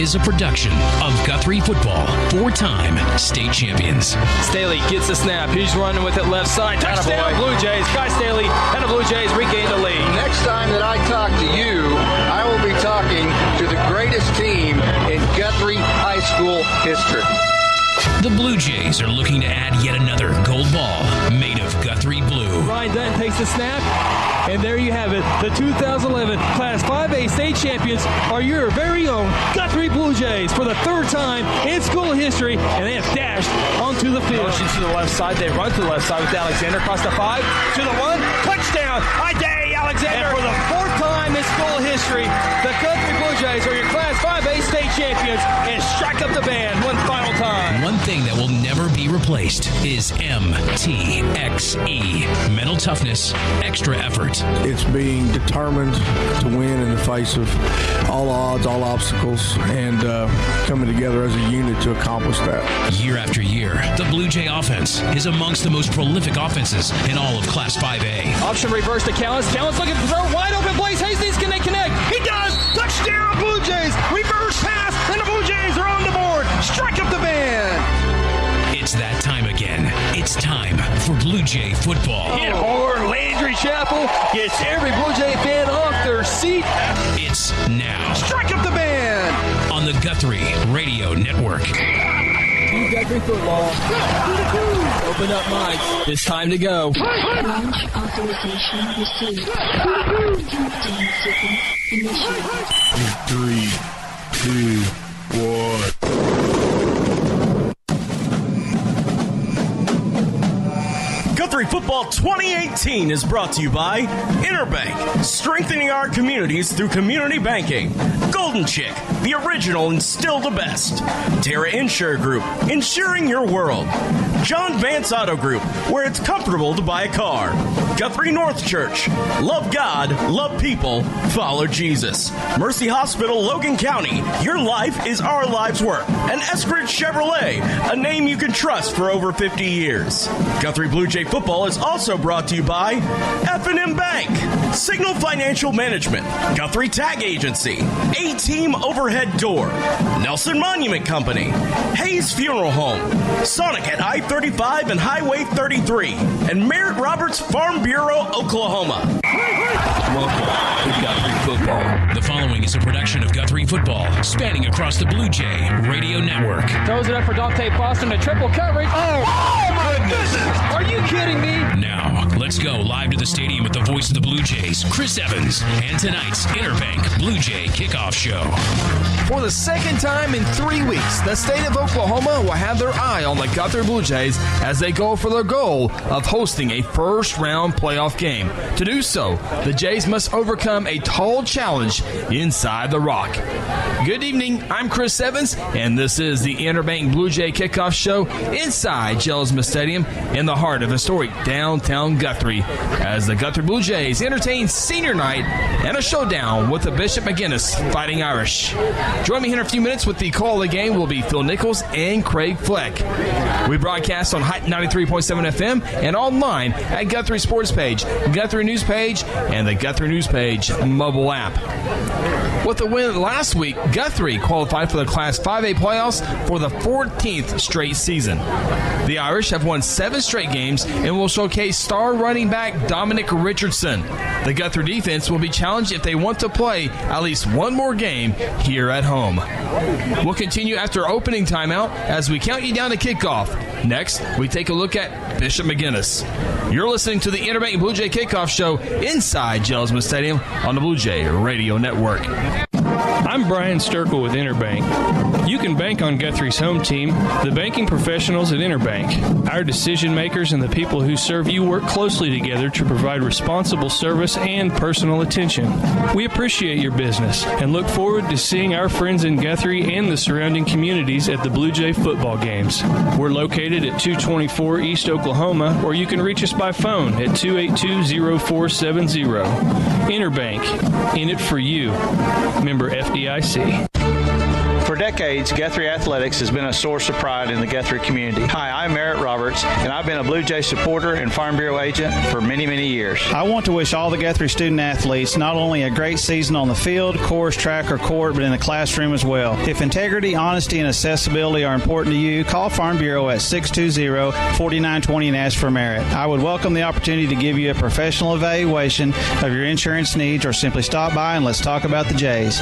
is a production of Guthrie Football, 4-time state champions. Staley gets the snap. He's running with it left side. Touchdown, Blue Jays. Guy Staley and the Blue Jays regain the lead. Next time that I talk to you, I will be talking to the greatest team in Guthrie High School history. The Blue Jays are looking to add yet another gold ball made of Guthrie blue. Ryan Dunn takes the snap, and there you have it. The 2011 Class 5A state champions are your very own Guthrie Blue Jays for the third time in school history, and they have dashed onto the field. Motion to the left side. They run to the left side with Alexander across the 5 to the 1. Touchdown! Ida Alexander. And for the fourth time in school history, the Guthrie Blue Jays are your Class 5A state champions, and strike up the band one final time. One thing that will never be replaced is MTXE. Mental toughness, extra effort. It's being determined to win in the face of all odds, all obstacles, and coming together as a unit to accomplish that. Year after year, the Blue Jay offense is amongst the most prolific offenses in all of Class 5A. Option reverse to Callens. Callens looking for throw. Wide open. Blaze Hastings, can they connect? He does! Touchdown, Blue Jays! Reverse pass, and the Blue Jays are on the board. Strike up the band. It's that time again. It's time for Blue Jay football. Hit hard. Landry Chapel gets every Blue Jay fan off their seat. It's now. Strike up the band. On the Guthrie Radio Network. Guthrie football. Open up mics. It's time to go. Launch authorization received. Countdown sequence initiated. 3, 2, 1. Guthrie Football 2018 is brought to you by Interbank, strengthening our communities through community banking. Golden Chick, the original and still the best. Terra Insure Group, insuring your world. John Vance Auto Group, where it's comfortable to buy a car. Guthrie North Church, love God, love people, follow Jesus. Mercy Hospital, Logan County, your life is our life's work. And Eskridge Chevrolet, a name you can trust for over 50 years. Guthrie Blue Jay Football is also brought to you by F&M Bank, Signal Financial Management, Guthrie Tag Agency, A-Team Overhead Door, Nelson Monument Company, Hayes Funeral Home, Sonic at I-35 and Highway 33, and Merritt Roberts Farm Bureau, Oklahoma. Welcome to Guthrie Football. The following is a production of Guthrie Football, spanning across the Blue Jay Radio Network. Throws it up for Dante Boston to triple coverage. Oh my goodness! Are you kidding me? Now, let's go live to the stadium with the voice of the Blue Jays, Chris Evans, and tonight's Interbank Blue Jay Kickoff Show. For the second time in 3 weeks, the state of Oklahoma will have their eye on the Guthrie Blue Jays as they go for their goal of hosting a first-round playoff game. To do so, the Jays must overcome a tall challenge inside the rock. Good evening, I'm Chris Evans, and this is the Interbank Blue Jay Kickoff Show inside Jelzma Stadium in the heart of historic downtown Guthrie as the Guthrie Blue Jays entertain senior night and a showdown with the Bishop McGuinness Fighting Irish. Join me here in a few minutes with the call of the game will be Phil Nichols and Craig Fleck. We broadcast on Height 93.7 FM and online at Guthrie Sports Page, Guthrie News Page, and the Guthrie News Page mobile app. With the win last week, Guthrie qualified for the Class 5A playoffs for the 14th straight season. The Irish have won 7 straight games and will showcase star running back Dominic Richardson. The Guthrie defense will be challenged if they want to play at least one more game here at home. We'll continue after opening timeout as we count you down to kickoff. Next, we take a look at Bishop McGuinness. You're listening to the Interbank Blue Jay Kickoff Show inside Jelzma Stadium on the Blue Jay Radio Network. I'm Brian Sturkle with Interbank. You can bank on Guthrie's home team, the banking professionals at Interbank. Our decision makers and the people who serve you work closely together to provide responsible service and personal attention. We appreciate your business and look forward to seeing our friends in Guthrie and the surrounding communities at the Blue Jay football games. We're located at 224 East Oklahoma, or you can reach us by phone at 282-0470. Interbank, in it for you. Member FDIC. For For decades, Guthrie Athletics has been a source of pride in the Guthrie community. Hi, I'm Merritt Roberts, and I've been a Blue Jay supporter and Farm Bureau agent for many, many years. I want to wish all the Guthrie student athletes not only a great season on the field, course, track, or court, but in the classroom as well. If integrity, honesty, and accessibility are important to you, call Farm Bureau at 620-4920 and ask for Merritt. I would welcome the opportunity to give you a professional evaluation of your insurance needs, or simply stop by and let's talk about the Jays.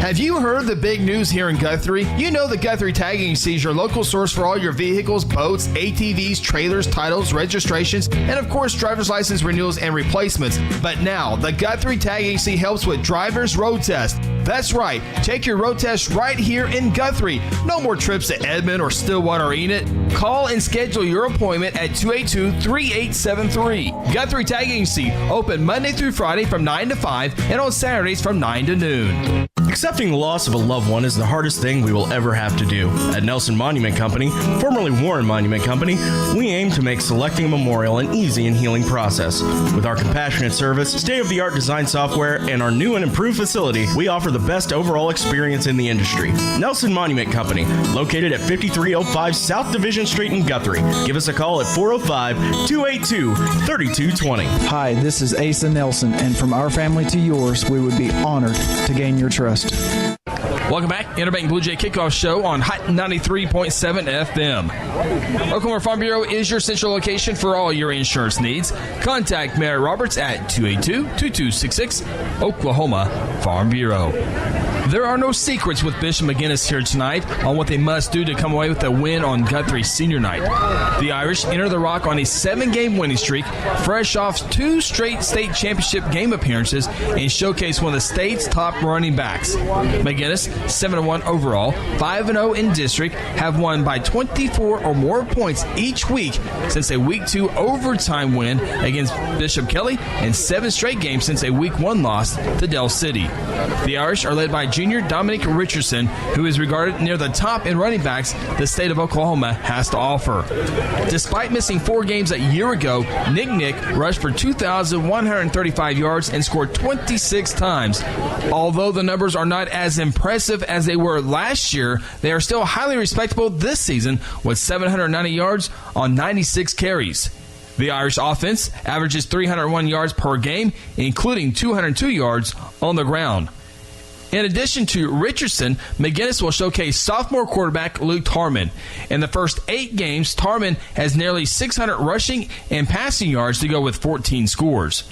Have you heard the big news here in Guthrie? You know that Guthrie Tagging Agency is your local source for all your vehicles, boats, ATVs, trailers, titles, registrations, and of course driver's license renewals and replacements. But now, the Guthrie Tagging Agency helps with driver's road tests. That's right, take your road test right here in Guthrie. No more trips to Edmond or Stillwater or Enid. Call and schedule your appointment at 282-3873. Guthrie Tagging Agency, open Monday through Friday from 9 to 5 and on Saturdays from 9 to noon. Accepting the loss of a loved one is the hardest thing we will ever have to do. At Nelson Monument Company, formerly Warren Monument Company, we aim to make selecting a memorial an easy and healing process. With our compassionate service, state-of-the-art design software, and our new and improved facility, we offer the best overall experience in the industry. Nelson Monument Company, located at 5305 South Division Street in Guthrie. Give us a call at 405-282-3220. Hi, this is Asa Nelson, and from our family to yours, we would be honored to gain your trust. Welcome back. Interbank Blue Jay Kickoff Show on Hot 93.7 FM. Oklahoma Farm Bureau is your central location for all your insurance needs. Contact Mary Roberts at 282-2266, Oklahoma Farm Bureau. There are no secrets with Bishop McGuinness here tonight on what they must do to come away with a win on Guthrie Senior Night. The Irish enter the Rock on a 7-game winning streak, fresh off 2 straight state championship game appearances, and showcase one of the state's top running backs. McGuinness, 7-1 overall, 5-0 in district, have won by 24 or more points each week since a Week 2 overtime win against Bishop Kelly, and 7 straight games since a Week 1 loss to Del City. The Irish are led by junior Dominic Richardson, who is regarded near the top in running backs the state of Oklahoma has to offer. Despite missing 4 games a year ago, Nick rushed for 2,135 yards and scored 26 times. Although the numbers are not as impressive as they were last year, they are still highly respectable this season with 790 yards on 96 carries. The Irish offense averages 301 yards per game, including 202 yards on the ground. In addition to Richardson, McGuinness will showcase sophomore quarterback Luke Tarman. In the first 8 games, Tarman has nearly 600 rushing and passing yards to go with 14 scores.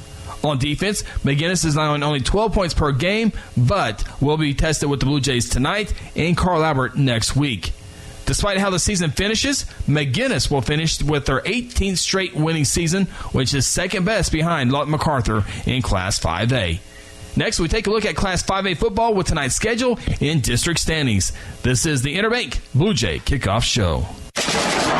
On defense, McGuinness is allowing only 12 points per game, but will be tested with the Blue Jays tonight and Carl Albert next week. Despite how the season finishes, McGuinness will finish with their 18th straight winning season, which is second best behind Lawton MacArthur in Class 5A. Next, we take a look at Class 5A football with tonight's schedule in district standings. This is the Interbank Blue Jay Kickoff Show.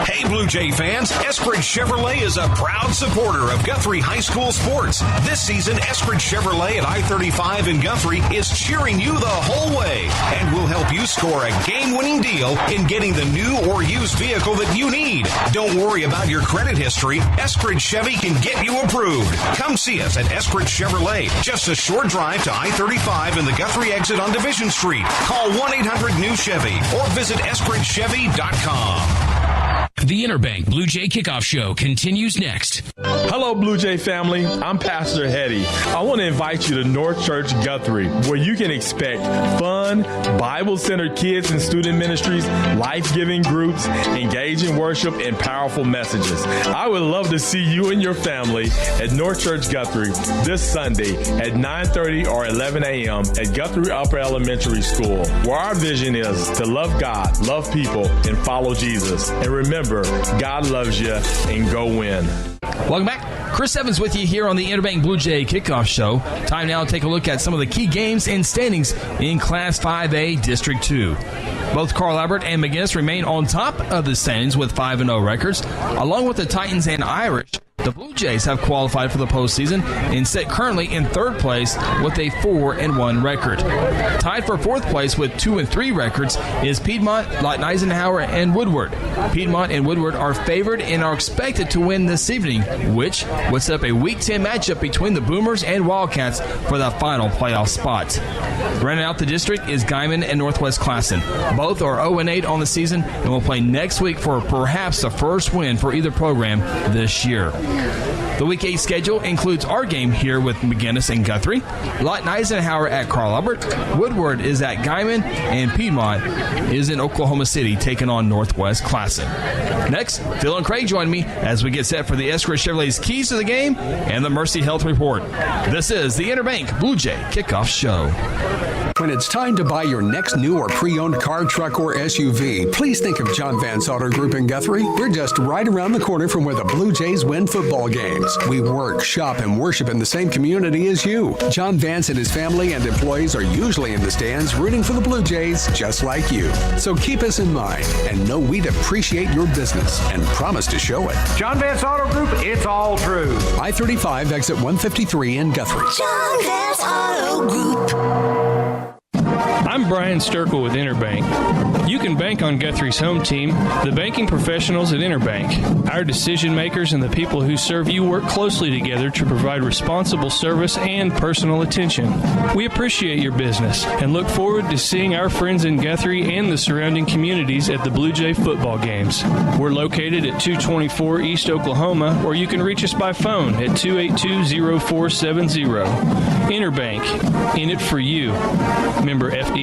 Hey, Blue Jay fans, Eskridge Chevrolet is a proud supporter of Guthrie High School sports. This season, Eskridge Chevrolet at I-35 in Guthrie is cheering you the whole way and will help you score a game-winning deal in getting the new or used vehicle that you need. Don't worry about your credit history. Eskridge Chevy can get you approved. Come see us at Eskridge Chevrolet, just a short drive to I-35 and the Guthrie exit on Division Street. Call 1-800-NEW-CHEVY or visit EskridgeChevy.com. The Interbank Blue Jay Kickoff Show continues next. Hello, Blue Jay family. I'm Pastor Hetty. I want to invite you to North Church Guthrie, where you can expect fun, Bible-centered kids and student ministries, life-giving groups, engaging worship, and powerful messages. I would love to see you and your family at North Church Guthrie this Sunday at 9:30 or 11 a.m. at Guthrie Upper Elementary School, where our vision is to love God, love people, and follow Jesus. And remember, God loves you, and go win. Welcome back. Chris Evans with you here on the Interbank Blue Jay Kickoff Show. Time now to take a look at some of the key games and standings in Class 5A District 2. Both Carl Albert and McGuinness remain on top of the standings with 5-0 records, along with the Titans and Irish, The Blue Jays have qualified for the postseason and sit currently in third place with a 4-1 record. Tied for fourth place with 2-3 records is Piedmont, Lawton Eisenhower, and Woodward. Piedmont and Woodward are favored and are expected to win this evening, which would set up a Week 10 matchup between the Boomers and Wildcats for the final playoff spot. Rounding out the district is Guyman and Northwest Classen. Both are 0-8 on the season and will play next week for perhaps the first win for either program this year. The Week 8 schedule includes our game here with McGuinness and Guthrie, Lawton Eisenhower at Carl Albert, Woodward is at Guyman, and Piedmont is in Oklahoma City taking on Northwest Classen. Next, Phil and Craig join me as we get set for the Eskridge Chevrolet's Keys to the Game and the Mercy Health Report. This is the Interbank Blue Jay Kickoff Show. When it's time to buy your next new or pre-owned car, truck, or SUV, please think of John Vance Auto Group in Guthrie. We're just right around the corner from where the Blue Jays win football games. We work, shop, and worship in the same community as you. John Vance and his family and employees are usually in the stands rooting for the Blue Jays just like you. So keep us in mind and know we'd appreciate your business and promise to show it. John Vance Auto Group, it's all true. I-35 exit 153 in Guthrie. John Vance Auto Group. I'm Brian Sturkle with Interbank. You can bank on Guthrie's home team, the banking professionals at Interbank. Our decision makers and the people who serve you work closely together to provide responsible service and personal attention. We appreciate your business and look forward to seeing our friends in Guthrie and the surrounding communities at the Blue Jay football games. We're located at 224 East Oklahoma, or you can reach us by phone at 282-0470. Interbank, in it for you. Member FDIC.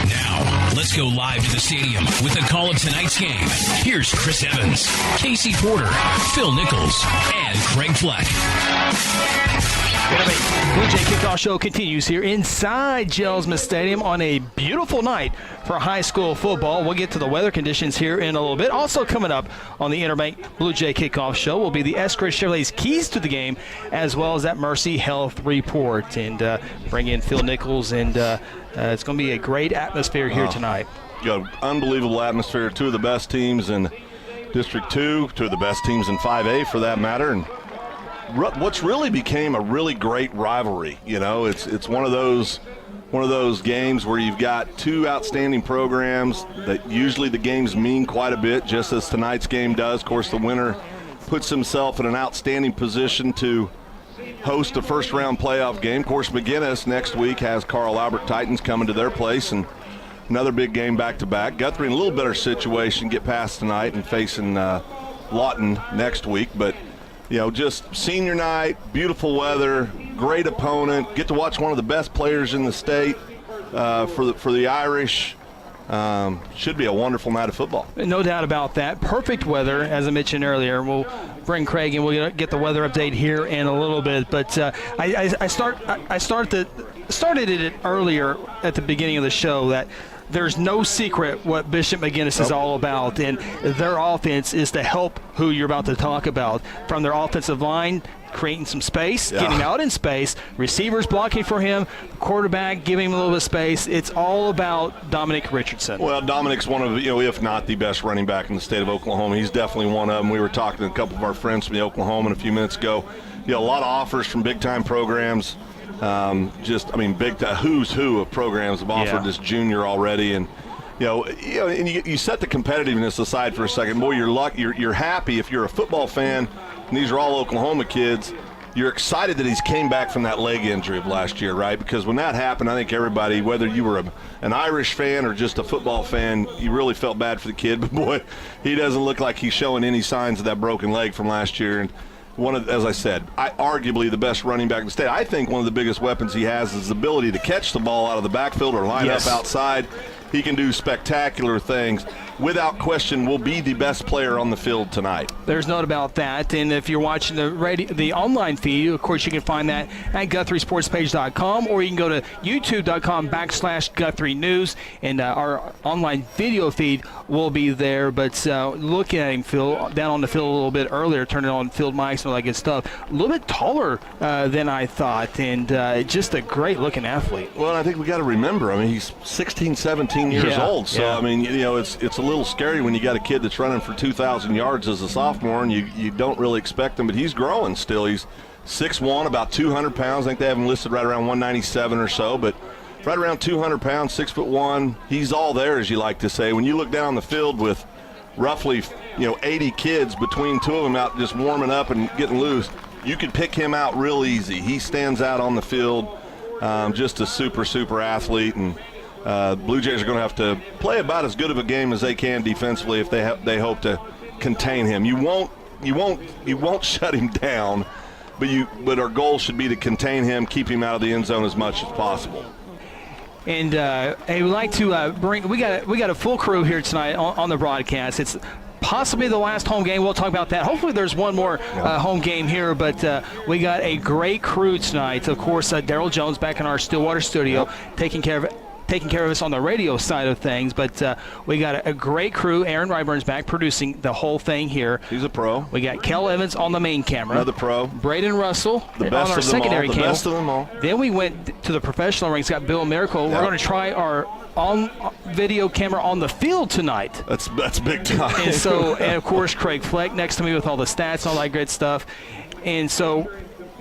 Now, let's go live to the stadium with the call of tonight's game. Here's Chris Evans, Casey Porter, Phil Nichols, and Craig Fleck. Blue Jay Kickoff Show continues here inside Gel Smith Stadium on a beautiful night for high school football. We'll get to the weather conditions here in a little bit. Also coming up on the Interbank Blue Jay Kickoff Show will be the Eskridge Chevrolet's Keys to the Game, as well as that Mercy Health Report. And bring in Phil Nichols, and it's going to be a great atmosphere here tonight. Got an unbelievable atmosphere. Two of the best teams in District 2, two of the best teams in 5A for that matter. And what's really became a really great rivalry. You know, it's one of those games where you've got two outstanding programs that usually the games mean quite a bit, just as tonight's game does. Of course, the winner puts himself in an outstanding position to host a first-round playoff game. Of course, McGuinness next week has Carl Albert Titans coming to their place, and another big game back-to-back. Guthrie in a little better situation, get past tonight and facing Lawton next week, but you know, just senior night, beautiful weather, great opponent. Get to watch one of the best players in the state for the Irish. Should be a wonderful night of football. No doubt about that. Perfect weather, as I mentioned earlier. We'll bring Craig and we'll get the weather update here in a little bit. But I started it earlier at the beginning of the show that there's no secret what Bishop McGuinness is all about, and their offense is to help who you're about to talk about, from their offensive line, creating some space, getting out in space, receivers blocking for him, quarterback giving him a little bit of space. It's all about Dominic Richardson. Well, Dominic's one of, if not the best running back in the state of Oklahoma. He's definitely one of them. We were talking to a couple of our friends from the Oklahoma a few minutes ago. A lot of offers from big-time programs. Big who's who of programs have offered this junior already, and and you set the competitiveness aside for a second. Boy, you're happy if you're a football fan, and these are all Oklahoma kids. You're excited that he's came back from that leg injury of last year, right? Because when that happened, I think everybody, whether you were an Irish fan or just a football fan, you really felt bad for the kid. But boy, he doesn't look like he's showing any signs of that broken leg from last year. And as I said, arguably the best running back in the state. I think one of the biggest weapons he has is the ability to catch the ball out of the backfield or line up outside. He can do spectacular things. Without question, will be the best player on the field tonight. There's no doubt about that. And if you're watching the online feed, of course, you can find that at GuthrieSportsPage.com, or you can go to YouTube.com/Guthrie News, and our online video feed will be there. But looking at him, Phil, down on the field a little bit earlier, turning on field mics and all that good stuff, a little bit taller than I thought, and just a great-looking athlete. Well, I think we got to remember, he's 16, 17 18 years old. So, I mean, it's a little scary when you got a kid that's running for 2,000 yards as a sophomore, and you don't really expect him, but he's growing still. He's 6'1", about 200 pounds. I think they have him listed right around 197 or so, but right around 200 pounds, 6'1". He's all there, as you like to say. When you look down the field with roughly 80 kids between two of them out just warming up and getting loose, you could pick him out real easy. He stands out on the field, just a super athlete, and Blue Jays are going to have to play about as good of a game as they can defensively if they hope to contain him. You won't shut him down, but our goal should be to contain him, keep him out of the end zone as much as possible. And hey, we'd like to we got a full crew here tonight on the broadcast. It's possibly the last home game. We'll talk about that. Hopefully there's one more home game here, but we got a great crew tonight. Of course, Daryl Jones back in our Stillwater studio, taking care of us on the radio side of things, but we got a great crew. Aaron Ryburn's back producing the whole thing here. He's a pro. We got Kel Evans on the main camera. Another pro. Braden Russell the best on our of them secondary all. The camera. best of them all. Then we went to the professional rings, got Bill Miracle. We're going to try our on-video camera on the field tonight. That's big time. And of course, Craig Fleck next to me with all the stats and all that great stuff. And so,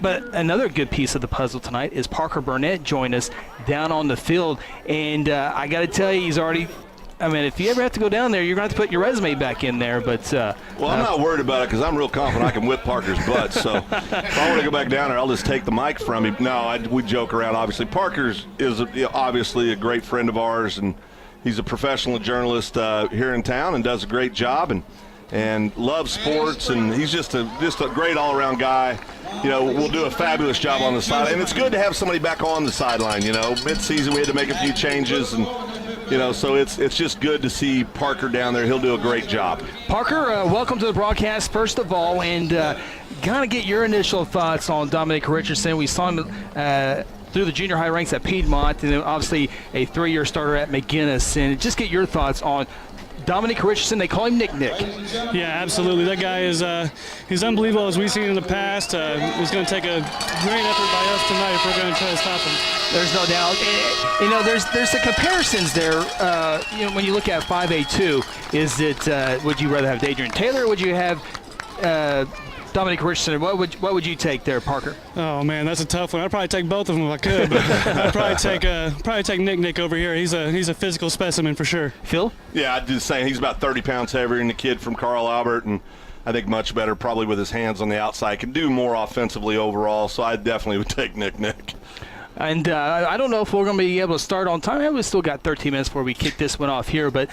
but another good piece of the puzzle tonight is Parker Burnett joined us down on the field. And I got to tell you, he's already – I mean, if you ever have to go down there, you're going to have to put your resume back in there. But well, I'm not worried about it because I'm real confident I can whip Parker's butt. So if I want to go back down there, I'll just take the mic from him. No, we joke around, obviously. Parker's is obviously a great friend of ours, and he's a professional journalist here in town and does a great job and loves sports, and he's just a great all-around guy. We'll do a fabulous job on the side, and it's good to have somebody back on the sideline. Mid-season we had to make a few changes, and so it's just good to see Parker down there. He'll do a great job. Parker, welcome to the broadcast, first of all, and kind of get your initial thoughts on Dominic Richardson. We saw him through the junior high ranks at Piedmont, and then obviously a 3-year starter at McGuinness, and just get your thoughts on Dominic Richardson. They call him Nick. Yeah, absolutely. That guy is he's unbelievable as we've seen in the past. It's going to take a great effort by us tonight if we're going to try to stop him. There's no doubt. And, there's the comparisons there. When you look at 5A2, is it would you rather have Adrian Taylor or would you have Dominic Richardson? What would you take there, Parker? Oh man, that's a tough one. I'd probably take both of them if I could. But I'd probably take Nick over here. He's a physical specimen for sure. Phil? Yeah, I'd do the same. He's about 30 pounds heavier than the kid from Carl Albert, and I think much better probably with his hands on the outside. Can do more offensively overall, so I definitely would take Nick. And I don't know if we're going to be able to start on time. We've still got 13 minutes before we kick this one off here. But,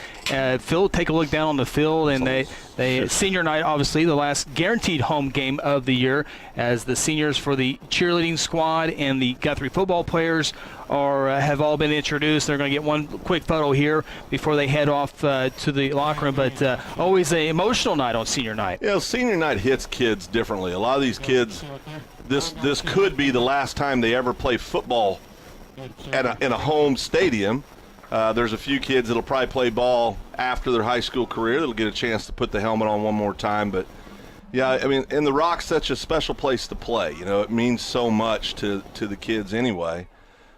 Phil, take a look down on the field. And they senior night, obviously, the last guaranteed home game of the year, as the seniors for the cheerleading squad and the Guthrie football players have all been introduced. They're going to get one quick photo here before they head off to the locker room. But always an emotional night on senior night. Yeah, senior night hits kids differently. A lot of these kids – This could be the last time they ever play football in a home stadium. There's a few kids that'll probably play ball after their high school career that'll get a chance to put the helmet on one more time. But, yeah, I mean, and the Rock's such a special place to play. It means so much to the kids anyway.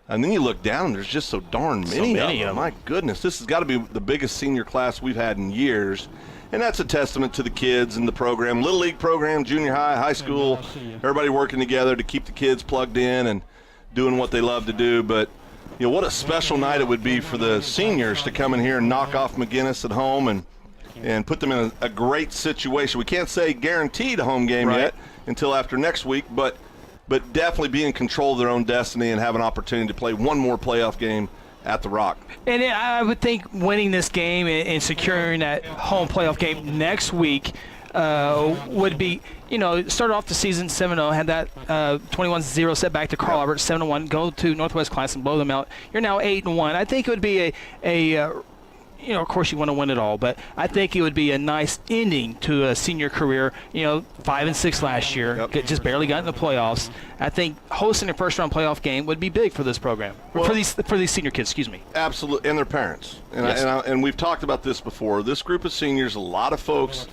And then you look down, and there's just so darn many of them. My goodness, this has got to be the biggest senior class we've had in years. And that's a testament to the kids and the program, Little League program, junior high, high school, everybody working together to keep the kids plugged in and doing what they love to do. But, what a special night it would be for the seniors to come in here and knock off McGuinness at home and put them in a great situation. We can't say guaranteed a home game yet until after next week, but definitely be in control of their own destiny and have an opportunity to play one more playoff game at the Rock. And I would think winning this game and securing that home playoff game next week would be, start off the season 7-0, had that 21-0 setback to Carl Albert, 7-1, go to Northwest Class and blow them out. You're now 8-1. I think it would be of course you want to win it all, but I think it would be a nice ending to a senior career. 5-6 last year, just barely got in the playoffs. I think hosting a first-round playoff game would be big for this program, for these senior kids. Excuse me. Absolutely, and their parents. And we've talked about this before. This group of seniors, a lot of folks,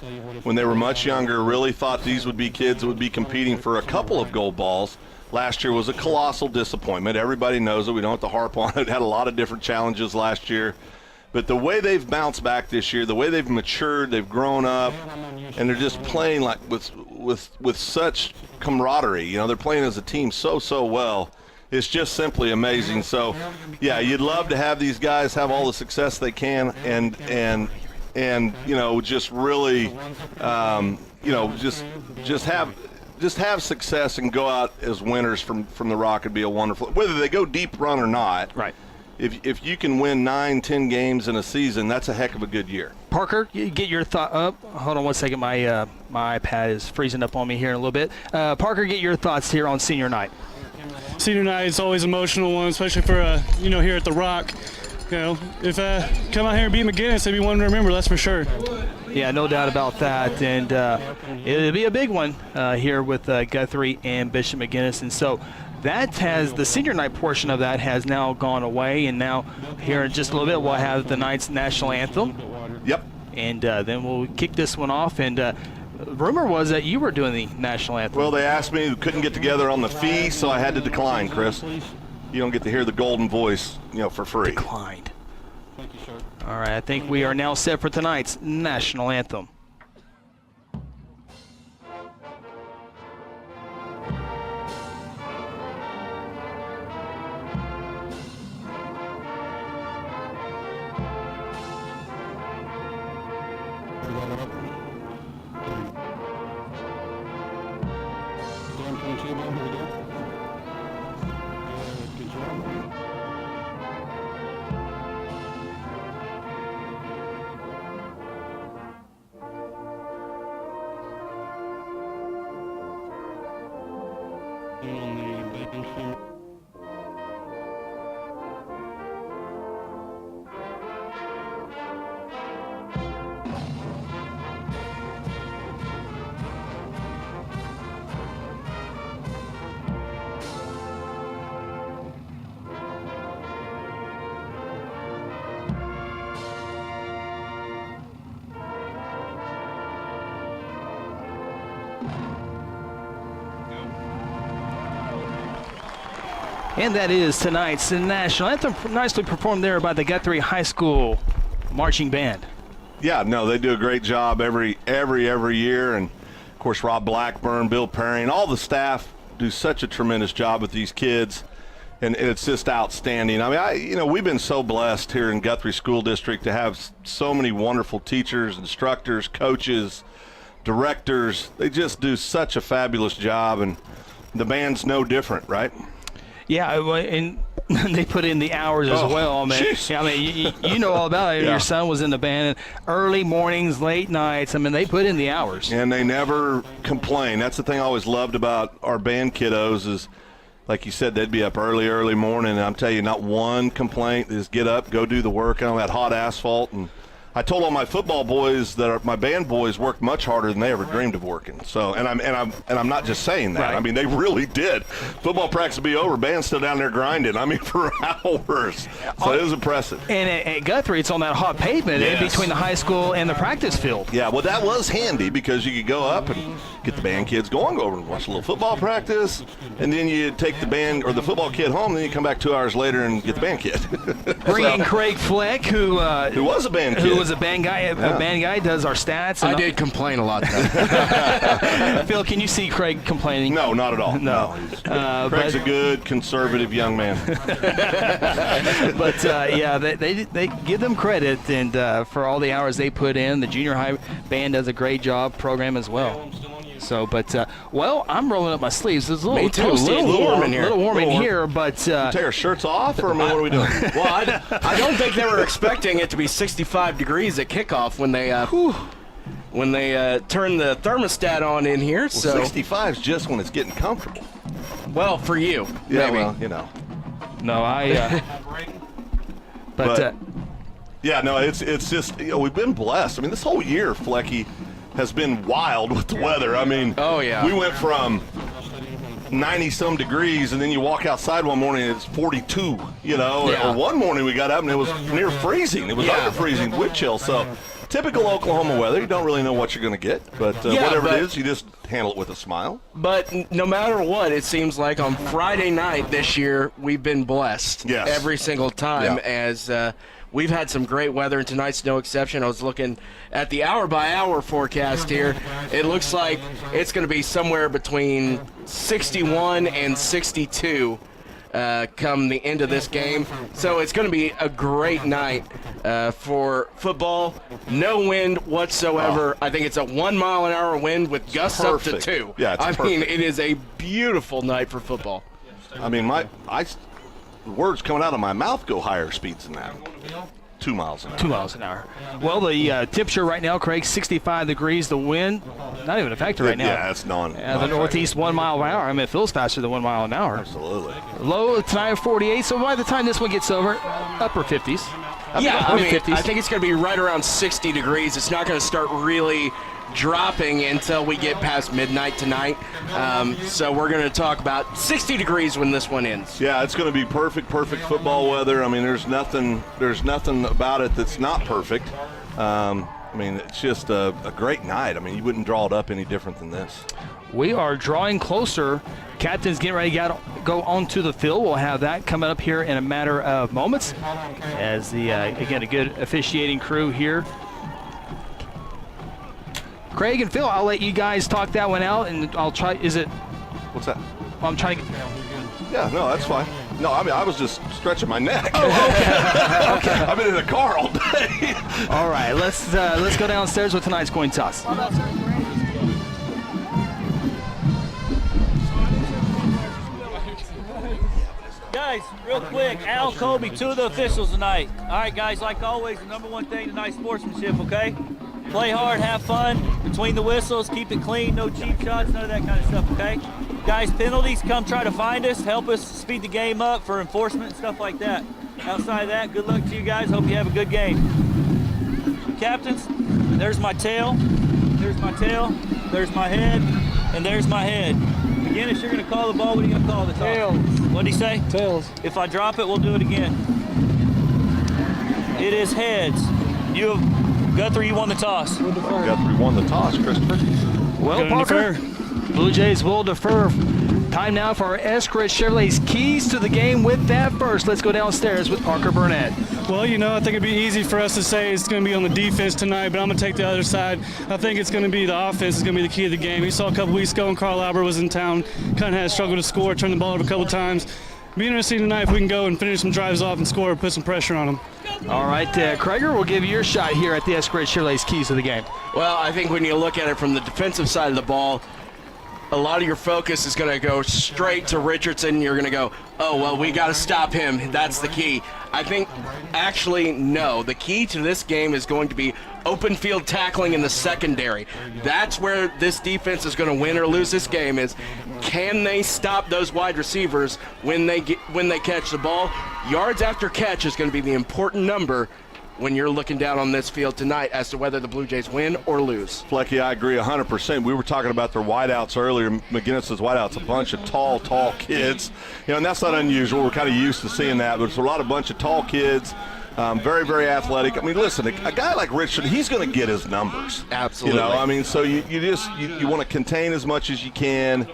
when they were much younger, really thought these would be kids that would be competing for a couple of gold balls. Last year was a colossal disappointment. Everybody knows it. We don't have to harp on it. Had a lot of different challenges last year. But the way they've bounced back this year, the way they've matured, they've grown up, and they're just playing like with such camaraderie. You know, they're playing as a team so well. It's just simply amazing. So, yeah, you'd love to have these guys have all the success they can, and you know, just really, you know, just have success and go out as winners from the Rock would be a wonderful. Whether they go deep run or not, right? If you can win 9-10 games in a season, that's a heck of a good year. Parker, you get your thought up. Hold on one second. My iPad is freezing up on me here in a little bit. Parker, get your thoughts here on senior night. Senior night is always an emotional one, especially for you know, here at the Rock. You know, if come out here and beat McGuinness, they'd be one to remember. That's for sure. Yeah, no doubt about that, and it'll be a big one here with Guthrie and Bishop McGuinness, and so. That has the senior night portion of that has now gone away, and now here in just a little bit we'll have the night's national anthem. Yep. And then we'll kick this one off. And rumor was that you were doing the national anthem. Well, they asked me, we couldn't get together on the fee, so I had to decline, Chris. You don't get to hear the golden voice, you know, for free. Declined. Thank you, sir. All right, I think we are now set for tonight's national anthem. And that is tonight's national anthem, nicely performed there by the Guthrie High School marching band. Yeah, no, they do a great job every year, and of course Rob Blackburn, Bill Perry, and all the staff do such a tremendous job with these kids, and it's just outstanding. I mean, we've been so blessed here in Guthrie School District to have so many wonderful teachers, instructors, coaches, directors. They just do such a fabulous job, and the band's no different, right? Yeah, and they put in the hours as well. I mean, you know all about it. Yeah. Your son was in the band, early mornings, late nights. I mean, they put in the hours. And they never complain. That's the thing I always loved about our band kiddos is, like you said, they'd be up early morning. And I'm telling you, not one complaint. They just get up, go do the work on that hot asphalt. And I told all my football boys that my band boys worked much harder than they ever dreamed of working. So, and I'm not just saying that. Right. I mean, they really did. Football practice will be over, band's still down there grinding. I mean, for hours. So it was impressive. And at Guthrie, it's on that hot pavement in between the high school and the practice field. Yeah, well, that was handy because you could go up and get the band kids going, go over and watch a little football practice, and then you take the band or the football kid home, and then you come back 2 hours later and get the band kid. Bringing Craig Fleck, who was a band kid. Who was a band guy. A band guy does our stats. I did complain a lot. Phil, can you see Craig complaining? No, not at all. No. Craig's a good conservative young man. But yeah, they give them credit and for all the hours they put in. The junior high band does a great job program as well. So, but well, I'm rolling up my sleeves. It's a little toasty, a little warm in here. A little warm in here, but take our shirts off, or what are we doing? Well, I don't think they were expecting it to be 65 degrees at kickoff when they turned the thermostat on in here. Well, so 65 is just when it's getting comfortable. Well, for you, yeah, maybe. well, you know. No, but yeah, no, it's just we've been blessed. I mean, this whole year, Flecky has been wild with the weather. I mean, we went from 90-some degrees, and then you walk outside one morning and it's 42, Or one morning we got up and it was near freezing. It was under freezing, wind chill. So typical Oklahoma weather. You don't really know what you're going to get, but whatever it is, you just handle it with a smile. But no matter what, it seems like on Friday night this year, we've been blessed every single time as We've had some great weather, and tonight's no exception. I was looking at the hour-by-hour forecast here. It looks like it's going to be somewhere between 61 and 62 come the end of this game. So it's going to be a great night for football. No wind whatsoever. I think it's a 1 mile an hour wind with gusts up to 2. Yeah, it's perfect. I mean, it is a beautiful night for football. I mean, the words coming out of my mouth go higher speeds than that. 2 miles an hour. 2 miles an hour. Well, the temperature right now, Craig, 65 degrees. The wind, not even a factor right now. Yeah, it's the northeast 1 mile an hour. I mean, it feels faster than 1 mile an hour. Absolutely. Low tonight of 48. So by the time this one gets over, upper 50s. I mean, 50s. I think it's going to be right around 60 degrees. It's not going to start really dropping until we get past midnight tonight. So we're going to talk about 60 degrees when this one ends. Yeah, it's going to be perfect football weather. I mean, there's nothing about it that's not perfect. I mean, it's just a great night. I mean, you wouldn't draw it up any different than this. We are drawing closer. Captain's getting ready to go onto the field. We'll have that coming up here in a matter of moments as again, a good officiating crew here. Craig and Phil, I'll let you guys talk that one out, and I'll try. What's that? I'm trying to. Yeah, no, that's fine. No, I mean, I was just stretching my neck. Oh, okay. I've been in the car all day. All right, let's go downstairs with tonight's coin toss. Guys, real quick, Al, Kobe, 2 of the officials tonight. All right, guys, like always, the number one thing tonight, sportsmanship, okay? Play hard, have fun, between the whistles, keep it clean, no cheap shots, none of that kind of stuff, okay? Guys, penalties, come try to find us, help us speed the game up for enforcement and stuff like that. Outside of that, good luck to you guys, hope you have a good game. Captains, there's my tail, there's my tail, there's my head, and there's my head. McGuinness, you're going to call the ball, what are you going to call the tails? What'd he say? Tails. If I drop it, we'll do it again. It is heads. Guthrie, you won the toss. Guthrie won the toss, Christopher. Well, Parker, Blue Jays will defer. Time now for our Eskridge Chevrolet's keys to the game. With that first, let's go downstairs with Parker Burnett. Well, I think it'd be easy for us to say it's going to be on the defense tonight, but I'm going to take the other side. I think it's going to be the offense is going to be the key of the game. We saw a couple weeks ago when Carl Albert was in town, kind of had a struggle to score, turned the ball over a couple times. Be interesting tonight if we can go and finish some drives off and score, put some pressure on them. All right, Krager, we'll give you your shot here at the Eskridge Chevrolet's keys to the game. Well, I think when you look at it from the defensive side of the ball, a lot of your focus is going to go straight to Richardson. You're going to go, oh, well, we got to stop him. That's the key. I think, actually, no. The key to this game is going to be open field tackling in the secondary. That's where this defense is going to win or lose this game is, can they stop those wide receivers when they catch the ball? Yards after catch is going to be the important number when you're looking down on this field tonight as to whether the Blue Jays win or lose. Flecky, I agree 100%. We were talking about their wideouts earlier. McGuinness's wideouts, a bunch of tall kids. And that's not unusual. We're kind of used to seeing that, but it's a bunch of tall kids. Very, very athletic. I mean, listen, a guy like Richard, he's going to get his numbers. Absolutely. I mean, so you want to contain as much as you can.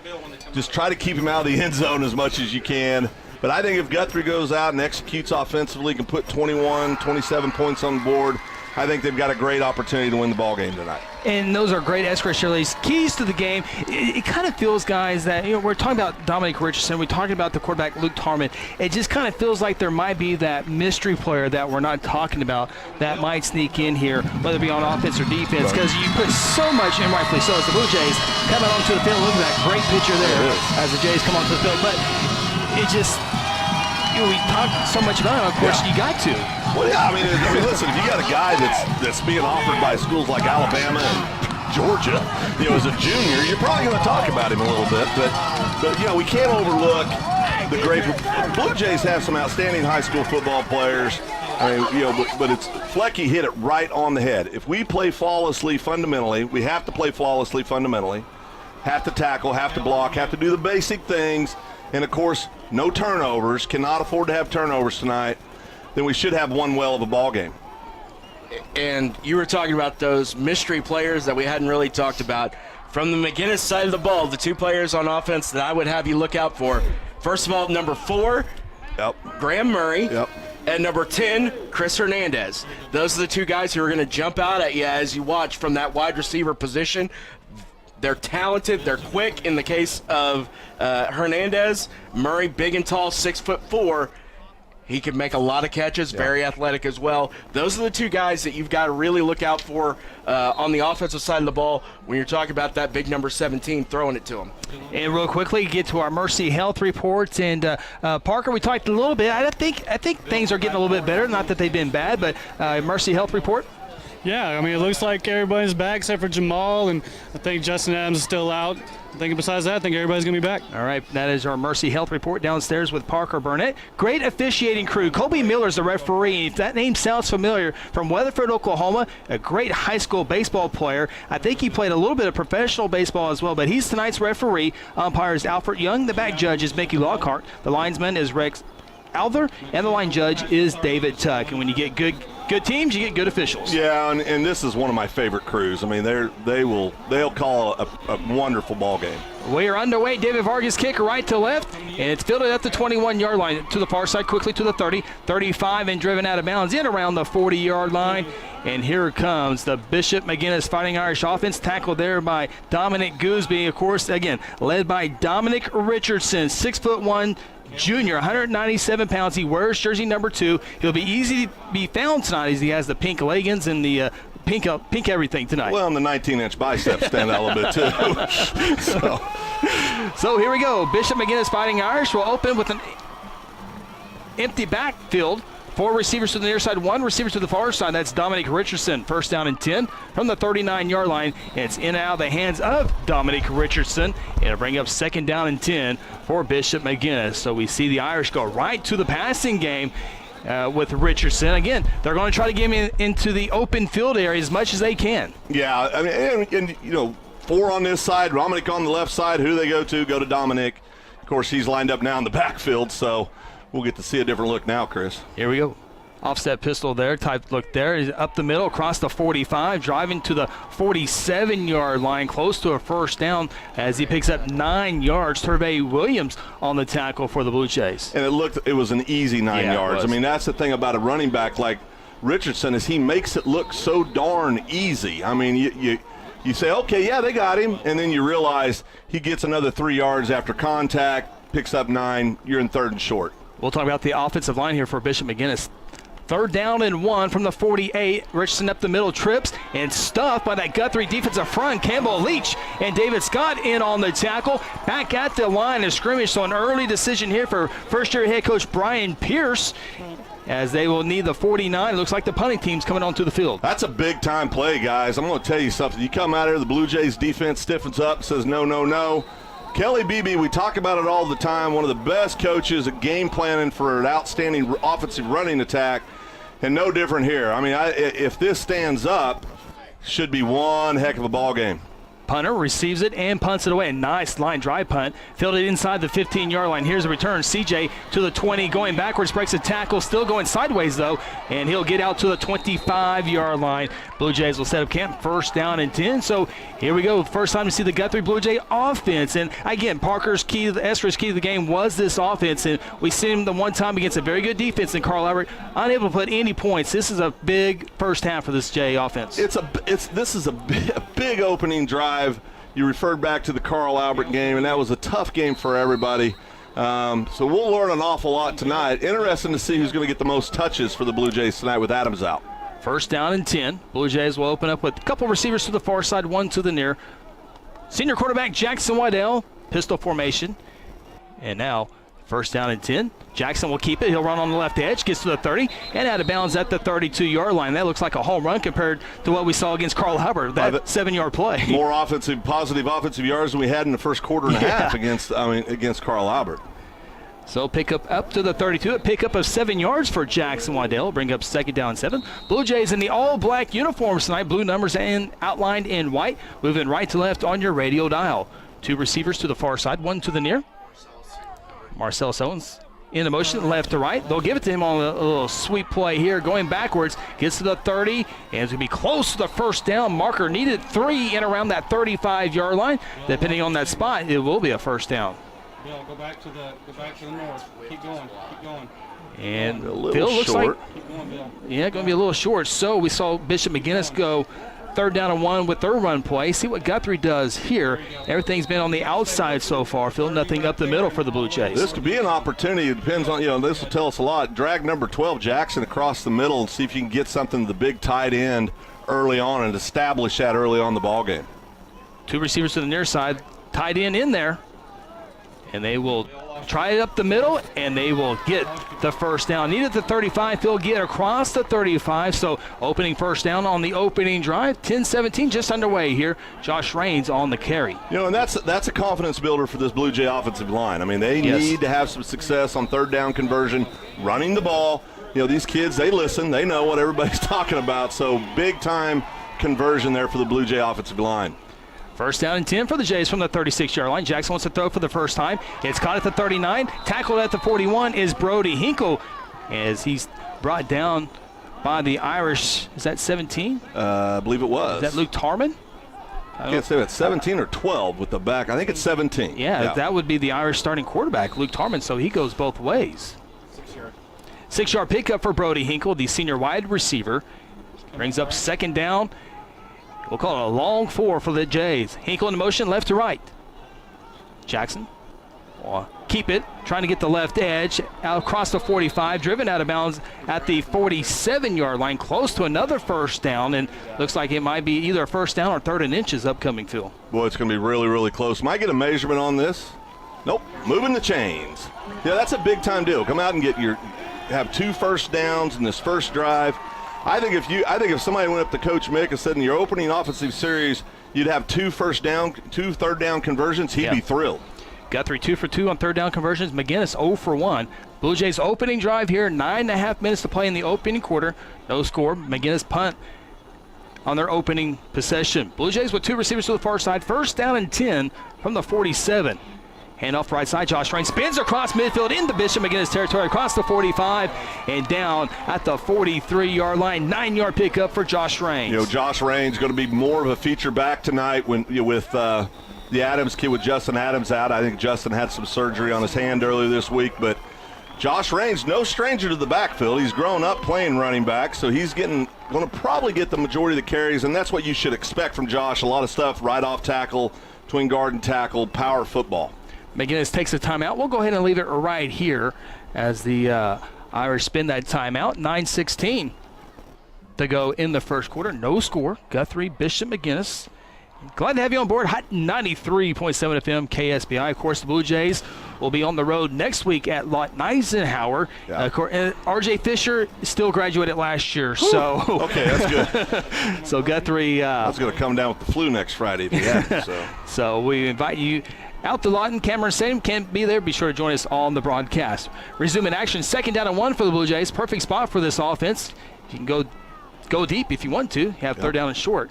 Just try to keep him out of the end zone as much as you can. But I think if Guthrie goes out and executes offensively, can put 21, 27 points on the board, I think they've got a great opportunity to win the ball game tonight. And those are great Eskridge Chevrolet's keys to the game. It kind of feels, guys, that we're talking about Dominic Richardson. We're talking about the quarterback, Luke Tarman. It just kind of feels like there might be that mystery player that we're not talking about that might sneak in here, whether it be on offense or defense, because you put so much, and rightfully so, as the Blue Jays coming onto the field. Look at that great picture there as the Jays come onto the field. But it just, we talk so much about it, of course, you got to. Well, yeah, I mean, listen, if you got a guy that's being offered by schools like Alabama and Georgia, as a junior, you're probably going to talk about him a little bit. But we can't overlook the great. Blue Jays have some outstanding high school football players. I mean, but it's Flecky hit it right on the head. If we play flawlessly fundamentally, we have to play flawlessly fundamentally. Have to tackle, have to block, have to do the basic things. And, of course, no turnovers, cannot afford to have turnovers tonight, then we should have one well of a ball game. And you were talking about those mystery players that we hadn't really talked about. From the McGuinness side of the ball, the two players on offense that I would have you look out for. First of all, number 4, Graham Murray. Yep. and number 10, Chris Hernandez. Those are the two guys who are going to jump out at you as you watch from that wide receiver position. They're talented. They're quick. In the case of Hernandez, Murray, big and tall, 6'4". He can make a lot of catches, very athletic as well. Those are the two guys that you've got to really look out for on the offensive side of the ball when you're talking about that big number 17 throwing it to him. And real quickly, get to our Mercy Health reports. And Parker, we talked a little bit. I think things are getting a little bit better. Not that they've been bad, but Mercy Health report. Yeah, I mean, it looks like everybody's back except for Jamal, and I think Justin Adams is still out. I think besides that, I think everybody's going to be back. All right, that is our Mercy Health report downstairs with Parker Burnett. Great officiating crew. Colby Miller's the referee. If that name sounds familiar, from Weatherford, Oklahoma, a great high school baseball player. I think he played a little bit of professional baseball as well, but he's tonight's referee. Umpire is Alfred Young. The back judge is Mickey Lockhart. The linesman is Rex Alver, and the line judge is David Tuck. And when you get good teams, you get good officials. Yeah, and this is one of my favorite crews. I mean, they'll call a wonderful ball game. We are underway. David Vargas kick right to left, and it's fielded at the 21-yard line to the far side, quickly to the 30, 35, and driven out of bounds in around the 40-yard line. And here comes the Bishop McGuinness Fighting Irish offense, tackled there by Dominic Gooseby, of course, again, led by Dominic Richardson, 6'1", junior, 197 pounds. He wears jersey number 2. He'll be easy to be found tonight as he has the pink leggings and the pink everything tonight. Well, and the 19-inch biceps stand out a little bit too. So here we go. Bishop McGuinness Fighting Irish will open with an empty backfield. 4 receivers to the near side, 1 receiver to the far side. That's Dominic Richardson. First down and 10 from the 39-yard line. And it's in and out of the hands of Dominic Richardson. It'll bring up second down and 10 for Bishop McGuinness. So we see the Irish go right to the passing game with Richardson. Again, they're going to try to get him into the open field area as much as they can. Yeah, I mean, and you know, 4 on this side, Dominic on the left side. Who do they go to? Go to Dominic. Of course, he's lined up now in the backfield, so we'll get to see a different look now, Chris. Here we go. Offset pistol there, type look there. He's up the middle, across the 45, driving to the 47-yard line, close to a first down as he picks up 9 yards. Turvey Williams on the tackle for the Blue Jays. And it was an easy 9 yards. I mean, that's the thing about a running back like Richardson is he makes it look so darn easy. I mean, you say, okay, yeah, they got him, and then you realize he gets another 3 yards after contact, picks up 9, you're in 3rd and short. We'll talk about the offensive line here for Bishop McGuinness. 3rd down and 1 from the 48. Richardson up the middle, trips and stuffed by that Guthrie defensive front. Campbell Leach and David Scott in on the tackle. Back at the line of scrimmage, so an early decision here for first-year head coach Brian Pierce, as they will need the 49. It looks like the punting team's coming onto the field. That's a big-time play, guys. I'm going to tell you something. You come out here, the Blue Jays defense stiffens up, says no, no, no. Kelly Beebe, we talk about it all the time, one of the best coaches at game planning for an outstanding offensive running attack, and no different here. I mean, if this stands up, should be one heck of a ball game. Punter receives it and punts it away. A nice line drive punt. Fielded inside the 15-yard line. Here's a return. CJ to the 20, going backwards, breaks a tackle, still going sideways, though, and he'll get out to the 25-yard line. Blue Jays will set up camp, first down and 10. So here we go. First time to see the Guthrie Blue Jay offense. And, again, Parker's key to the Eskridge key to the game was this offense. And we seen him the one time against a very good defense in Carl Albert, unable to put any points. This is a big first half for this Jay offense. This is a big opening drive. You referred back to the Carl Albert game, and that was a tough game for everybody. So we'll learn an awful lot tonight. Interesting to see who's going to get the most touches for the Blue Jays tonight with Adams out. First down and 10. Blue Jays will open up with a couple receivers to the far side, one to the near. Senior quarterback Jackson Waddell, pistol formation. And now first down and 10. Jackson will keep it. He'll run on the left edge, gets to the 30, and out of bounds at the 32-yard line. That looks like a home run compared to what we saw against Carl Hubbard, that 7-yard play. More positive offensive yards than we had in the first quarter and a half against Carl Albert. So pick up to the 32, a pickup of 7 yards for Jackson Waddell. Bring up second down and 7. Blue Jays in the all-black uniforms tonight, blue numbers and outlined in white. Moving right to left on your radio dial. 2 receivers to the far side, 1 to the near. Marcellus Owens in motion, left to right. They'll give it to him on a little sweep play here, going backwards, gets to the 30, and it's going to be close to the first down marker. Needed 3 in around that 35-yard line. Depending on that spot, it will be a first down. Bill, go back to the north. Keep going. And a little Bill looks short. like, Keep going, Bill. yeah, going to be a little short. So we saw Bishop McGuinness go 3rd down and 1 with their run play. See what Guthrie does here. Everything's been on the outside so far, Phil. Nothing up the middle for the Blue Jays. This could be an opportunity. It depends on, this will tell us a lot. Drag number 12, Jackson, across the middle and see if you can get something to the big tight end early on and establish that early on in the ball game. 2 receivers to the near side, tight end in there. And they will try it up the middle, and they will get the first down. Needed the 35. Phil get across the 35. So opening first down on the opening drive. 10-17 just underway here. Josh Raines on the carry. And that's a confidence builder for this Blue Jay offensive line. I mean, they need to have some success on 3rd down conversion, running the ball. These kids, they listen. They know what everybody's talking about. So big-time conversion there for the Blue Jay offensive line. First down and 10 for the Jays from the 36-yard line. Jackson wants to throw for the first time. It's caught at the 39. Tackled at the 41 is Brody Hinkle as he's brought down by the Irish. Is that 17? I believe it was. Is that Luke Tarman? I can't say it's 17 or 12 with the back. I think it's 17. Yeah, that would be the Irish starting quarterback, Luke Tarman, so he goes both ways. 6-yard pickup for Brody Hinkle, the senior wide receiver. Brings up 2nd down. We'll call it a long 4 for the Jays. Hinkle in motion, left to right. Jackson will keep it, trying to get the left edge out across the 45, driven out of bounds at the 47-yard line, close to another first down, and looks like it might be either a first down or 3rd and inches upcoming, Phil. Boy, it's going to be really, really close. Might get a measurement on this. Nope, moving the chains. Yeah, that's a big-time deal. Come out and have 2 first downs in this first drive. I think if somebody went up to Coach Mick and said in your opening offensive series you'd have 2 third down conversions, he'd be thrilled. Guthrie 2 for 2 on 3rd down conversions. McGuinness 0 for 1. Blue Jays opening drive here, 9.5 minutes to play in the opening quarter. No score. McGuinness punt on their opening possession. Blue Jays with 2 receivers to the far side. First down and 10 from the 47. Hand off right side, Josh Raines spins across midfield into Bishop McGuinness territory, across the 45 and down at the 43-yard line. 9-yard pickup for Josh Raines. Josh Raines going to be more of a feature back tonight with the Adams kid, with Justin Adams out. I think Justin had some surgery on his hand earlier this week, but Josh Raines, no stranger to the backfield. He's grown up playing running back, so he's going to probably get the majority of the carries, and that's what you should expect from Josh. A lot of stuff right off tackle, between guard and tackle, power football. McGuinness takes a timeout. We'll go ahead and leave it right here as the Irish spin that timeout. 9:16 to go in the first quarter. No score. Guthrie, Bishop McGuinness. Glad to have you on board. Hot 93.7 FM KSBI. Of course, the Blue Jays will be on the road next week at Lawton Eisenhower. R.J. Fisher still graduated last year, so okay, that's good. So Guthrie, I was going to come down with the flu next Friday if he had. So we invite you out to Lawton. Cameron Stadium. Can't be there. Be sure to join us on the broadcast. Resuming action. 2nd down and 1 for the Blue Jays. Perfect spot for this offense. You can go deep if you want to. You have 3rd down and short.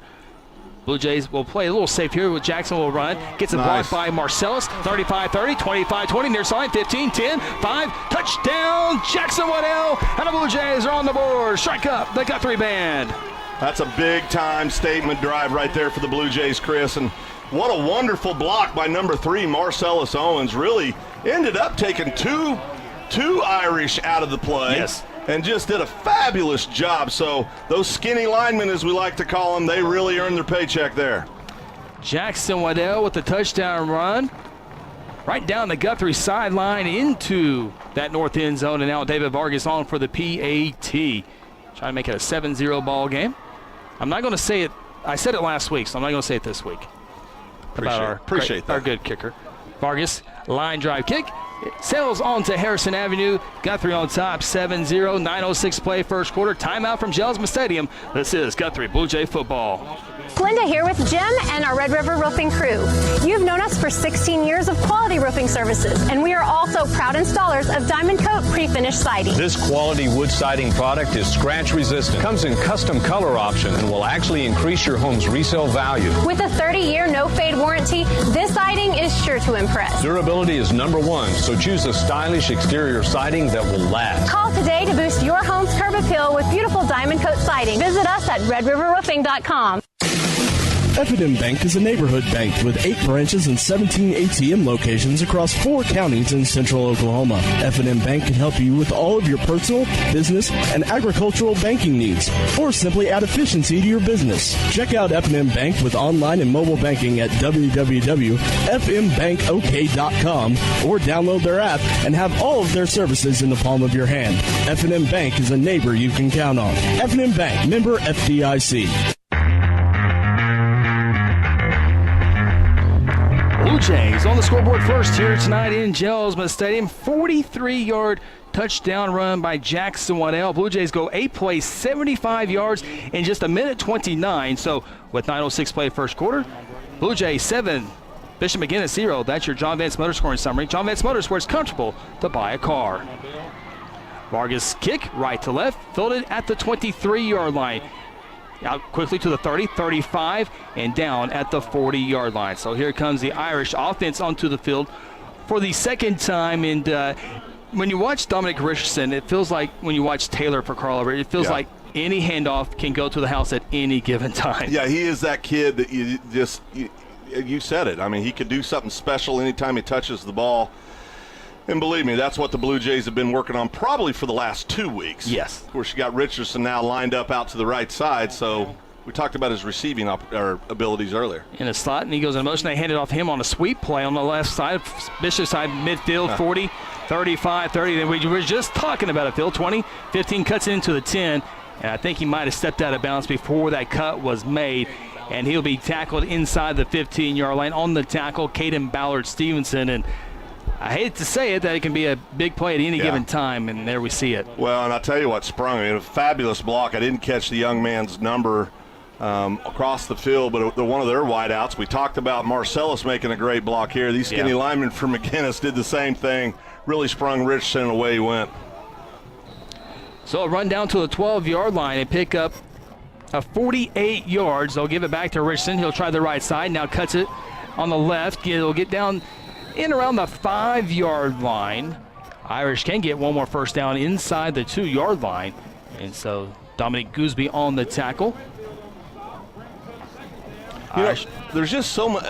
Blue Jays will play a little safe here with Jackson will run. Gets it blocked by Marcellus. 35-30, 25-20, near side, 15-10, 5, touchdown, Jackson Waddell, and the Blue Jays are on the board. Strike up the Guthrie Band. That's a big-time statement drive right there for the Blue Jays, Chris. And what a wonderful block by number 3, Marcellus Owens. Really ended up taking two Irish out of the play. Yes. And just did a fabulous job. So those skinny linemen, as we like to call them, they really earned their paycheck there. Jackson Waddell with the touchdown run. Right down the Guthrie sideline into that north end zone. And now David Vargas on for the PAT. Trying to make it a 7-0 ball game. I'm not going to say it. I said it last week, so I'm not going to say it this week. Appreciate that. Our good kicker. Vargas, line drive kick. It sails on to Harrison Avenue. Guthrie on top, 7-0, 9:06 play first quarter. Timeout from Gelsma Stadium. This is Guthrie Blue Jay football. Linda here with Jim and our Red River Roofing crew. You've known us for 16 years of quality roofing services, and we are also proud installers of Diamond Coat pre-finished siding. This quality wood siding product is scratch resistant, comes in custom color option, and will actually increase your home's resale value. With a 30-year no-fade warranty, this siding is sure to impress. Durability is #1, so choose a stylish exterior siding that will last. Call today to boost your home's curb appeal with beautiful Diamond Coat siding. Visit us at redriverroofing.com. F&M Bank is a neighborhood bank with 8 branches and 17 ATM locations across 4 counties in central Oklahoma. F&M Bank can help you with all of your personal, business, and agricultural banking needs, or simply add efficiency to your business. Check out F&M Bank with online and mobile banking at www.fmbankok.com or download their app and have all of their services in the palm of your hand. F&M Bank is a neighbor you can count on. F&M Bank, member FDIC. Blue Jays on the scoreboard first here tonight in Gelsma Stadium. 43-yard touchdown run by Jackson Waddell. Blue Jays go 8 plays, 75 yards in just a minute 29. So with 9:06 play first quarter, Blue Jays 7, Bishop McGuinness 0. That's your John Vance Motors scoring summary. John Vance Motors, where it's comfortable to buy a car. Vargas kick right to left, fielded at the 23-yard line. Out quickly to the 30, 35, and down at the 40-yard line. So here comes the Irish offense onto the field for the second time. And when you watch Dominic Richardson, it feels like when you watch Taylor for Carl Albert, it feels like any handoff can go to the house at any given time. Yeah, he is that kid that you said it. I mean, he could do something special anytime he touches the ball. And believe me, that's what the Blue Jays have been working on probably for the last 2 weeks. Yes. Of course, you got Richardson now lined up out to the right side, so we talked about his receiving abilities earlier. In a slot, and he goes in motion. They hand it off him on a sweep play on the left side, Bishop side, midfield, 40, 35, 30. Then we were just talking about it, Phil. 20, 15 cuts into the 10, and I think he might have stepped out of bounds before that cut was made. And he'll be tackled inside the 15-yard line. On the tackle, Caden Ballard-Stevenson, and I hate to say it, that it can be a big play at any given time, and there we see it. Well, and I'll tell you what sprung. I mean, a fabulous block. I didn't catch the young man's number across the field, but one of their wideouts. We talked about Marcellus making a great block here. These skinny linemen from McGuinness did the same thing. Really sprung Richardson, and away he went. So a run down to the 12-yard line and pick up a 48 yards. They'll give it back to Richardson. He'll try the right side. Now cuts it on the left. It'll get down in around the 5-yard line. Irish can get one more first down inside the 2-yard line. And so Dominic Gooseby on the tackle. You know, there's just so much.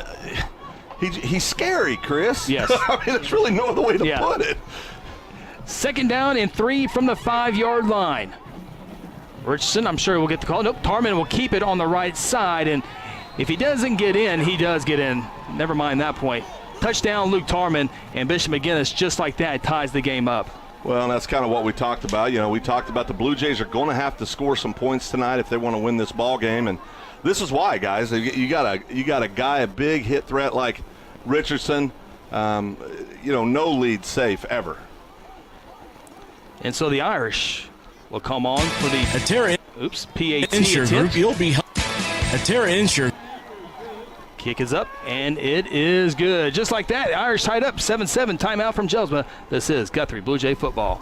He's scary, Chris. Yes. I mean, there's really no other way to put it. Second down and 3 from the 5-yard line. Richardson, I'm sure, will get the call. Nope, Tarman will keep it on the right side. And if he doesn't get in, he does get in. Never mind that point. Touchdown, Luke Tarman, and Bishop McGuinness, just like that, ties the game up. Well, and that's kind of what we talked about. You know, we talked about the Blue Jays are going to have to score some points tonight if they want to win this ball game, and this is why, guys. You got a guy, a big hit threat like Richardson. No lead safe ever. And so the Irish will come on for the PAT Insure Group. You'll be Terra Insure. Kick is up, and it is good. Just like that, Irish tied up, 7-7, timeout from Gelsma. This is Guthrie Blue Jay football.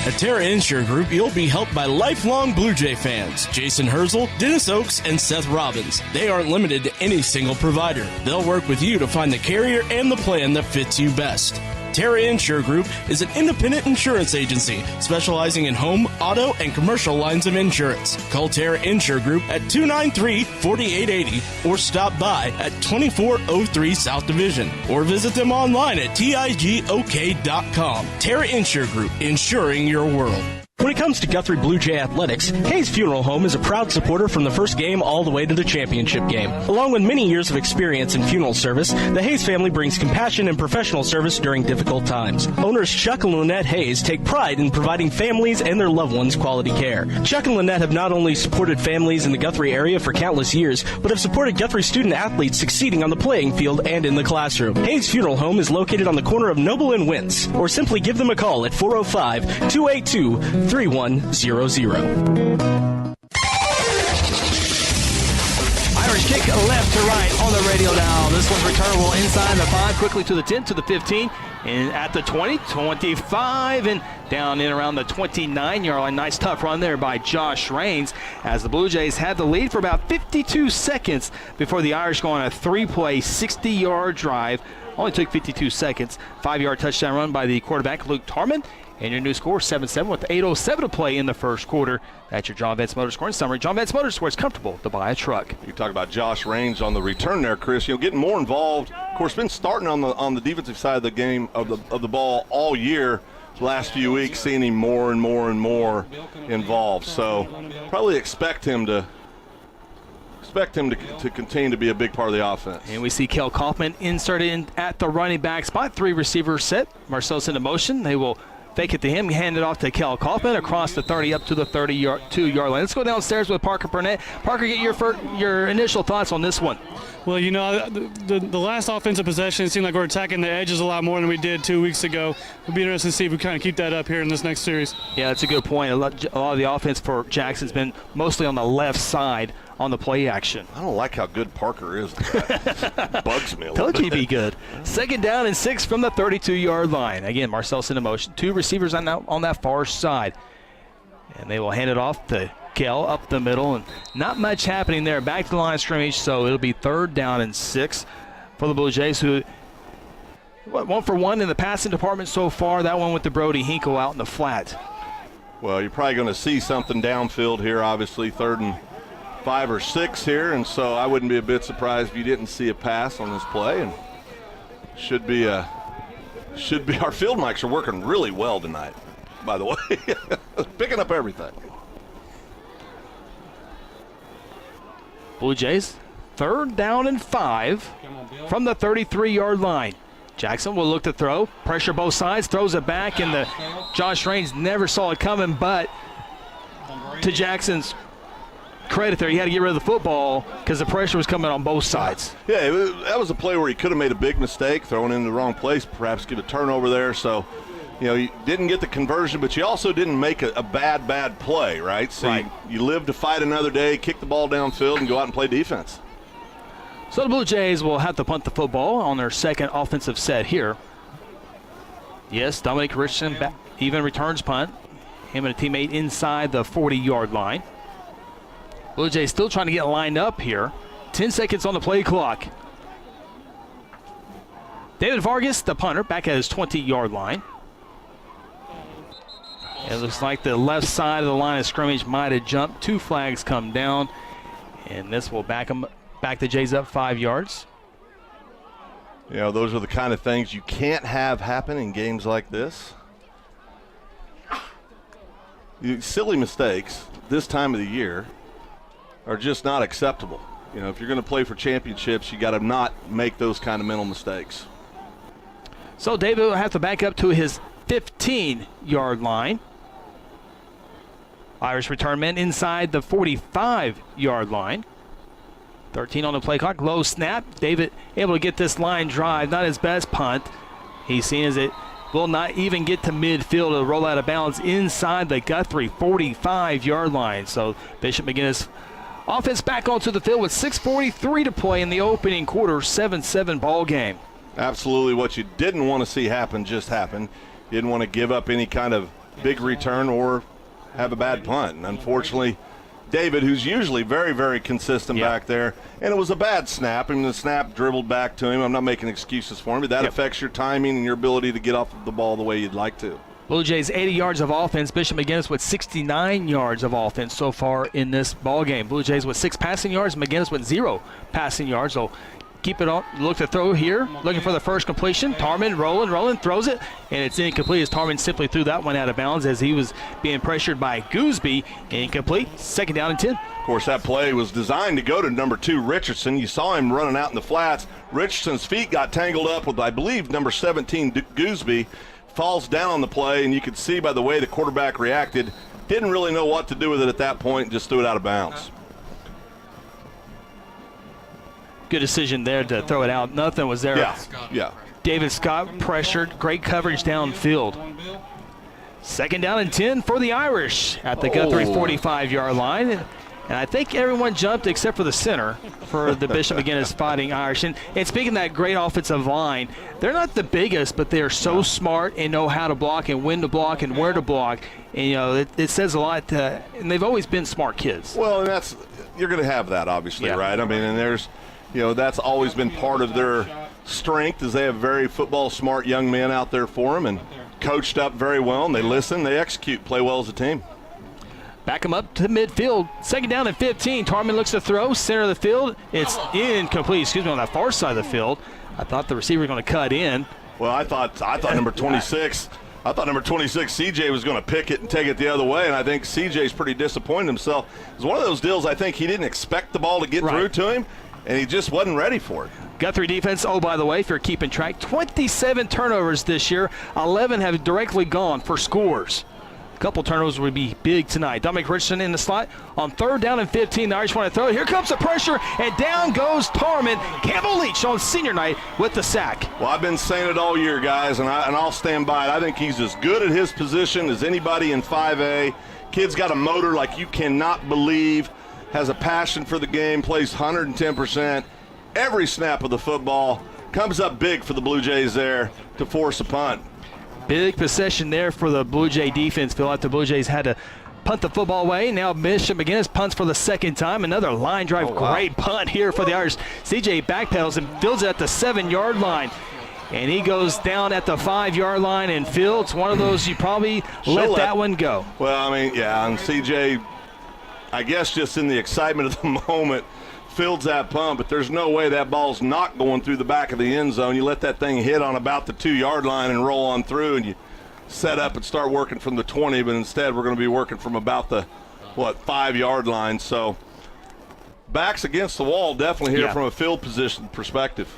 At Terra Insure Group, you'll be helped by lifelong Blue Jay fans, Jason Herzl, Dennis Oakes, and Seth Robbins. They aren't limited to any single provider. They'll work with you to find the carrier and the plan that fits you best. Terra Insure Group is an independent insurance agency specializing in home, auto, and commercial lines of insurance. Call Terra Insure Group at 293-4880 or stop by at 2403 South Division or visit them online at tigok.com. Terra Insure Group, insuring your world. When it comes to Guthrie Blue Jay Athletics, Hayes Funeral Home is a proud supporter from the first game all the way to the championship game. Along with many years of experience in funeral service, the Hayes family brings compassion and professional service during difficult times. Owners Chuck and Lynette Hayes take pride in providing families and their loved ones quality care. Chuck and Lynette have not only supported families in the Guthrie area for countless years, but have supported Guthrie student athletes succeeding on the playing field and in the classroom. Hayes Funeral Home is located on the corner of Noble and Wentz, or simply give them a call at 405-282-3100. Irish kick left to right on the radial now. This one's returnable inside the 5, quickly to the 10, to the 15, and at the 20, 25, and down in around the 29-yard line. Nice tough run there by Josh Raines as the Blue Jays had the lead for about 52 seconds before the Irish go on a 3-play, 60-yard drive Only took 52 seconds. 5-yard touchdown run by the quarterback, Luke Tarman. And your new score, 7-7 with 8:07 to play in the first quarter. That's your John Vance Motors scoring summary. John Vance Motors, where it's comfortable to buy a truck. You talk about Josh Raines on the return there, Chris. Getting more involved. Of course, been starting on the defensive side of the game of the ball all year. The last few weeks, seeing him more and more and more involved. So probably expect him to continue to be a big part of the offense. And we see Kel Kaufman inserted in at the running back spot. 3 receivers set. Marcel's into motion. They will fake it to him, hand it off to Kel Kaufman across the 30 up to the 32-yard line. Let's go downstairs with Parker Burnett. Parker, get your initial thoughts on this one. Well, the last offensive possession, it seemed like we're attacking the edges a lot more than we did 2 weeks ago. It'll be interesting to see if we kind of keep that up here in this next series. Yeah, that's a good point. A lot of the offense for Jackson's been mostly on the left side on the play action. I don't like how good Parker is. Bugs me a little Told bit. you he'd be good. 2nd down and 6 from the 32-yard line. Again, Marcel's in motion. 2 receivers on that far side. And they will hand it off to Kel up the middle. And not much happening there. Back to the line of scrimmage, so it'll be 3rd down and 6 for the Blue Jays, who 1 for 1 in the passing department so far. That one with the Brody Hinkle out in the flat. Well, you're probably going to see something downfield here, obviously, 3rd and 5 or 6 here, and so I wouldn't be a bit surprised if you didn't see a pass on this play. And should be our field mics are working really well tonight, by the way. Picking up everything. Blue Jays, 3rd down and 5 from the 33-yard line. Jackson will look to throw, pressure both sides, throws it back, and Josh Raines never saw it coming, but to Jackson's credit there, he had to get rid of the football because the pressure was coming on both sides. Yeah, that was a play where he could have made a big mistake, throwing in the wrong place, perhaps get a turnover there. So, you didn't get the conversion, but you also didn't make a bad play, right? So right. You live to fight another day, kick the ball downfield, and go out and play defense. So the Blue Jays will have to punt the football on their 2nd offensive set here. Yes, Dominic Richardson even returns punt. Him and a teammate inside the 40-yard line. Blue Jays still trying to get lined up here. 10 seconds on the play clock. David Vargas, the punter, back at his 20-yard line. It looks like the left side of the line of scrimmage might have jumped. 2 flags come down, and this will back the Jays up 5 yards. Those are the kind of things you can't have happen in games like this. Silly mistakes this time of the year are just not acceptable. If you're going to play for championships, you got to not make those kind of mental mistakes. So David will have to back up to his 15-yard line. Irish return men inside the 45-yard line. 13 on the play clock. Low snap. David able to get this line drive. Not his best punt. He's seen as it will not even get to midfield to roll out of bounds inside the Guthrie 45-yard line. So Bishop McGuinness offense back onto the field with 6:43 to play in the opening quarter. 7-7 ball game. Absolutely, what you didn't want to see happen just happened. You didn't want to give up any kind of big return or have a bad punt. And unfortunately, David, who's usually very, very consistent back there, and it was a bad snap. The snap dribbled back to him. I'm not making excuses for him, but that affects your timing and your ability to get off the ball the way you'd like to. Blue Jays 80 yards of offense. Bishop McGuinness with 69 yards of offense so far in this ball game. Blue Jays with 6 passing yards. McGuinness with 0 passing yards. So keep it on. Look to throw here. Looking for the first completion. Tarman rolling, throws it, and it's incomplete as Tarman simply threw that one out of bounds as he was being pressured by Gooseby. Incomplete. 2nd down and 10. Of course, that play was designed to go to number 2, Richardson. You saw him running out in the flats. Richardson's feet got tangled up with, I believe, number 17, Gooseby. Falls down on the play, and you could see by the way the quarterback reacted, didn't really know what to do with it at that point and just threw it out of bounds. Good decision there to throw it out. Nothing was there. Yeah. David Scott pressured. Great coverage downfield. 2nd down and 10 for the Irish at the Guthrie 45-yard line. And I think everyone jumped except for the center for the Bishop McGuinness Fighting Irish. And speaking of that great offensive line, they're not the biggest, but they're so smart and know how to block and when to block and where to block. And, it says a lot. And they've always been smart kids. Well, and you're going to have that, obviously, right? I mean, and there's, that's always been part of their strength is they have very football smart young men out there for them and coached up very well, and they listen, they execute, play well as a team. Back him up to midfield. Second down and 15. Tarman looks to throw. Center of the field. It's incomplete. On that far side of the field. I thought the receiver was going to cut in. Well, I thought number 26. I thought number 26, CJ, was going to pick it and take it the other way, and I think CJ's pretty disappointed himself. It was one of those deals I think he didn't expect the ball to get through to him, and he just wasn't ready for it. Guthrie defense, oh, by the way, if you're keeping track, 27 turnovers this year. 11 have directly gone for scores. A couple turnovers would be big tonight. Dominic Richardson in the slot on third down and 15. The Irish want to throw. Here comes the pressure, and down goes Tarman. Campbell Leach on senior night with the sack. Well, I've been saying it all year, guys, and I'll stand by it. I think he's as good at his position as anybody in 5A. Kid's got a motor like you cannot believe, has a passion for the game, plays 110%. Every snap of the football comes up big for the Blue Jays there to force a punt. Big possession there for the Blue Jay defense. Feel like the Blue Jays had to punt the football away. Now Bishop McGuinness punts for the second time. Another line drive, great punt here for the Irish. CJ backpedals and fields it at the 7-yard line. And he goes down at the 5-yard line and fields. One of those you probably let that one go. Well, I mean, yeah, and CJ, I guess just in the excitement of the moment, fields that punt, but there's no way that ball's not going through the back of the end zone. You let that thing hit on about the 2-yard line and roll on through, and you set up and start working from the 20, but instead we're going to be working from about the, 5-yard line. So backs against the wall definitely here from a field position perspective.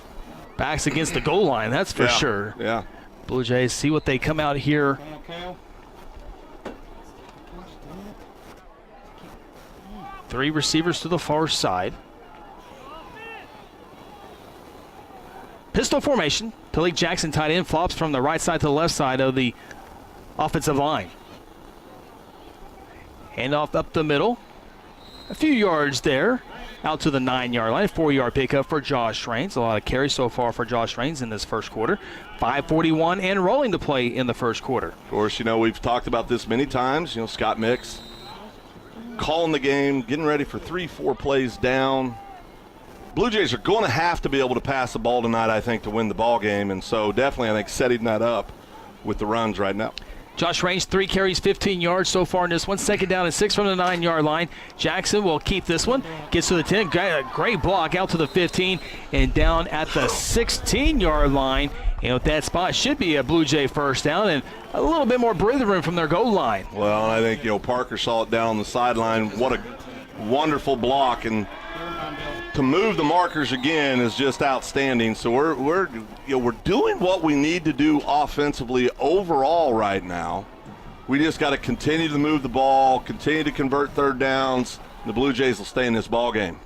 Backs against the goal line, that's for sure. Yeah. Blue Jays see what they come out here. Three receivers to the far side. Pistol formation. Talik Jackson tight end flops from the right side to the left side of the offensive line. Handoff up the middle. A few yards there. Out to the 9-yard line. 4-yard pickup for Josh Raines. A lot of carries so far for Josh Raines in this first quarter. 5:41 and rolling to play in the first quarter. Of course, we've talked about this many times. Scott Mix calling the game, getting ready for 3-4 plays down. Blue Jays are going to have to be able to pass the ball tonight, I think, to win the ball game, and so definitely I think setting that up with the runs right now. Josh Raines, 3 carries, 15 yards so far in this one. Second down and 6 from the 9-yard line. Jackson will keep this one. Gets to the 10. Great block out to the 15 and down at the 16-yard line. And with that spot, should be a Blue Jay first down and a little bit more breathing room from their goal line. Well, and I think, Parker saw it down on the sideline. What a wonderful block. And to move the markers again is just outstanding. So we're doing what we need to do offensively overall right now. We just got to continue to move the ball, continue to convert third downs. The Blue Jays will stay in this ball game.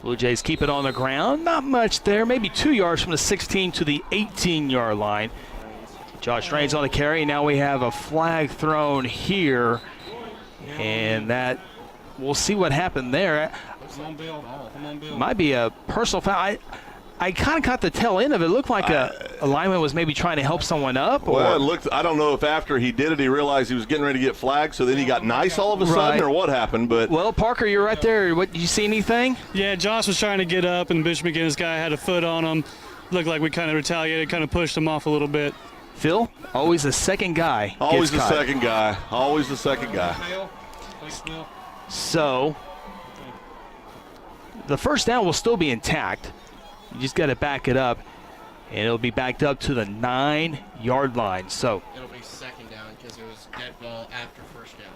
Blue Jays keep it on the ground. Not much there. Maybe 2 yards from the 16 to the 18-yard line. Josh Raines on the carry. Now we have a flag thrown here. And that, we'll see what happened there. Might be a personal foul. I kind of caught the tail end of it. It looked like a lineman was maybe trying to help someone up. Well, it looked, I don't know if after he did it, he realized he was getting ready to get flagged, so then he got nice all of a sudden, or what happened. But well, Parker, you're right there. What, did you see anything? Yeah, Josh was trying to get up, and Bishop McGuinness guy had a foot on him. Looked like we kind of retaliated, kind of pushed him off a little bit. Phil, always the second guy. Always the second guy. Always the second guy. So the first down will still be intact. You just got to back it up, and it'll be backed up to the 9-yard line. So it'll be second down because it was dead ball after first down.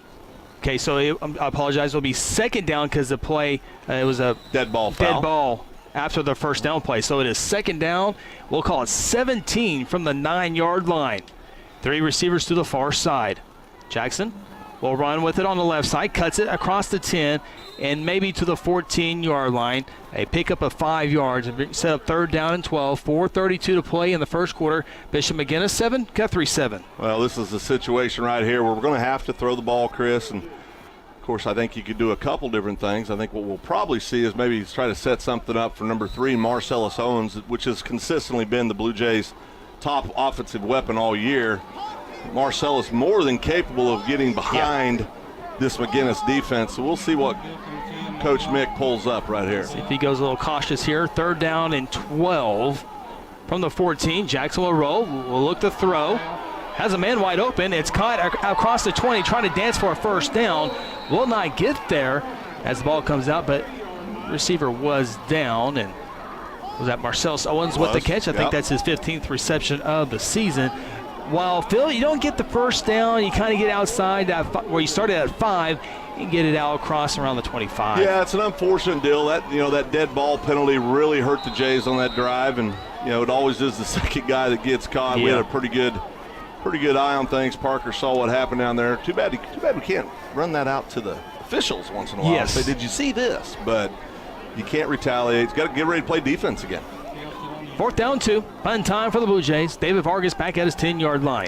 Okay, so I apologize. It'll be second down because the play it was a dead ball foul. Dead ball after the first down play. So it is second down. We'll call it 17 from the 9-yard line. 3 receivers to the far side. Jackson will run with it on the left side, cuts it across the 10 and maybe to the 14-yard line. A pickup of 5 yards and set up third down and 12. 4:32 to play in the first quarter. Bishop McGuinness 7, Guthrie 7. Well, this is the situation right here where we're going to have to throw the ball, Chris. And, of course, I think you could do a couple different things. I think what we'll probably see is maybe try to set something up for number 3, Marcellus Owens, which has consistently been the Blue Jays' top offensive weapon all year. Marcellus more than capable of getting behind this McGuinness defense. So we'll see what Coach Mick pulls up right here. See if he goes a little cautious here. 3rd down and 12 from the 14. Jackson will roll. Will look to throw. Has a man wide open. It's caught across the 20, trying to dance for a first down. Will not get there as the ball comes out, but receiver was down. And was that Marcellus Owens with the catch? I think that's his 15th reception of the season. While, Phil, you don't get the first down. You kind of get outside that where you started at 5 and get it out across around the 25. Yeah, it's an unfortunate deal. That dead ball penalty really hurt the Jays on that drive, and it always is the second guy that gets caught. Yeah. We had a pretty good eye on things. Parker saw what happened down there. Too bad we can't run that out to the officials once in a while. Yes. Say, did you see this? But you can't retaliate. He's got to get ready to play defense again. 4th down 2. Fun time for the Blue Jays. David Vargas back at his 10-yard line.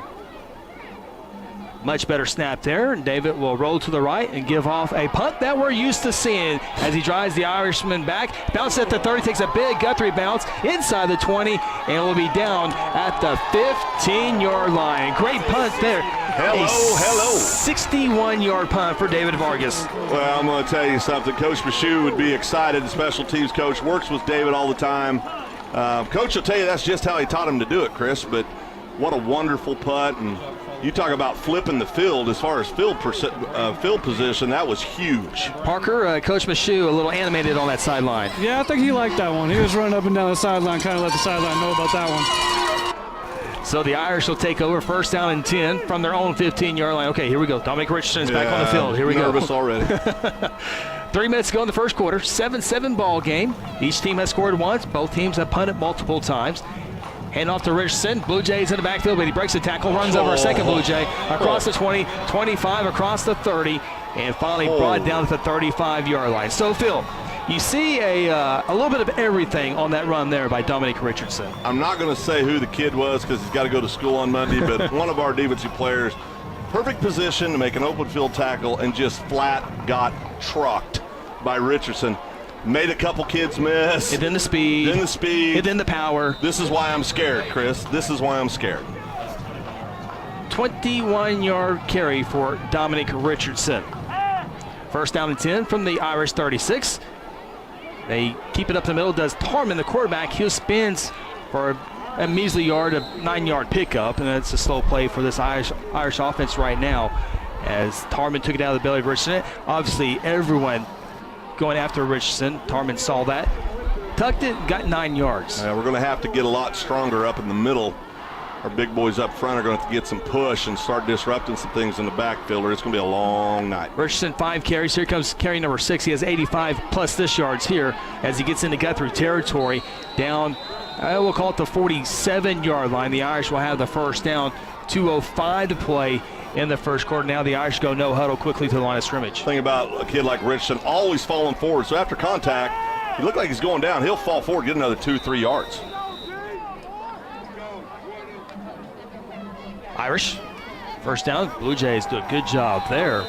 Much better snap there, and David will roll to the right and give off a punt that we're used to seeing as he drives the Irishman back. Bounce at the 30, takes a big Guthrie bounce inside the 20, and will be down at the 15-yard line. Great punt there. Hello. 61-yard punt for David Vargas. Well, I'm going to tell you something. Coach Michoud would be excited. The special teams coach works with David all the time. Coach will tell you that's just how he taught him to do it, Chris, but what a wonderful punt. And you talk about flipping the field as far as field position, that was huge. Parker, Coach Michoud, a little animated on that sideline. Yeah, I think he liked that one. He was running up and down the sideline, kind of let the sideline know about that one. So the Irish will take over 1st down and 10 from their own 15-yard line. Okay, here we go. Dominic Richardson is back on the field. Here we go. Nervous already. 3 minutes to go in the first quarter. 7-7 ball game. Each team has scored once. Both teams have punted multiple times. Hand off to Richardson. Blue Jays in the backfield, but he breaks the tackle, runs over a second Blue Jay across the 20, 25, across the 30, and finally brought down at the 35-yard line. So, Phil, you see a little bit of everything on that run there by Dominic Richardson. I'm not going to say who the kid was because he's got to go to school on Monday, but one of our defensive players, perfect position to make an open field tackle and just flat got trucked by Richardson. Made a couple kids miss. And then the speed. And then the power. This is why I'm scared, Chris. This is why I'm scared. 21-yard carry for Dominic Richardson. 1st down and 10 from the Irish 36. They keep it up the middle. Does Tarman, the quarterback. He spins for a measly yard, a 9-yard pickup, and that's a slow play for this Irish offense right now as Tarman took it out of the belly of Richardson. Obviously, everyone going after Richardson. Tarman saw that. Tucked it, got 9 yards. We're going to have to get a lot stronger up in the middle. Our big boys up front are going to have to get some push and start disrupting some things in the backfield, or it's going to be a long night. Richardson, 5 carries. Here comes carry number 6. He has 85 plus this yards here as he gets into Guthrie territory. Down, we'll call it the 47-yard line. The Irish will have the 1st down. 2:05 to play in the first quarter. Now the Irish go no huddle quickly to the line of scrimmage. Thing about a kid like Richardson, always falling forward. So after contact, he looked like he's going down. He'll fall forward, get another 2-3 yards. Irish, 1st down. Blue Jays do a good job there.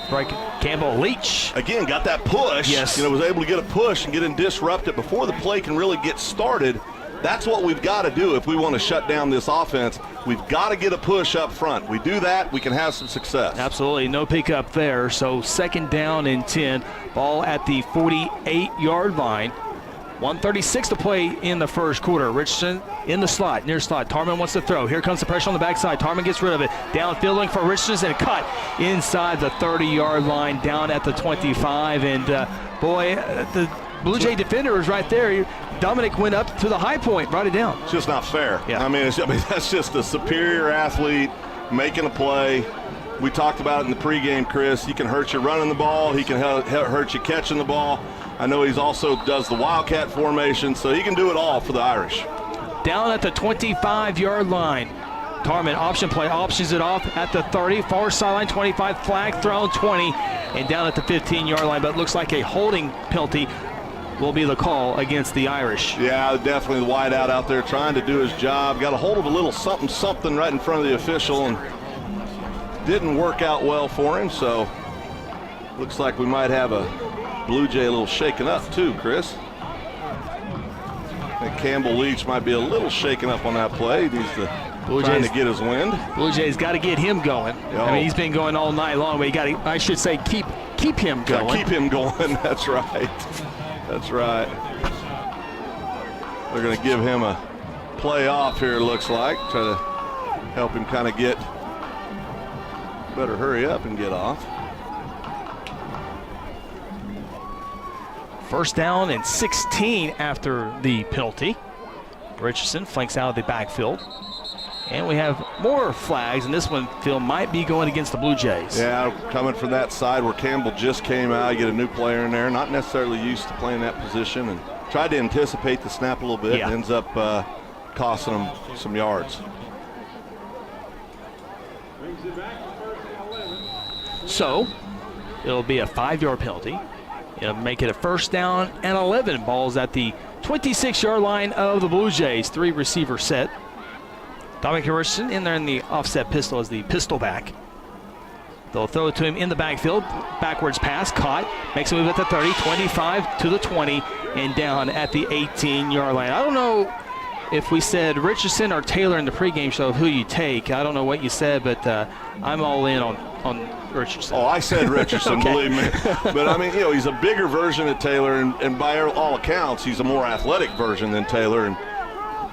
Campbell Leach. Again, got that push. Yes. Was able to get a push and get him disrupted before the play can really get started. That's what we've got to do if we want to shut down this offense. We've got to get a push up front. We do that, we can have some success. Absolutely, no pickup there. So 2nd down and 10. Ball at the 48-yard line. 1:36 to play in the first quarter. Richardson in the slot, near slot. Tarman wants to throw. Here comes the pressure on the backside. Tarman gets rid of it. Downfielding for Richardson and cut inside the 30-yard line down at the 25. And the Blue Jay defender is right there. Dominic went up to the high point, brought it down. It's just not fair. Yeah. I mean, that's just a superior athlete making a play. We talked about it in the pregame, Chris. He can hurt you running the ball. He can hurt you catching the ball. I know he's also does the Wildcat formation, so he can do it all for the Irish. Down at the 25-yard line. Tarman option play, options it off at the 30, far sideline, 25, flag thrown, 20, and down at the 15-yard line. But it looks like a holding penalty will be the call against the Irish. Yeah, definitely the wideout out there trying to do his job. Got a hold of a little something right in front of the official and didn't work out well for him. So looks like we might have a Blue Jay a little shaken up too, Chris. I think Campbell Leach might be a little shaken up on that play. He needs to trying to get his wind. Blue Jays got to get him going. Yo. I mean, he's been going all night long, but you got to, I should say, keep keep him going. Keep him going. That's right. That's right. They're going to give him a play off here, it looks like. Try to help him kind of get, better hurry up and get off. First down and 16 after the penalty. Richardson flanks out of the backfield. And we have more flags, and this one, Phil, might be going against the Blue Jays. Yeah, coming from that side where Campbell just came out, you get a new player in there, not necessarily used to playing that position, and tried to anticipate the snap a little bit, and ends up costing them some yards. So, it'll be a 5-yard penalty. It'll make it a first down and 11. Ball's at the 26-yard line of the Blue Jays. 3-receiver set. Dominic Richardson in there in the offset pistol as the pistol back. They'll throw it to him in the backfield. Backwards pass, caught. Makes a move at the 30, 25 to the 20, and down at the 18-yard line. I don't know if we said Richardson or Taylor in the pregame show of who you take. I don't know what you said, but I'm all in on Richardson. Oh, I said Richardson, okay. Believe me. But, I mean, he's a bigger version of Taylor, and by all accounts, he's a more athletic version than Taylor, and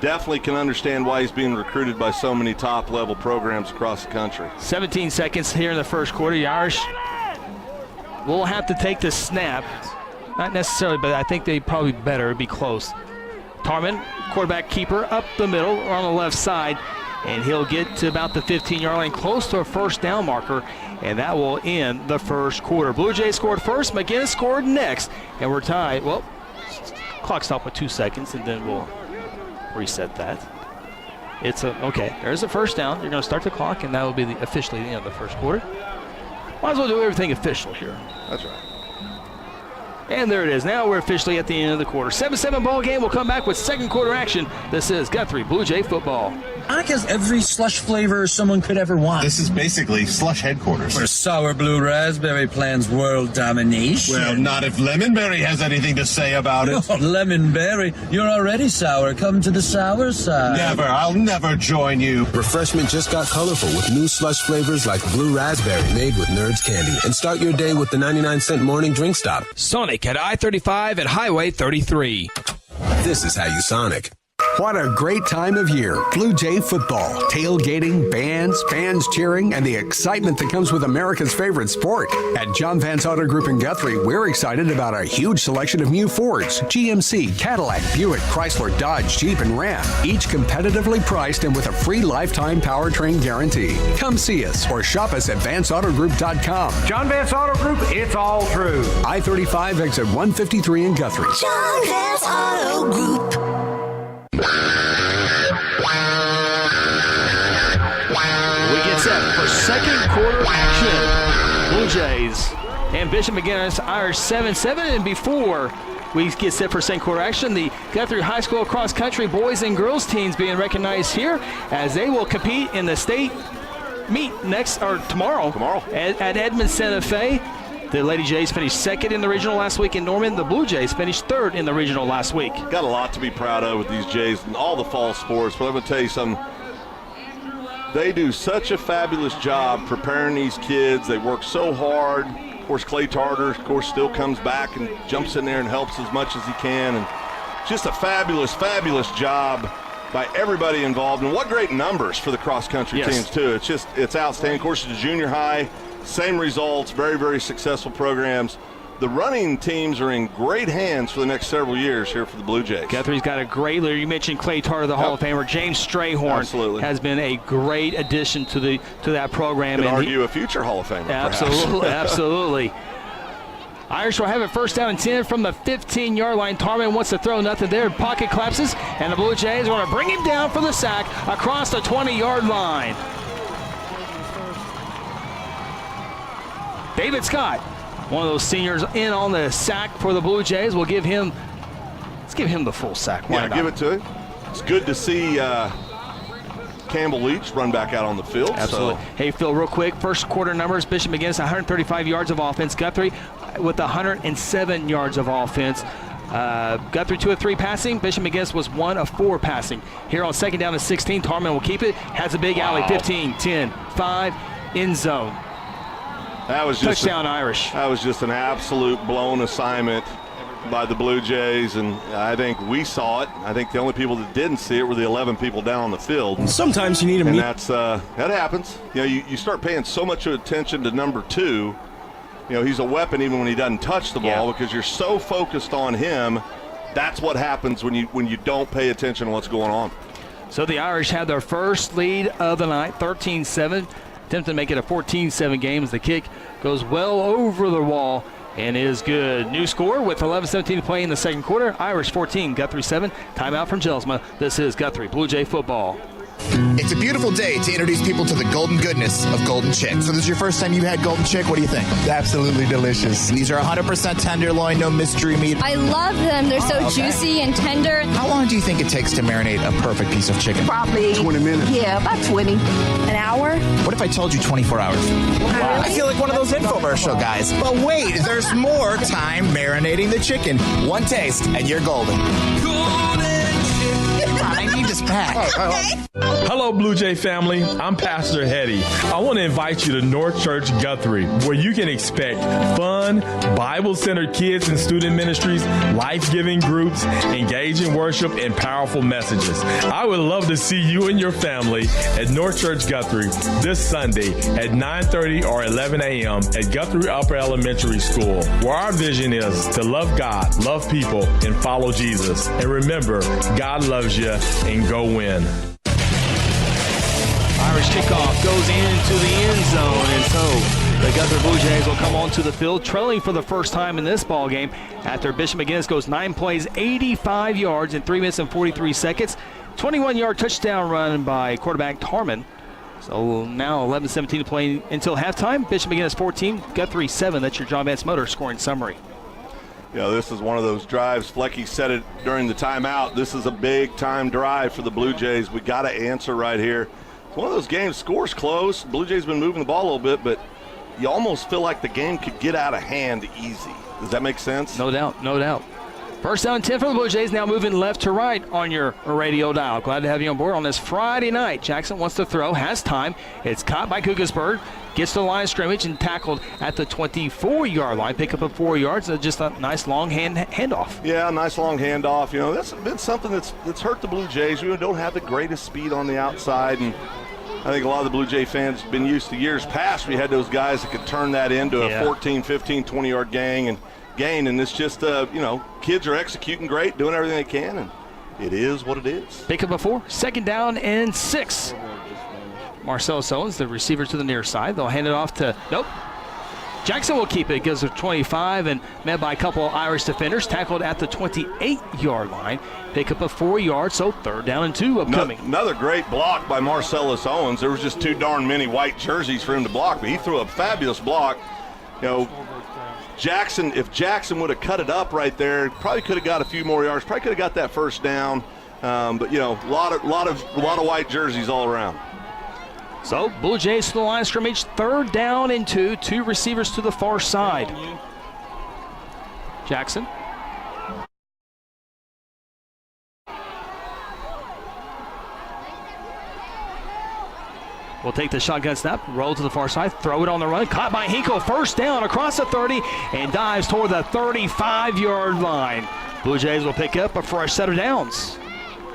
definitely can understand why he's being recruited by so many top-level programs across the country. 17 seconds here in the first quarter. The Irish will have to take the snap. Not necessarily, but I think they probably better. It'd be close. Tarman, quarterback keeper, up the middle or on the left side, and he'll get to about the 15-yard line, close to a first down marker, and that will end the first quarter. Blue Jays scored first, McGuinness scored next, and we're tied. Well, clock stopped with 2 seconds, and then we'll reset that. Okay, there's a first down. You're going to start the clock, and that will be officially the end of the first quarter. Might as well do everything official here. That's right. And there it is. Now we're officially at the end of the quarter. 7-7 ball game. We'll come back with second quarter action. This is Guthrie Blue Jay football. Sonic has every slush flavor someone could ever want. This is basically slush headquarters. Where sour blue raspberry plans world domination. Well, not if Lemonberry has anything to say about it. Oh, Lemonberry, you're already sour. Come to the sour side. Never. I'll never join you. Refreshment just got colorful with new slush flavors like blue raspberry made with Nerds candy. And start your day with the 99-cent morning drink stop. Sonic at I-35 and Highway 33. This is how you Sonic. What a great time of year. Blue Jay football, tailgating, bands, fans cheering, and the excitement that comes with America's favorite sport. At John Vance Auto Group in Guthrie, we're excited about a huge selection of new Fords, GMC, Cadillac, Buick, Chrysler, Dodge, Jeep, and Ram, each competitively priced and with a free lifetime powertrain guarantee. Come see us or shop us at vanceautogroup.com. John Vance Auto Group, it's all true. I-35 exit 153 in Guthrie. John Vance Auto Group. We get set for second quarter action. Blue Jays and Bishop McGuinness Irish 7-7. And before we get set for second quarter action, the Guthrie High School cross country boys and girls teams being recognized here as they will compete in the state meet tomorrow at Edmond Santa Fe. The Lady Jays finished second in the regional last week in Norman. The Blue Jays finished third in the regional last week. Got a lot to be proud of with these Jays and all the fall sports, but I'm going to tell you something. They do such a fabulous job preparing these kids. They work so hard. Of course, Clay Tarter, of course, still comes back and jumps in there and helps as much as he can. And just a fabulous, fabulous job by everybody involved. And what great numbers for the cross-country teams, too. It's outstanding. Of course, the junior high, same results, very, very successful programs. The running teams are in great hands for the next several years here for the Blue Jays. Guthrie's got a great leader. You mentioned Clay Tarter, the Hall of Famer. James Strayhorn has been a great addition to that program. Could argue a future Hall of Famer, absolutely, absolutely. Irish will have it first down and 10 from the 15-yard line. Tarman wants to throw, nothing there. Pocket collapses, and the Blue Jays want to bring him down for the sack across the 20-yard line. David Scott, one of those seniors in on the sack for the Blue Jays. Let's give him the full sack. Why not? Give it to him. It's good to see Campbell Leach run back out on the field. Absolutely. So. Hey, Phil, real quick, first quarter numbers. Bishop McGuinness, 135 yards of offense. Guthrie with 107 yards of offense. Guthrie 2 of 3 passing. Bishop McGuinness was 1 of 4 passing. Here on second down and 16, Tarman will keep it. Has a big alley, 15, 10, 5, end zone. That was just touchdown Irish. That was just an absolute blown assignment by the Blue Jays, and I think we saw it. I think the only people that didn't see it were the 11 people down on the field. Sometimes you need and that happens. You know, you start paying so much attention to number 2. You know, he's a weapon even when he doesn't touch the ball because you're so focused on him. That's what happens when you don't pay attention to what's going on. So the Irish had their first lead of the night, 13-7. Attempting to make it a 14-7 game as the kick goes well over the wall and is good. New score with 11:17 to play in the second quarter. Irish 14, Guthrie 7. Timeout from Gelsma. This is Guthrie Blue Jay football. It's a beautiful day to introduce people to the golden goodness of Golden Chick. So this is your first time you had Golden Chick. What do you think? Absolutely delicious. These are 100% tenderloin, no mystery meat. I love them. They're so juicy and tender. How long do you think it takes to marinate a perfect piece of chicken? Probably 20 minutes. Yeah, about 20. An hour? What if I told you 24 hours? Wow. I feel like one of those infomercial guys. But wait, there's more time marinating the chicken. One taste and you're golden. I need this pack. Hello, Blue Jay family. I'm Pastor Hetty. I want to invite you to North Church Guthrie, where you can expect fun, Bible-centered kids and student ministries, life-giving groups, engaging worship, and powerful messages. I would love to see you and your family at North Church Guthrie this Sunday at 9:30 or 11 a.m. at Guthrie Upper Elementary School, where our vision is to love God, love people, and follow Jesus. And remember, God loves you, and go win. Irish kickoff goes into the end zone, and so the Guthrie Blue Jays will come onto the field trailing for the first time in this ball game after Bishop McGuinness goes 9 plays, 85 yards in 3 minutes and 43 seconds. 21-yard touchdown run by quarterback Tarman. So now 11:17 to play until halftime. Bishop McGuinness 14, Guthrie 7. That's your John Vance Motor scoring summary. You know, this is one of those drives. Flecky said it during the timeout. This is a big-time drive for the Blue Jays. We got to answer right here. It's one of those games, scores close. Blue Jays been moving the ball a little bit, but you almost feel like the game could get out of hand easy. Does that make sense? No doubt, no doubt. First down 10 for the Blue Jays, now moving left to right on your radio dial. Glad to have you on board on this Friday night. Jackson wants to throw, has time. It's caught by Kugasburg, gets to the line of scrimmage and tackled at the 24-yard line. Pick up 4 yards, just a nice long handoff. Yeah, nice long handoff. You know, that's been something that's hurt the Blue Jays. We don't have the greatest speed on the outside, and I think a lot of the Blue Jay fans have been used to years past. We had those guys that could turn that into a 14, 15, 20-yard gain, and it's just, you know, kids are executing great, doing everything they can, and it is what it is. Pick up 4, second down and 6. Marcellus Owens, the receiver to the near side. They'll hand it off to, Jackson will keep it, gives it 25, and met by a couple of Irish defenders, tackled at the 28-yard line. Pick up 4 yards, so third down and 2 upcoming. Another great block by Marcellus Owens. There was just too darn many white jerseys for him to block, but he threw a fabulous block. You know, if Jackson would have cut it up right there, probably could have got a few more yards, probably could have got that first down. But, you know, a lot of white jerseys all around. So, Blue Jays to the line of scrimmage, third down and 2, 2 receivers to the far side. Jackson. Will take the shotgun snap, roll to the far side, throw it on the run, caught by Hinkle, first down across the 30, and dives toward the 35-yard line. Blue Jays will pick up a fresh set of downs.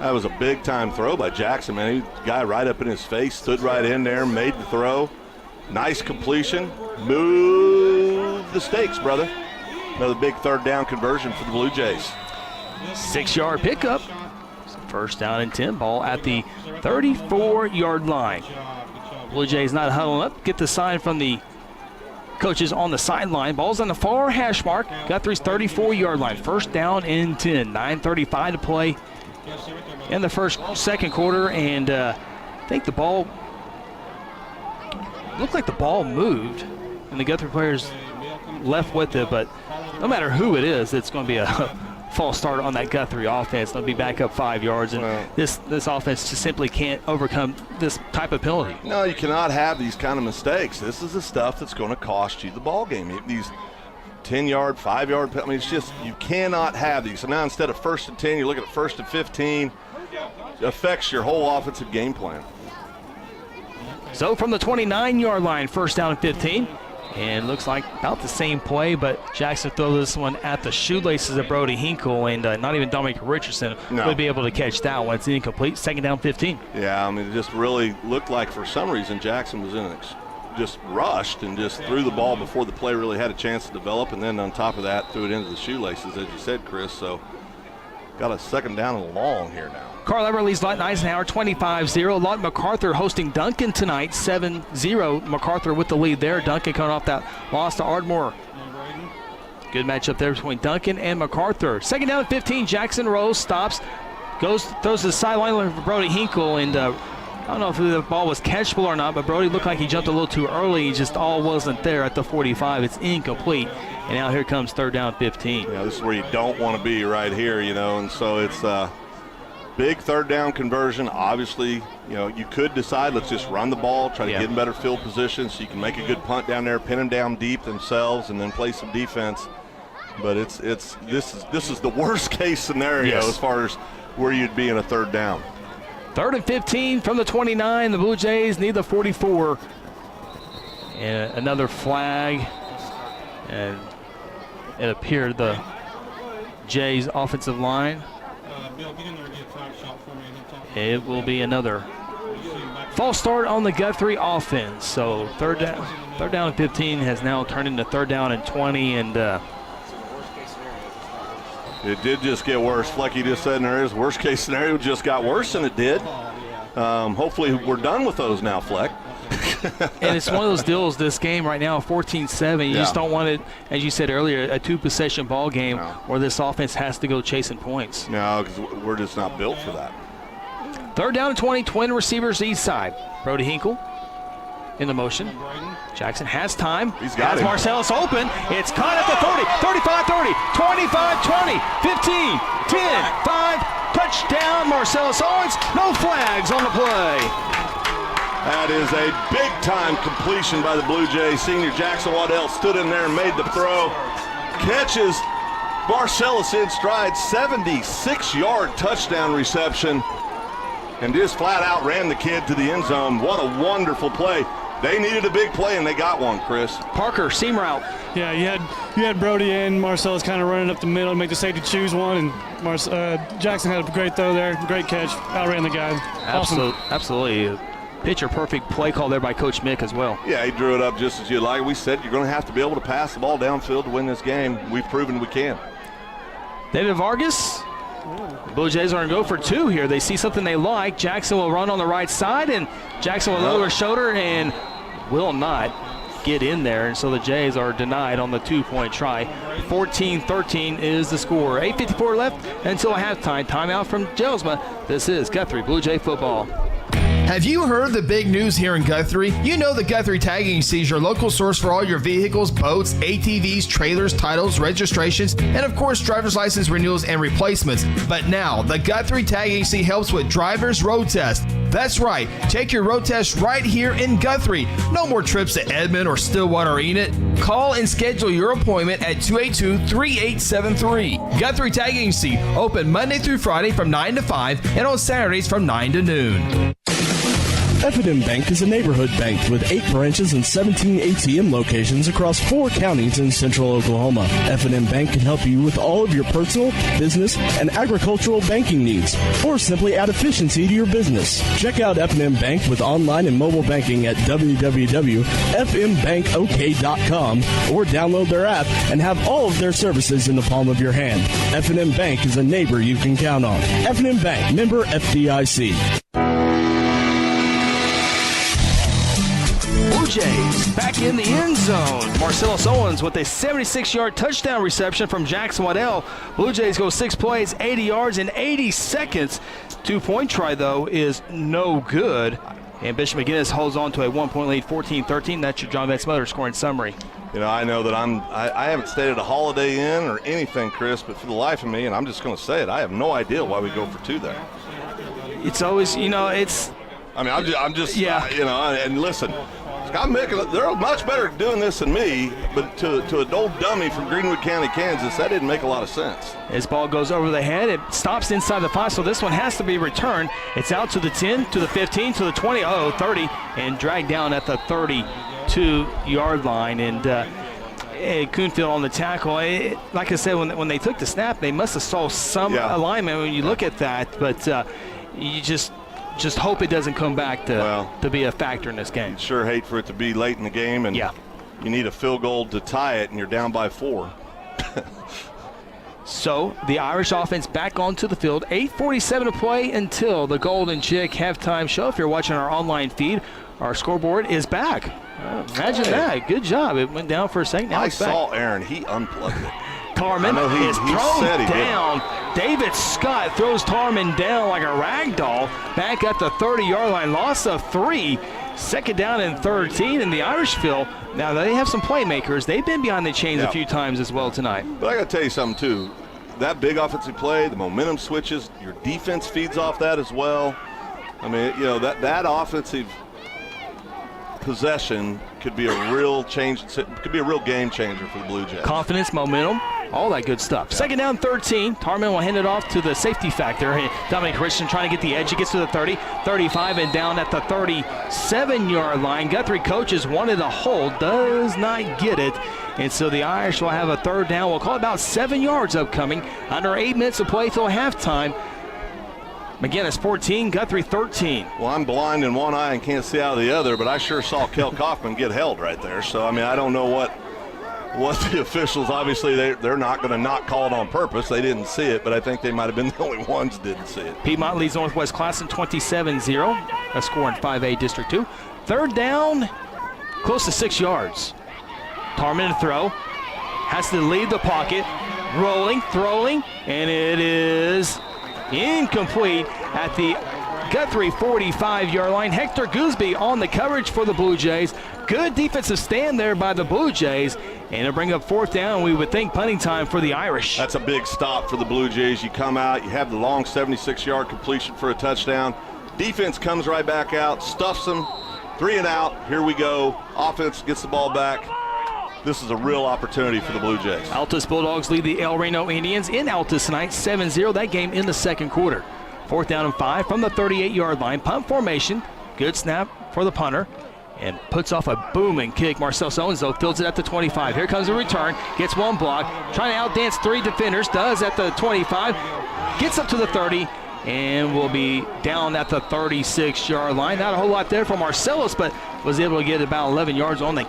That was a big-time throw by Jackson, man. Guy right up in his face, stood right in there, made the throw. Nice completion. Move the stakes, brother. Another big third down conversion for the Blue Jays. 6-yard pickup. First down and 10, ball at the 34-yard line. Blue Jays not huddling up. Get the sign from the coaches on the sideline. Ball's on the far hash mark. Guthrie's 34-yard line. First down and 10. 9:35 to play in the second quarter, and I think the ball looked like the ball moved, and the Guthrie players left with it. But no matter who it is, it's going to be a false start on that Guthrie offense. They'll be back up 5 yards, and this offense just simply can't overcome this type of penalty. No, you cannot have these kind of mistakes. This is the stuff that's going to cost you the ball game. These 10-yard, 5-yard, I mean, it's just, you cannot have these. So now instead of 1st and 10, you're looking at 1st and 15. It affects your whole offensive game plan. So from the 29-yard line, first down and 15. And looks like about the same play, but Jackson throws this one at the shoelaces of Brody Hinkle, and not even Dominic Richardson would be able to catch that one. It's incomplete. Second down 15. Yeah, I mean, it just really looked like for some reason Jackson was just rushed and just threw the ball before the play really had a chance to develop, and then on top of that threw it into the shoelaces, as you said, Chris. So got a second down and long here now. Carl Ever leads Lawton Eisenhower 25-0. Lawton MacArthur hosting Duncan tonight 7-0. MacArthur with the lead there. Duncan coming off that loss to Ardmore. Good matchup there between Duncan and MacArthur. Second down at 15. Jackson Rose stops, throws to the sideline for Brody Hinkle, and I don't know if the ball was catchable or not, but Brody looked like he jumped a little too early. He just all wasn't there at the 45. It's incomplete. And now here comes third down 15. Yeah, this is where you don't want to be right here, and so it's big third down conversion. Obviously, you could decide, let's just run the ball, try to get in better field position so you can make a good punt down there, pin them down deep themselves, and then play some defense. But this is the worst case scenario as far as where you'd be in a third down. Third and 15 from the 29. The Blue Jays need the 44. And another flag. And it appeared the Jays offensive line. It will be another false start on the Guthrie offense. So third down and 15 has now turned into third down and 20, and it did just get worse. Flecky just said there is worst case scenario just got worse than it did. Hopefully we're done with those now, Fleck. And it's one of those deals, this game right now, 14-7. You just don't want it, as you said earlier, a two-possession ball game where this offense has to go chasing points. No, because we're just not built for that. Third down and 20, twin receivers east side. Brody Hinkle in the motion. Jackson has time. He's got it. Marcellus open. It's caught at the 30, 35-30, 25-20, 15, 10, 5. Touchdown, Marcellus Owens. No flags on the play. That is a big-time completion by the Blue Jays. Senior Jackson Waddell stood in there and made the throw. Catches Marcellus in stride, 76-yard touchdown reception, and just flat out ran the kid to the end zone. What a wonderful play. They needed a big play, and they got one, Chris. Parker, seam route. Yeah, you had Brody and Marcellus kind of running up the middle to make the safety choose one, and Jackson had a great throw there, great catch, outran the guy. Awesome. Absolutely. Picture-perfect play call there by Coach Mick as well. Yeah, he drew it up just as you like. We said you're going to have to be able to pass the ball downfield to win this game. We've proven we can. David Vargas. The Blue Jays are going to go for two here. They see something they like. Jackson will run on the right side, and Jackson will lower his shoulder and will not get in there. And so the Jays are denied on the two-point try. 14-13 is the score. 8:54 left until halftime. Timeout from Jelsma. This is Guthrie Blue Jay football. Have you heard the big news here in Guthrie? You know that Guthrie Tag Agency is your local source for all your vehicles, boats, ATVs, trailers, titles, registrations, and of course driver's license renewals and replacements. But now, the Guthrie Tag Agency helps with driver's road test. That's right, take your road test right here in Guthrie. No more trips to Edmond or Stillwater or Enid. Call and schedule your appointment at 282-3873. Guthrie Tag Agency, open Monday through Friday from 9 to 5 and on Saturdays from 9 to noon. F&M Bank is a neighborhood bank with 8 branches and 17 ATM locations across 4 counties in central Oklahoma. F&M Bank can help you with all of your personal, business, and agricultural banking needs, or simply add efficiency to your business. Check out F&M Bank with online and mobile banking at www.fmbankok.com or download their app and have all of their services in the palm of your hand. F&M Bank is a neighbor you can count on. F&M Bank, member FDIC. Blue Jays back in the end zone. Marcellus Owens with a 76-yard touchdown reception from Jackson Waddell. Blue Jays go 6 plays, 80 yards in 80 seconds. Two-point try, though, is no good. And Bishop McGuinness holds on to a 1-point lead, 14-13. That's your John Van Smother scoring summary. I know that I haven't stayed at a Holiday Inn or anything, Chris, but for the life of me, and I'm just going to say it, I have no idea why we go for 2 there. It's always, it's... I'm just, and listen, Scott Mick, they're much better at doing this than me, but to an old dummy from Greenwood County, Kansas, that didn't make a lot of sense. This ball goes over the head. It stops inside the 5, so this one has to be returned. It's out to the 10, to the 15, to the 20, 30, and dragged down at the 32. 32-yard line. And Kuhnfield on the tackle. Like I said, when they took the snap, they must have saw some alignment when you look at that. But you just hope it doesn't come back to be a factor in this game. Sure hate for it to be late in the game, and you need a field goal to tie it, and you're down by 4. So the Irish offense back onto the field. 8:47 to play until the Golden Chick halftime show. If you're watching our online feed, our scoreboard is back. Imagine that. Good job. It went down for a second. Now I it's back. saw Aaron. He unplugged it. Tarman is thrown down. David Scott throws Tarman down like a rag doll. Back at the 30-yard line. Loss of 3. Second down and 13. And the Irish feel now they have some playmakers. They've been behind the chains a few times as well tonight. But I got to tell you something, too. That big offensive play, the momentum switches, your defense feeds off that as well. I mean, you know, that offensive possession could be a real change, could be a real game changer for the Blue Jays. Confidence, momentum, all that good stuff. Second down, 13. Tarman will hand it off to the safety factor. Dominic Christian trying to get the edge. He gets to the 30, 35, and down at the 37-yard line. Guthrie coaches wanted a hold, does not get it. And so the Irish will have a third down. We'll call it about 7 yards upcoming. Under 8 minutes to play till halftime. McGuinness 14, Guthrie 13. Well, I'm blind in one eye and can't see out of the other, but I sure saw Kel Kaufman get held right there. So, I mean, I don't know what the officials, obviously, they're not going to not call it on purpose. They didn't see it, but I think they might have been the only ones that didn't see it. Piedmont leads Northwest Classen 27-0, a score in 5A District 2. Third down, close to 6 yards. Tarman to throw, has to leave the pocket, rolling, throwing, and it is incomplete at the Guthrie 45-yard line. Hector Gooseby on the coverage for the Blue Jays. Good defensive stand there by the Blue Jays, and it'll bring up fourth down. We would think punting time for the Irish. That's a big stop for the Blue Jays. You come out, you have the long 76-yard completion for a touchdown. Defense comes right back out, stuffs them, 3 and out. Here we go. Offense gets the ball back. This is a real opportunity for the Blue Jays. Altus Bulldogs lead the El Reno Indians in Altus tonight, 7-0. That game in the second quarter. Fourth down and 5 from the 38-yard line. Punt formation. Good snap for the punter. And puts off a booming kick. Marcel Sonzo fields it at the 25. Here comes a return. Gets one block. Trying to outdance 3 defenders. Does at the 25. Gets up to the 30. And will be down at the 36-yard line. Not a whole lot there for Marcellus, but was able to get about 11 yards on the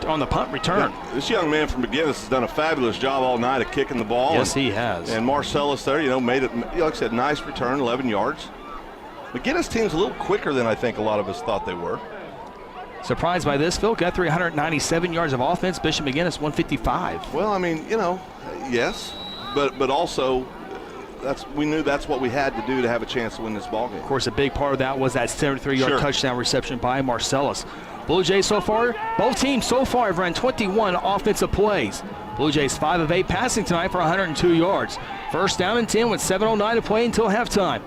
on the punt return. Yeah, this young man from McGuinness has done a fabulous job all night of kicking the ball. Yes, he has. And Marcellus there, made it, like I said, nice return, 11 yards. McGuinness team's a little quicker than I think a lot of us thought they were. Surprised by this, Phil. Guthrie 197 yards of offense. Bishop McGuinness 155. Well, I mean, yes, but also we knew that's what we had to do to have a chance to win this ballgame. Of course, a big part of that was that 73-yard touchdown reception by Marcellus. Blue Jays so far, both teams so far have run 21 offensive plays. Blue Jays 5 of 8 passing tonight for 102 yards. First down and 10 with 7:09 to play until halftime.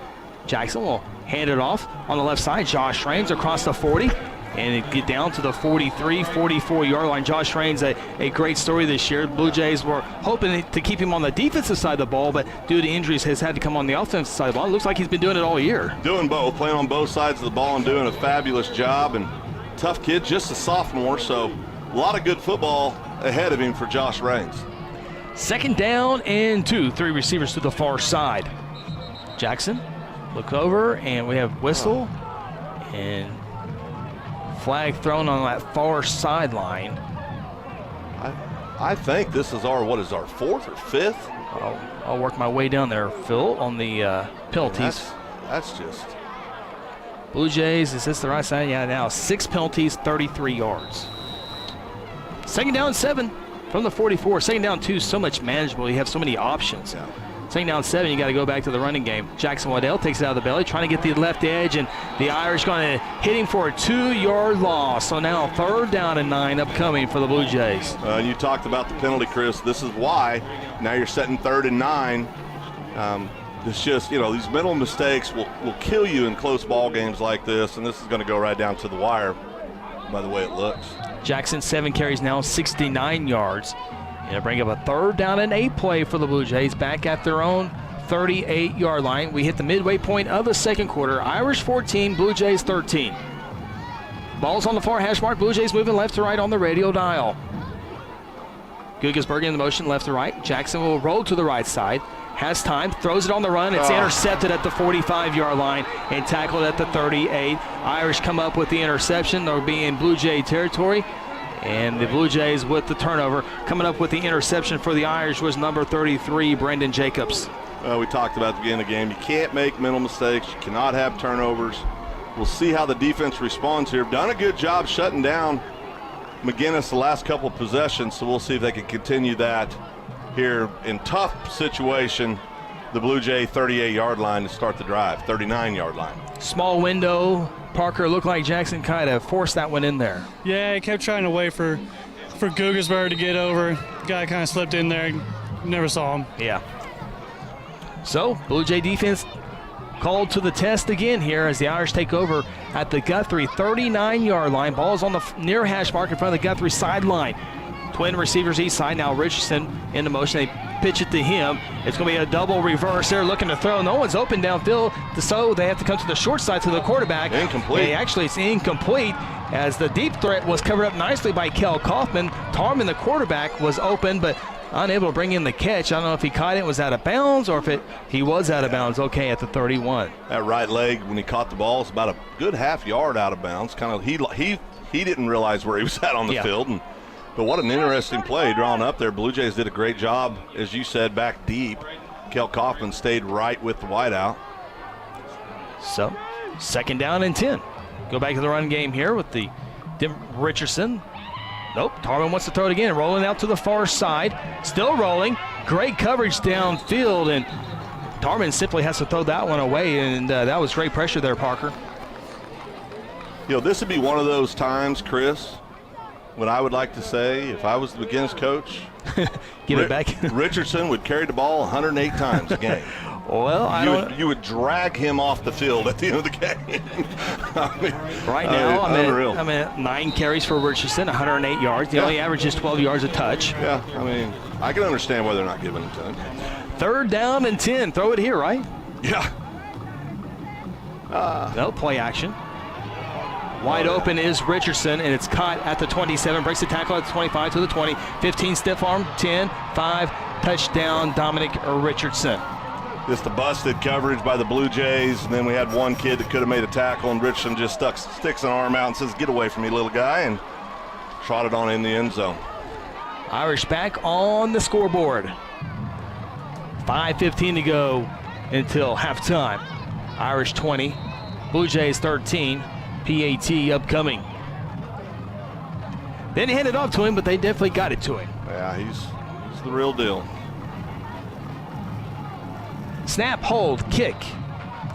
Jackson will hand it off on the left side. Josh Raines across the 40. And it get down to the 43, 44-yard line. Josh Raines, a great story this year. Blue Jays were hoping to keep him on the defensive side of the ball, but due to injuries has had to come on the offensive side of the ball. It looks like he's been doing it all year. Doing both, playing on both sides of the ball and doing a fabulous job. And tough kid, just a sophomore, so a lot of good football ahead of him for Josh Raines. Second down and 2, 3 receivers to the far side. Jackson, look over, and we have whistle and flag thrown on that far sideline. I think this is our 4th or 5th? I'll work my way down there, Phil, on the penalties. That's just. Blue Jays, is this the right side? Yeah, now 6 penalties, 33 yards. Second down 7 from the 44. Second down 2 is so much manageable. You have so many options. Yeah. Second down 7, you got to go back to the running game. Jackson Waddell takes it out of the belly, trying to get the left edge, and the Irish going to hit him for a 2-yard loss. So now third down and 9 upcoming for the Blue Jays. You talked about the penalty, Chris. This is why now you're setting 3rd and 9. It's just, these mental mistakes will kill you in close ball games like this, and this is going to go right down to the wire by the way it looks. Jackson 7 carries now, 69 yards. It'll bring up a third down and 8 play for the Blue Jays back at their own 38-yard line. We hit the midway point of the second quarter. Irish 14, Blue Jays 13. Ball's on the far hash mark. Blue Jays moving left to right on the radio dial. Guggesberg in the motion left to right. Jackson will roll to the right side. Has time, throws it on the run. It's intercepted at the 45-yard line and tackled at the 38. Irish come up with the interception. They'll be in Blue Jay territory. And the Blue Jays with the turnover. Coming up with the interception for the Irish was number 33, Brendan Jacobs. Well, we talked about at the beginning of the game. You can't make mental mistakes. You cannot have turnovers. We'll see how the defense responds here. Done a good job shutting down McGuinness the last couple of possessions, so we'll see if they can continue that here in tough situation. The Blue Jay 38-yard line to start the drive, 39-yard line. Small window. Parker looked like Jackson kind of forced that one in there. Yeah, he kept trying to wait for Guggesberg to get over. Guy kind of slipped in there. Never saw him. Yeah. So, Blue Jay defense called to the test again here as the Irish take over at the Guthrie 39-yard line. Ball's on the near hash mark in front of the Guthrie sideline. Twin receivers east side. Now Richardson in the motion. They pitch it to him. It's going to be a double reverse. They're looking to throw. No one's open downfield, so they have to come to the short side to the quarterback. Incomplete. Actually, it's incomplete as the deep threat was covered up nicely by Kel Kaufman. Tarman, the quarterback, was open, but unable to bring in the catch. I don't know if he caught it, was out of bounds, or if he was out of bounds. Okay, at the 31. That right leg, when he caught the ball, is about a good half yard out of bounds. Kind of he didn't realize where he was at on the field. But what an interesting play drawn up there. Blue Jays did a great job, as you said, back deep. Kel Kaufman stayed right with the wideout. So, 2nd down and 10. Go back to the run game here with the Richardson. Nope, Tarman wants to throw it again. Rolling out to the far side. Still rolling. Great coverage downfield, and Tarman simply has to throw that one away, and that was great pressure there, Parker. You know, this would be one of those times, Chris, what I would like to say, if I was the McGuinness coach, give it back. Richardson would carry the ball 108 times a game. Well, you would drag him off the field at the end of the game. I mean, right now, unreal. I'm at 9 carries for Richardson, 108 yards. The only average is 12 yards a touch. Yeah, I mean, I can understand why they're not giving him to him. 3rd down and 10. Throw it here, right? Yeah. No play action. Wide open is Richardson, and it's caught at the 27. Breaks the tackle at the 25 to the 20. 15 stiff arm, 10, 5, touchdown, Dominic Richardson. Just the busted coverage by the Blue Jays, and then we had one kid that could have made a tackle, and Richardson just sticks an arm out and says, "Get away from me, little guy," and trotted on in the end zone. Irish back on the scoreboard. 5:15 to go until halftime. Irish 20, Blue Jays 13. PAT upcoming. Then hand it off to him, but they definitely got it to him. Yeah, he's the real deal. Snap, hold, kick.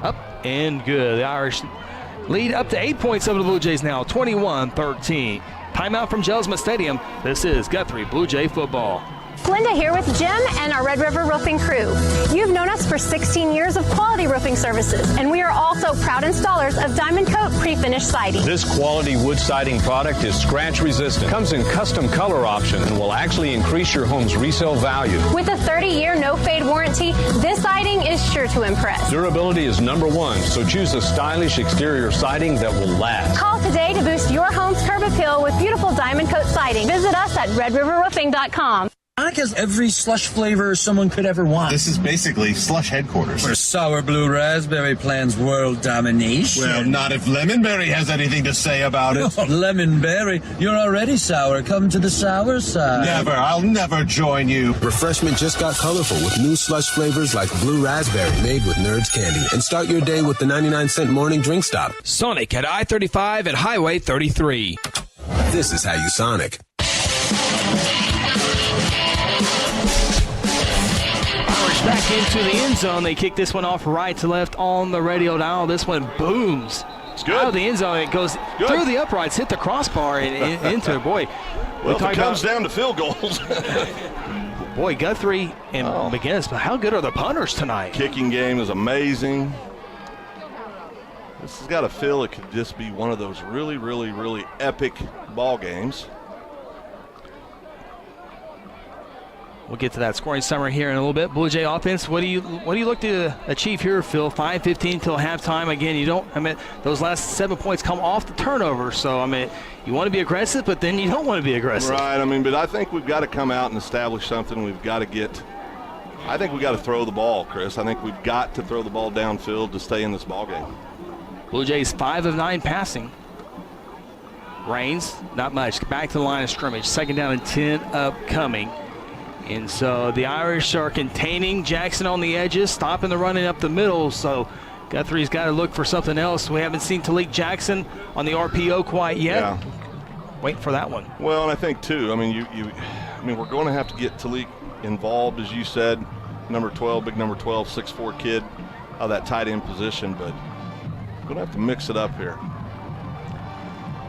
Up and good. The Irish lead up to 8 points over the Blue Jays now, 21-13. Timeout from Jelsma Stadium. This is Guthrie Blue Jay football. Linda here with Jim and our Red River Roofing crew. You've known us for 16 years of quality roofing services, and we are also proud installers of Diamond Coat pre-finished siding. This quality wood siding product is scratch resistant, comes in custom color option, and will actually increase your home's resale value. With a 30-year no-fade warranty, this siding is sure to impress. Durability is #1, so choose a stylish exterior siding that will last. Call today to boost your home's curb appeal with beautiful Diamond Coat siding. Visit us at redriverroofing.com. Sonic has every slush flavor someone could ever want. This is basically slush headquarters. Where sour blue raspberry plans world domination. Well, not if Lemonberry has anything to say about it. Oh, Lemonberry, you're already sour. Come to the sour side. Never. I'll never join you. Refreshment just got colorful with new slush flavors like blue raspberry made with Nerds candy. And start your day with the 99-cent morning drink stop. Sonic at I-35 and Highway 33. This is how you Sonic. Back into the end zone. They kick this one off right to left on the radio dial. This one booms. It's good. Out of the end zone. It goes through the uprights, hit the crossbar, and into it. Boy. Well, if it comes down to field goals. Boy, Guthrie and McGuinness, but how good are the punters tonight? Kicking game is amazing. This has got a feel it could just be one of those really, really, really epic ball games. We'll get to that scoring summary here in a little bit. Blue Jay offense, what do you look to achieve here, Phil? 5:15 till halftime. Again, those last 7 points come off the turnover. So, you want to be aggressive, but then you don't want to be aggressive. Right. But I think we've got to come out and establish something. I think we've got to throw the ball, Chris. I think we've got to throw the ball downfield to stay in this ball game. Blue Jays 5 of 9 passing. Rains, not much. Back to the line of scrimmage. 2nd down and 10 upcoming. And so the Irish are containing Jackson on the edges, stopping the running up the middle. So Guthrie's got to look for something else. We haven't seen Talik Jackson on the RPO quite yet. Yeah. Waiting for that one. Well, and I think too, we're going to have to get Talik involved, as you said, number 12, big number 12, 6'4" kid, out of that tight end position, but we're going to have to mix it up here.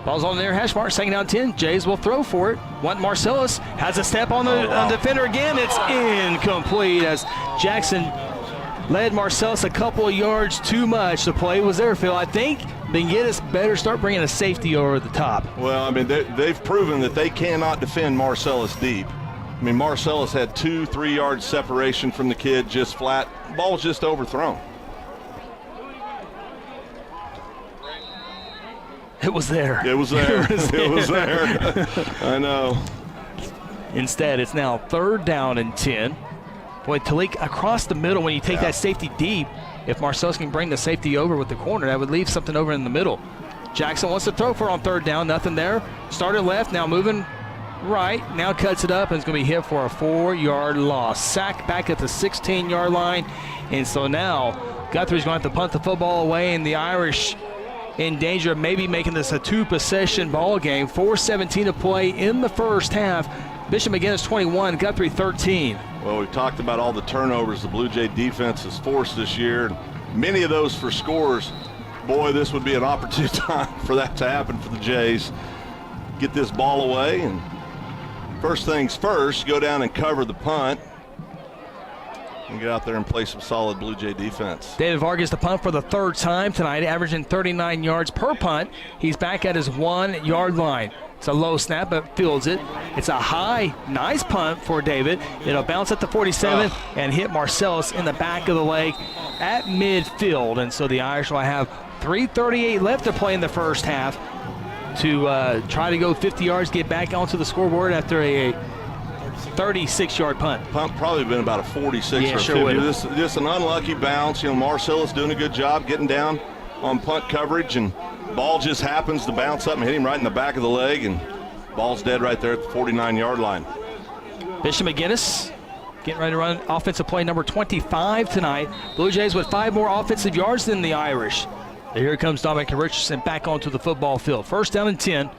Ball's on their hash mark, 2nd down 10. Jays will throw for it. Marcellus has a step on the defender again. It's incomplete as Jackson led Marcellus a couple of yards too much. The play was there, Phil. I think McGuinness better start bringing a safety over the top. Well, they've proven that they cannot defend Marcellus deep. Marcellus had 2-3 yards separation from the kid, just flat. The ball was just overthrown. It was there. It was there. It was there. I know. Instead, it's now 3rd down and 10. Boy, Talik across the middle when you take that safety deep. If Marcellus can bring the safety over with the corner, that would leave something over in the middle. Jackson wants to throw for it on 3rd down. Nothing there. Started left, now moving right. Now cuts it up and is going to be hit for a 4-yard loss. Sacked back at the 16-yard line. And so now Guthrie's going to have to punt the football away, and the Irish in danger of maybe making this a 2-possession ball game. 4:17 to play in the first half. Bishop McGuinness 21, Guthrie 13. Well, we've talked about all the turnovers the Blue Jay defense has forced this year, and many of those for scores. Boy, this would be an opportune time for that to happen for the Jays. Get this ball away, and first things first, go down and cover the punt and get out there and play some solid Blue Jay defense. David Vargas to punt for the 3rd time tonight, averaging 39 yards per punt. He's back at his 1-yard line. It's a low snap, but fields it. It's a high, nice punt for David. It'll bounce at the 47 and hit Marcellus in the back of the leg at midfield. And so the Irish will have 3:38 left to play in the first half to try to go 50 yards, get back onto the scoreboard after a 36-yard punt. Punt probably been about a 46 or 50. Sure Just an unlucky bounce. Marcellus doing a good job getting down on punt coverage, and ball just happens to bounce up and hit him right in the back of the leg, and ball's dead right there at the 49-yard line. Bishop McGuinness getting ready to run offensive play number 25 tonight. Blue Jays with 5 more offensive yards than the Irish. Here comes Dominic Richardson back onto the football field. 1st down and 10.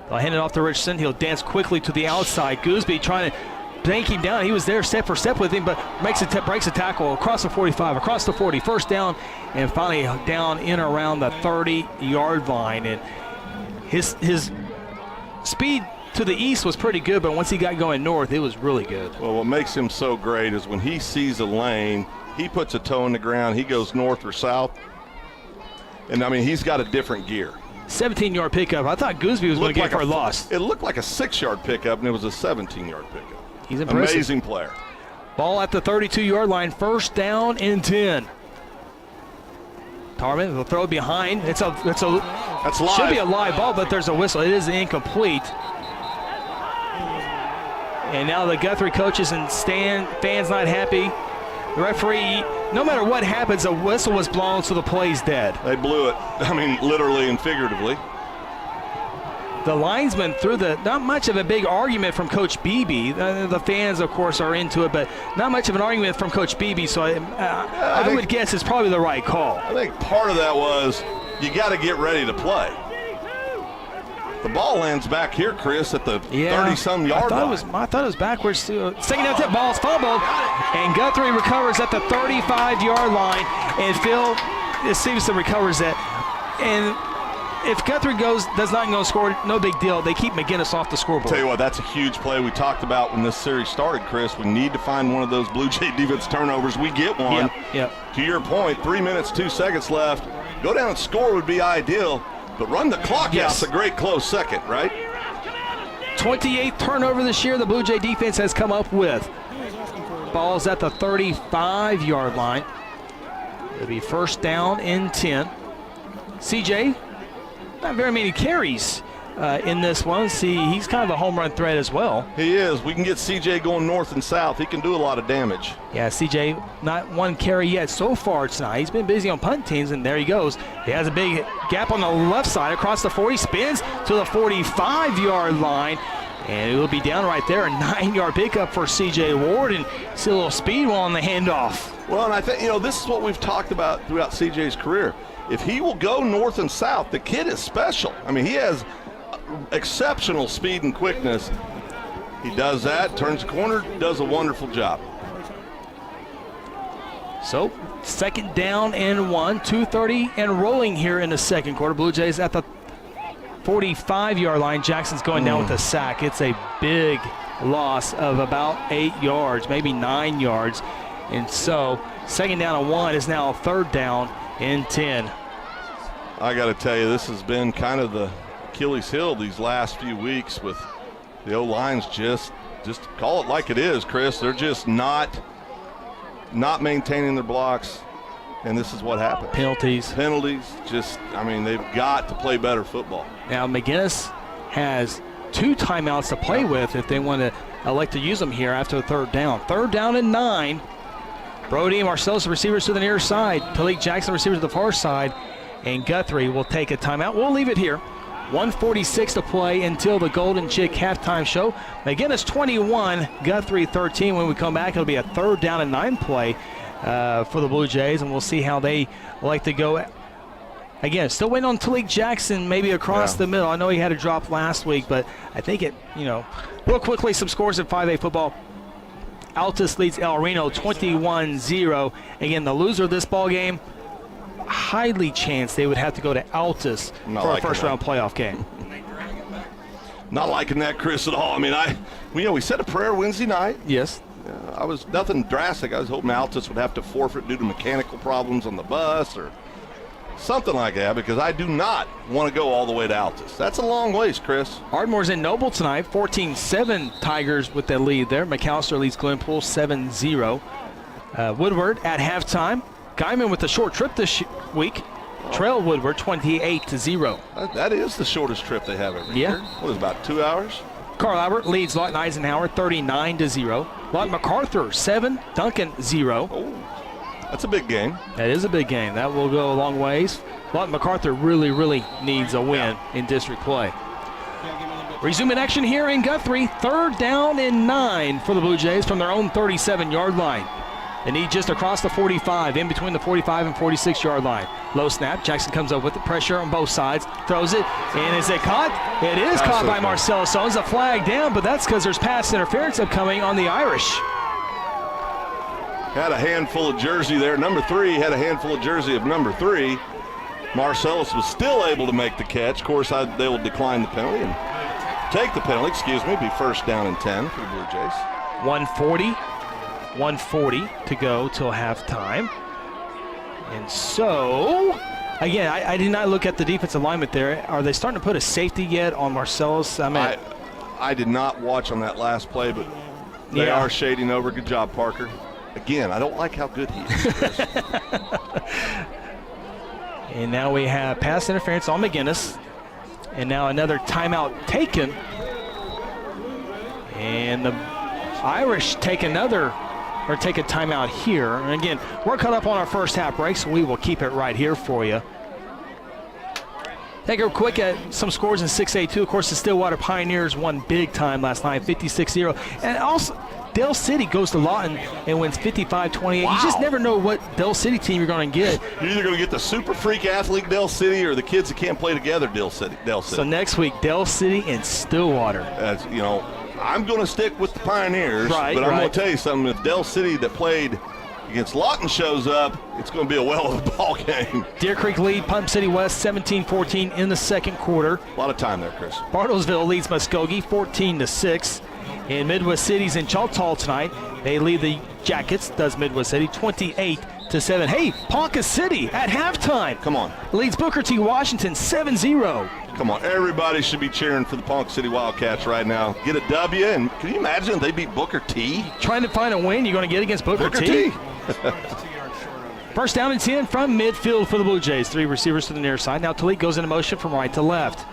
They'll hand it off to Richardson. He'll dance quickly to the outside. Gooseby trying to bank him down. He was there step for step with him, but breaks a tackle across the 45, across the 40. 1st down, and finally down in around the 30-yard line. And his speed to the east was pretty good, but once he got going north, it was really good. Well, what makes him so great is when he sees a lane, he puts a toe in the ground. He goes north or south. And, he's got a different gear. 17-yard pickup. I thought Gooseby was going to get for a loss. It looked like a 6-yard pickup, and it was a 17-yard pickup. He's impressive. Amazing player. Ball at the 32-yard line. 1st down and 10. Tarman will throw it behind. That's live. Should be a live ball, but there's a whistle. It is incomplete. And now the Guthrie coaches and fans not happy. The referee, no matter what happens, a whistle was blown, so the play's dead. They blew it. Literally and figuratively. The linesman threw not much of a big argument from Coach Beebe. The fans, of course, are into it, but not much of an argument from Coach Beebe, so I would guess it's probably the right call. I think part of that was you got to get ready to play. The ball lands back here, Chris, at the 30-some yard line. I thought it was backwards. 2nd down tip, ball's fumbled, and Guthrie recovers at the 35-yard line, and Phil Stevenson recovers it. And if Guthrie does not go score, no big deal. They keep McGuinness off the scoreboard. Tell you what, that's a huge play we talked about when this series started, Chris. We need to find one of those Blue Jay defense turnovers. We get one. Yep. To your point, 3 minutes, 2 seconds left. Go down and score would be ideal, but run the clock out. It's a great close second, right? 28th turnover this year the Blue Jay defense has come up with. Ball's at the 35-yard line. It'll be first down and 10. CJ, not very many carries in this one. See, he's kind of a home run threat as well. He is. We can get CJ going north and south. He can do a lot of damage. Yeah, CJ, not one carry yet so far tonight. He's been busy on punt teams, and there he goes. He has a big gap on the left side across the 40, spins to the 45-yard line, and it will be down right there. A 9-yard pickup for CJ Ward, and see a little speed on the handoff. Well, and I think, this is what we've talked about throughout CJ's career. If he will go north and south, the kid is special. I mean, he has exceptional speed and quickness. He does that, turns the corner, does a wonderful job. So, second down and 1, 2:30 and rolling here in the second quarter. Blue Jays at the 45-yard line. Jackson's going down with a sack. It's a big loss of about 8 yards, maybe 9 yards. And so, second down and 1 is now third down and 10. I got to tell you, this has been kind of the Achilles heel these last few weeks with the O-lines. Just call it like it is, Chris. They're just not maintaining their blocks, and this is what happened. Penalties. They've got to play better football. Now, McGuinness has 2 timeouts to play with if they want to elect to use them here after the third down. Third down and 9. Brody and Marcellus, receivers to the near side. Talik Jackson, receivers to the far side. And Guthrie will take a timeout. We'll leave it here. 1:46 to play until the Golden Chick halftime show. McGuinness 21, Guthrie 13. When we come back, it'll be a third down and 9 play for the Blue Jays, and we'll see how they like to go. Again, still waiting on Talik Jackson, maybe across the middle. I know he had a drop last week, but I think real quickly, some scores in 5A football. Altus leads El Reno 21-0. Again, the loser of this ball game, highly chance they would have to go to Altus for a first-round playoff game. Not liking that, Chris, at all. I mean, we said a prayer Wednesday night. Yes. I was nothing drastic. I was hoping Altus would have to forfeit due to mechanical problems on the bus or something like that, because I do not want to go all the way to Altus. That's a long ways, Chris. Ardmore's in Noble tonight, 14-7 Tigers with the lead there. McAllister leads Glenpool 7-0. Woodward at halftime. Guyman with a short trip this week. Trail Woodward 28-0. That is the shortest trip they have every year. What is it, about 2 hours? Carl Albert leads Lawton Eisenhower 39-0. Lawton MacArthur 7, Duncan 0. Oh, that's a big game. That is a big game. That will go a long ways. Lawton MacArthur really, really needs a win in district play. Resuming action here in Guthrie. Third down and 9 for the Blue Jays from their own 37-yard line. They need just across the 45, in between the 45 and 46-yard line. Low snap. Jackson comes up with the pressure on both sides, throws it, and is it caught? It is caught by Marcellus Owens. A flag down, but that's because there's pass interference upcoming on the Irish. Had a handful of jersey there. Number 3 had a handful of jersey of number 3. Marcellus was still able to make the catch. Of course, they will decline the penalty and take the penalty. Be first down and 10 for the Blue Jays. 140 to go till halftime. And so, again, I did not look at the defensive alignment there. Are they starting to put a safety yet on Marcellus? I did not watch on that last play, but they are shading over. Good job, Parker. Again, I don't like how good he is. And now we have pass interference on McGuinness. And now another timeout taken. And the Irish take a timeout here. And again, we're caught up on our first half break, so we will keep it right here for you. Take a quick at some scores in 6A2. Of course, the Stillwater Pioneers won big time last night, 56-0. And also, Dale City goes to Lawton and wins 55-28. Wow. You just never know what Dale City team you're going to get. You're either going to get the super freak athlete Dale City or the kids that can't play together Dale City. So next week, Dale City and Stillwater. I'm going to stick with the Pioneers, but I'm going to tell you something. If Dale City that played against Lawton shows up, it's going to be a well of a ball game. Deer Creek lead Putnam City West 17-14 in the second quarter. A lot of time there, Chris. Bartlesville leads Muskogee 14-6. And Midwest City's in Choctaw tonight. They lead the Jackets, does Midwest City, 28 7. Hey, Ponca City at halftime. Come on. Leads Booker T. Washington 7-0. Come on, everybody should be cheering for the Ponca City Wildcats right now. Get a W, and can you imagine if they beat Booker T? Trying to find a win you're going to get against Booker T. First down and 10 from midfield for the Blue Jays. 3 receivers to the near side. Now Talik goes into motion from right to left.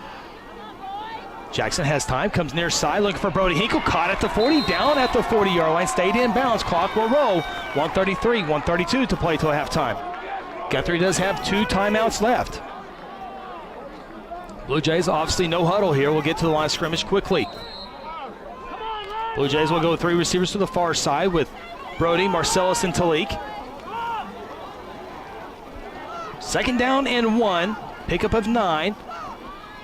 Jackson has time, comes near side, looking for Brody Hinkle. Caught at the 40, down at the 40-yard line. Stayed in bounds. Clock will roll. 1:33, 1:32 to play till halftime. Guthrie does have 2 timeouts left. Blue Jays obviously no huddle here. We'll get to the line of scrimmage quickly. Blue Jays will go with 3 receivers to the far side with Brody, Marcellus, and Talik. Second down and 1. Pickup of 9.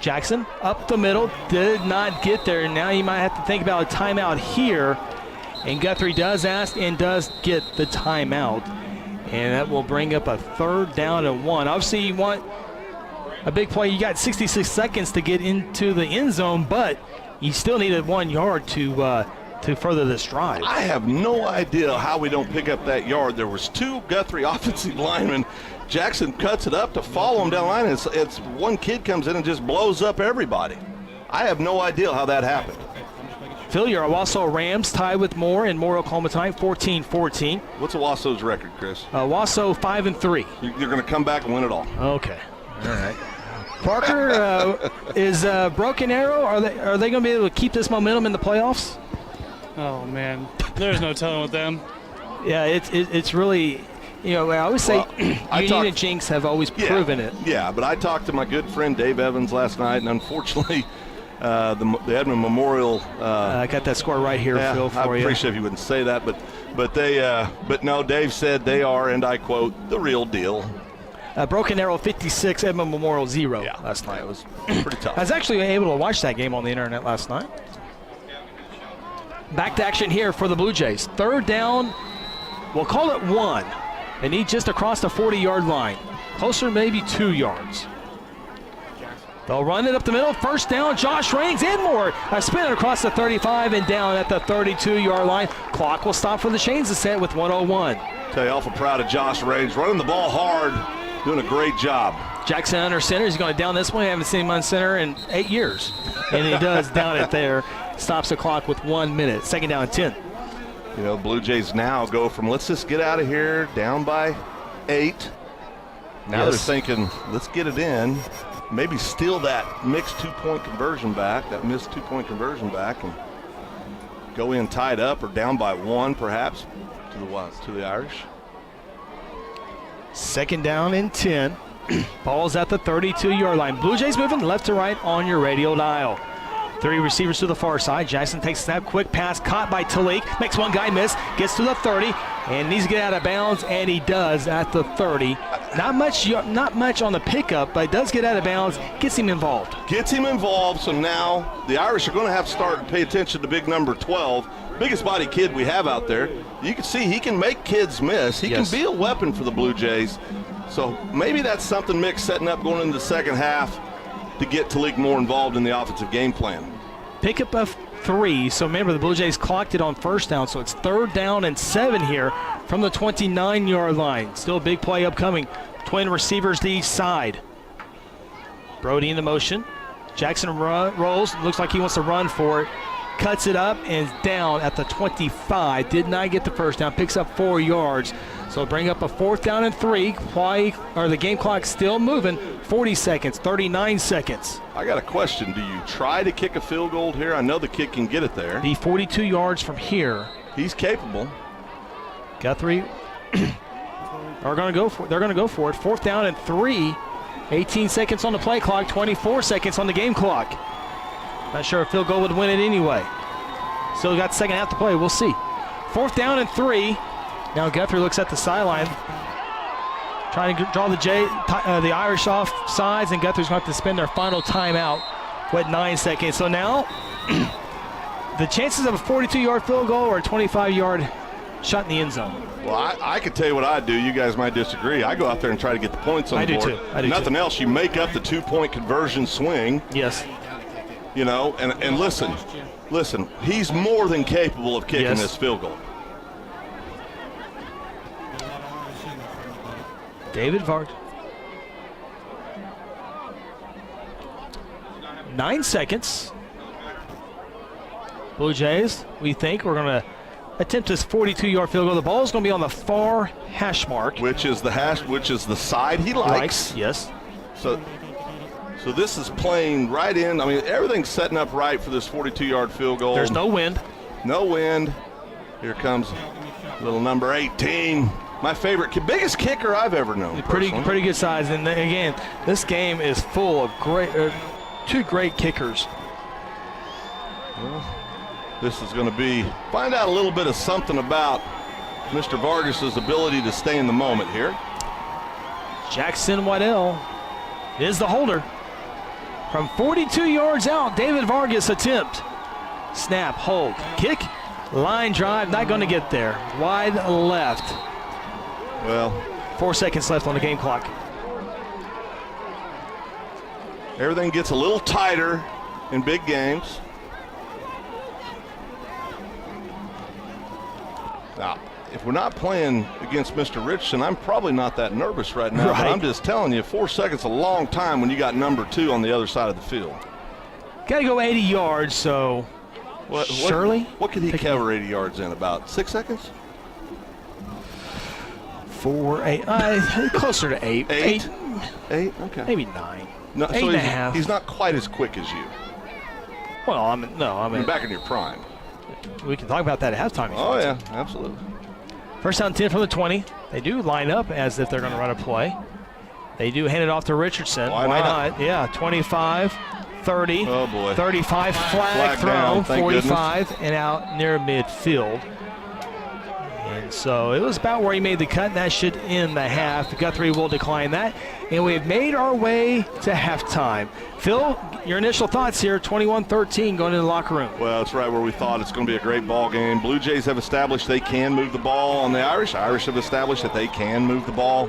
Jackson up the middle, did not get there. Now you might have to think about a timeout here. And Guthrie does ask and does get the timeout. And that will bring up a 3rd down and 1. Obviously you want a big play. You got 66 seconds to get into the end zone, but you still needed 1 yard to further this drive. I have no idea how we don't pick up that yard. There was 2 Guthrie offensive linemen. Jackson cuts it up to follow him down the line. It's one kid comes in and just blows up everybody. I have no idea how that happened. Phil, your Owasso Rams tied with Moore in Moore, Oklahoma tonight, 14-14. What's Owasso's record, Chris? Owasso 5-3. You're going to come back and win it all. Okay. All right. Parker, is Broken Arrow, are they going to be able to keep this momentum in the playoffs? Oh, man. There's no telling with them. Yeah, it's really, I always say Union and Jinx have always proven it. Yeah, but I talked to my good friend Dave Evans last night, and unfortunately, the Edmond Memorial. I got that score right here, Phil, for you. I appreciate if you wouldn't say that, but no, Dave said they are, and I quote, the real deal. Broken Arrow 56, Edmond Memorial 0 last night. It was pretty tough. I was actually able to watch that game on the internet last night. Back to action here for the Blue Jays. 3rd down, we'll call it 1. They need just across the 40-yard line. Closer, maybe 2 yards. They'll run it up the middle. First down, Josh Raines and more. A spin across the 35 and down at the 32-yard line. Clock will stop for the Chains to set with 1:01. Tell you, awful proud of Josh Raines. Running the ball hard, doing a great job. Jackson under center. He's going to down this one. I haven't seen him on center in 8 years. And he does down it there. Stops the clock with 1 minute. 2nd down and 10. Blue Jays now go from let's just get out of here, down by 8. Now they're thinking, let's get it in. Maybe steal that mixed 2-point conversion back, that missed 2-point conversion back, and go in tied up or down by 1 perhaps to the Irish. 2nd down and 10. Ball's at the 32-yard line. Blue Jays moving left to right on your radio dial. 3 receivers to the far side. Jackson takes a snap, quick pass, caught by Talik. Makes one guy miss, gets to the 30, and needs to get out of bounds, and he does at the 30. Not much on the pickup, but does get out of bounds, gets him involved. So now the Irish are going to have to start to pay attention to big number 12. Biggest body kid we have out there. You can see he can make kids miss. He can be a weapon for the Blue Jays. So maybe that's something Mick's setting up going into the second half to get Talik more involved in the offensive game plan. Pickup of 3. So remember, the Blue Jays clocked it on first down, so it's 3rd down and 7 here from the 29-yard line. Still a big play upcoming. Twin receivers to each side. Brody in the motion. Jackson rolls. Looks like he wants to run for it. Cuts it up and is down at the 25. Did not get the first down. Picks up 4 yards. So bring up a 4th down and 3. The game clock still moving. 40 seconds, 39 seconds. I got a question. Do you try to kick a field goal here? I know the kid can get it there. Be 42 yards from here. He's capable. Guthrie are going to go for it. They're going to go for it. 4th down and 3. 18 seconds on the play clock, 24 seconds on the game clock. Not sure if field goal would win it anyway. Still got second half to play. We'll see. 4th down and 3. Now Guthrie looks at the sideline, trying to draw the Irish off sides, and Guthrie's going to have to spend their final timeout with 9 seconds. So now the chances of a 42-yard field goal or a 25-yard shot in the end zone. Well, I could tell you what I do. You guys might disagree. I go out there and try to get the points on the board. I do Nothing else. You make up the 2-point conversion swing. Yes. And listen, he's more than capable of kicking this field goal. David Vargas. 9 seconds. Blue Jays, we think we're going to attempt this 42-yard field goal. The ball is going to be on the far hash mark. Which is the side he likes. Yes. So this is playing right in. I mean, everything's setting up right for this 42-yard field goal. There's no wind. No wind. Here comes little number 18. My favorite, biggest kicker I've ever known. Pretty good size. And again, this game is full of two great kickers. Well, this is going to find out a little bit of something about Mr. Vargas's ability to stay in the moment here. Jackson Waddell is the holder. From 42 yards out, David Vargas attempt. Snap, hold, kick, line drive, not going to get there. Wide left. Well, 4 seconds left on the game clock. Everything gets a little tighter in big games. Now, if we're not playing against Mr. Richardson, I'm probably not that nervous right now. But I'm just telling you, 4 seconds is a long time when you got number 2 on the other side of the field. Got to go 80 yards, so surely. What could he cover 80 yards in? About 6 seconds? 4, 8, closer to 8. 8? Okay. Maybe 9. No, 8 so and a half. He's not quite as quick as you. Well, I mean back in your prime. We can talk about that at halftime. Oh, yeah, absolutely. First down 10 from the 20. They do line up as if they're going to run a play. They do hand it off to Richardson. Why not? Yeah, 25, 30, 35, flag throw, down, 45, and out near midfield. And so it was about where he made the cut, and that should end the half. Guthrie will decline that. And we've made our way to halftime. Phil, your initial thoughts here, 21-13 going into the locker room. Well, it's right where we thought. It's going to be a great ball game. Blue Jays have established they can move the ball on the Irish. Irish have established that they can move the ball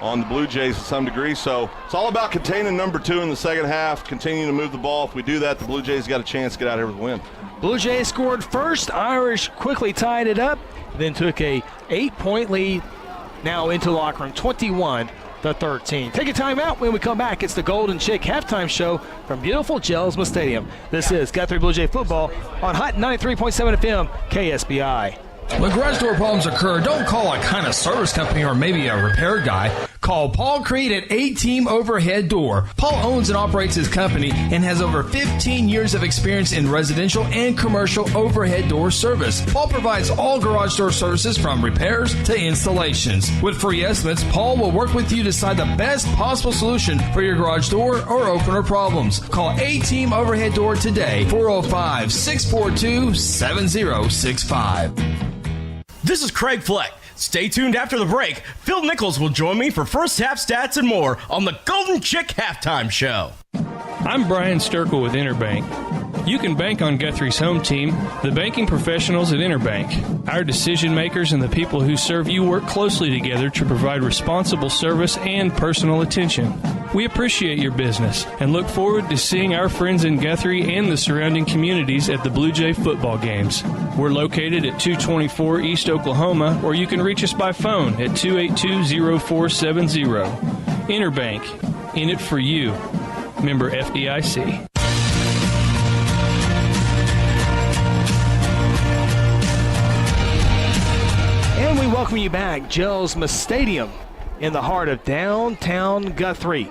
on the Blue Jays to some degree. So it's all about containing number 2 in the second half, continuing to move the ball. If we do that, the Blue Jays got a chance to get out here with a win. Blue Jays scored first. Irish quickly tied it up, then took a 8-point lead now into the locker room, 21-13. Take a timeout. When we come back, it's the Golden Chick halftime show from beautiful Gelsma Stadium. This is Guthrie Blue Jay football on Hot 93.7 FM KSBI. When garage door problems occur, don't call a kind of service company or maybe a repair guy. Call Paul Creed at A-Team Overhead Door. Paul owns and operates his company and has over 15 years of experience in residential and commercial overhead door service. Paul provides all garage door services from repairs to installations. With free estimates, Paul will work with you to decide the best possible solution for your garage door or opener problems. Call A-Team Overhead Door today, 405-642-7065. This is Craig Fleck. Stay tuned after the break. Phil Nichols will join me for first half stats and more on the Golden Chick Halftime Show. I'm Brian Sturkle with Interbank. You can bank on Guthrie's home team, the banking professionals at Interbank. Our decision makers and the people who serve you work closely together to provide responsible service and personal attention. We appreciate your business and look forward to seeing our friends in Guthrie and the surrounding communities at the Blue Jay football games. We're located at 224 East Oklahoma, or you can reach us by phone at 282-0470. Interbank, in it for you. Member FDIC. And we welcome you back, Gelsma Stadium in the heart of downtown Guthrie.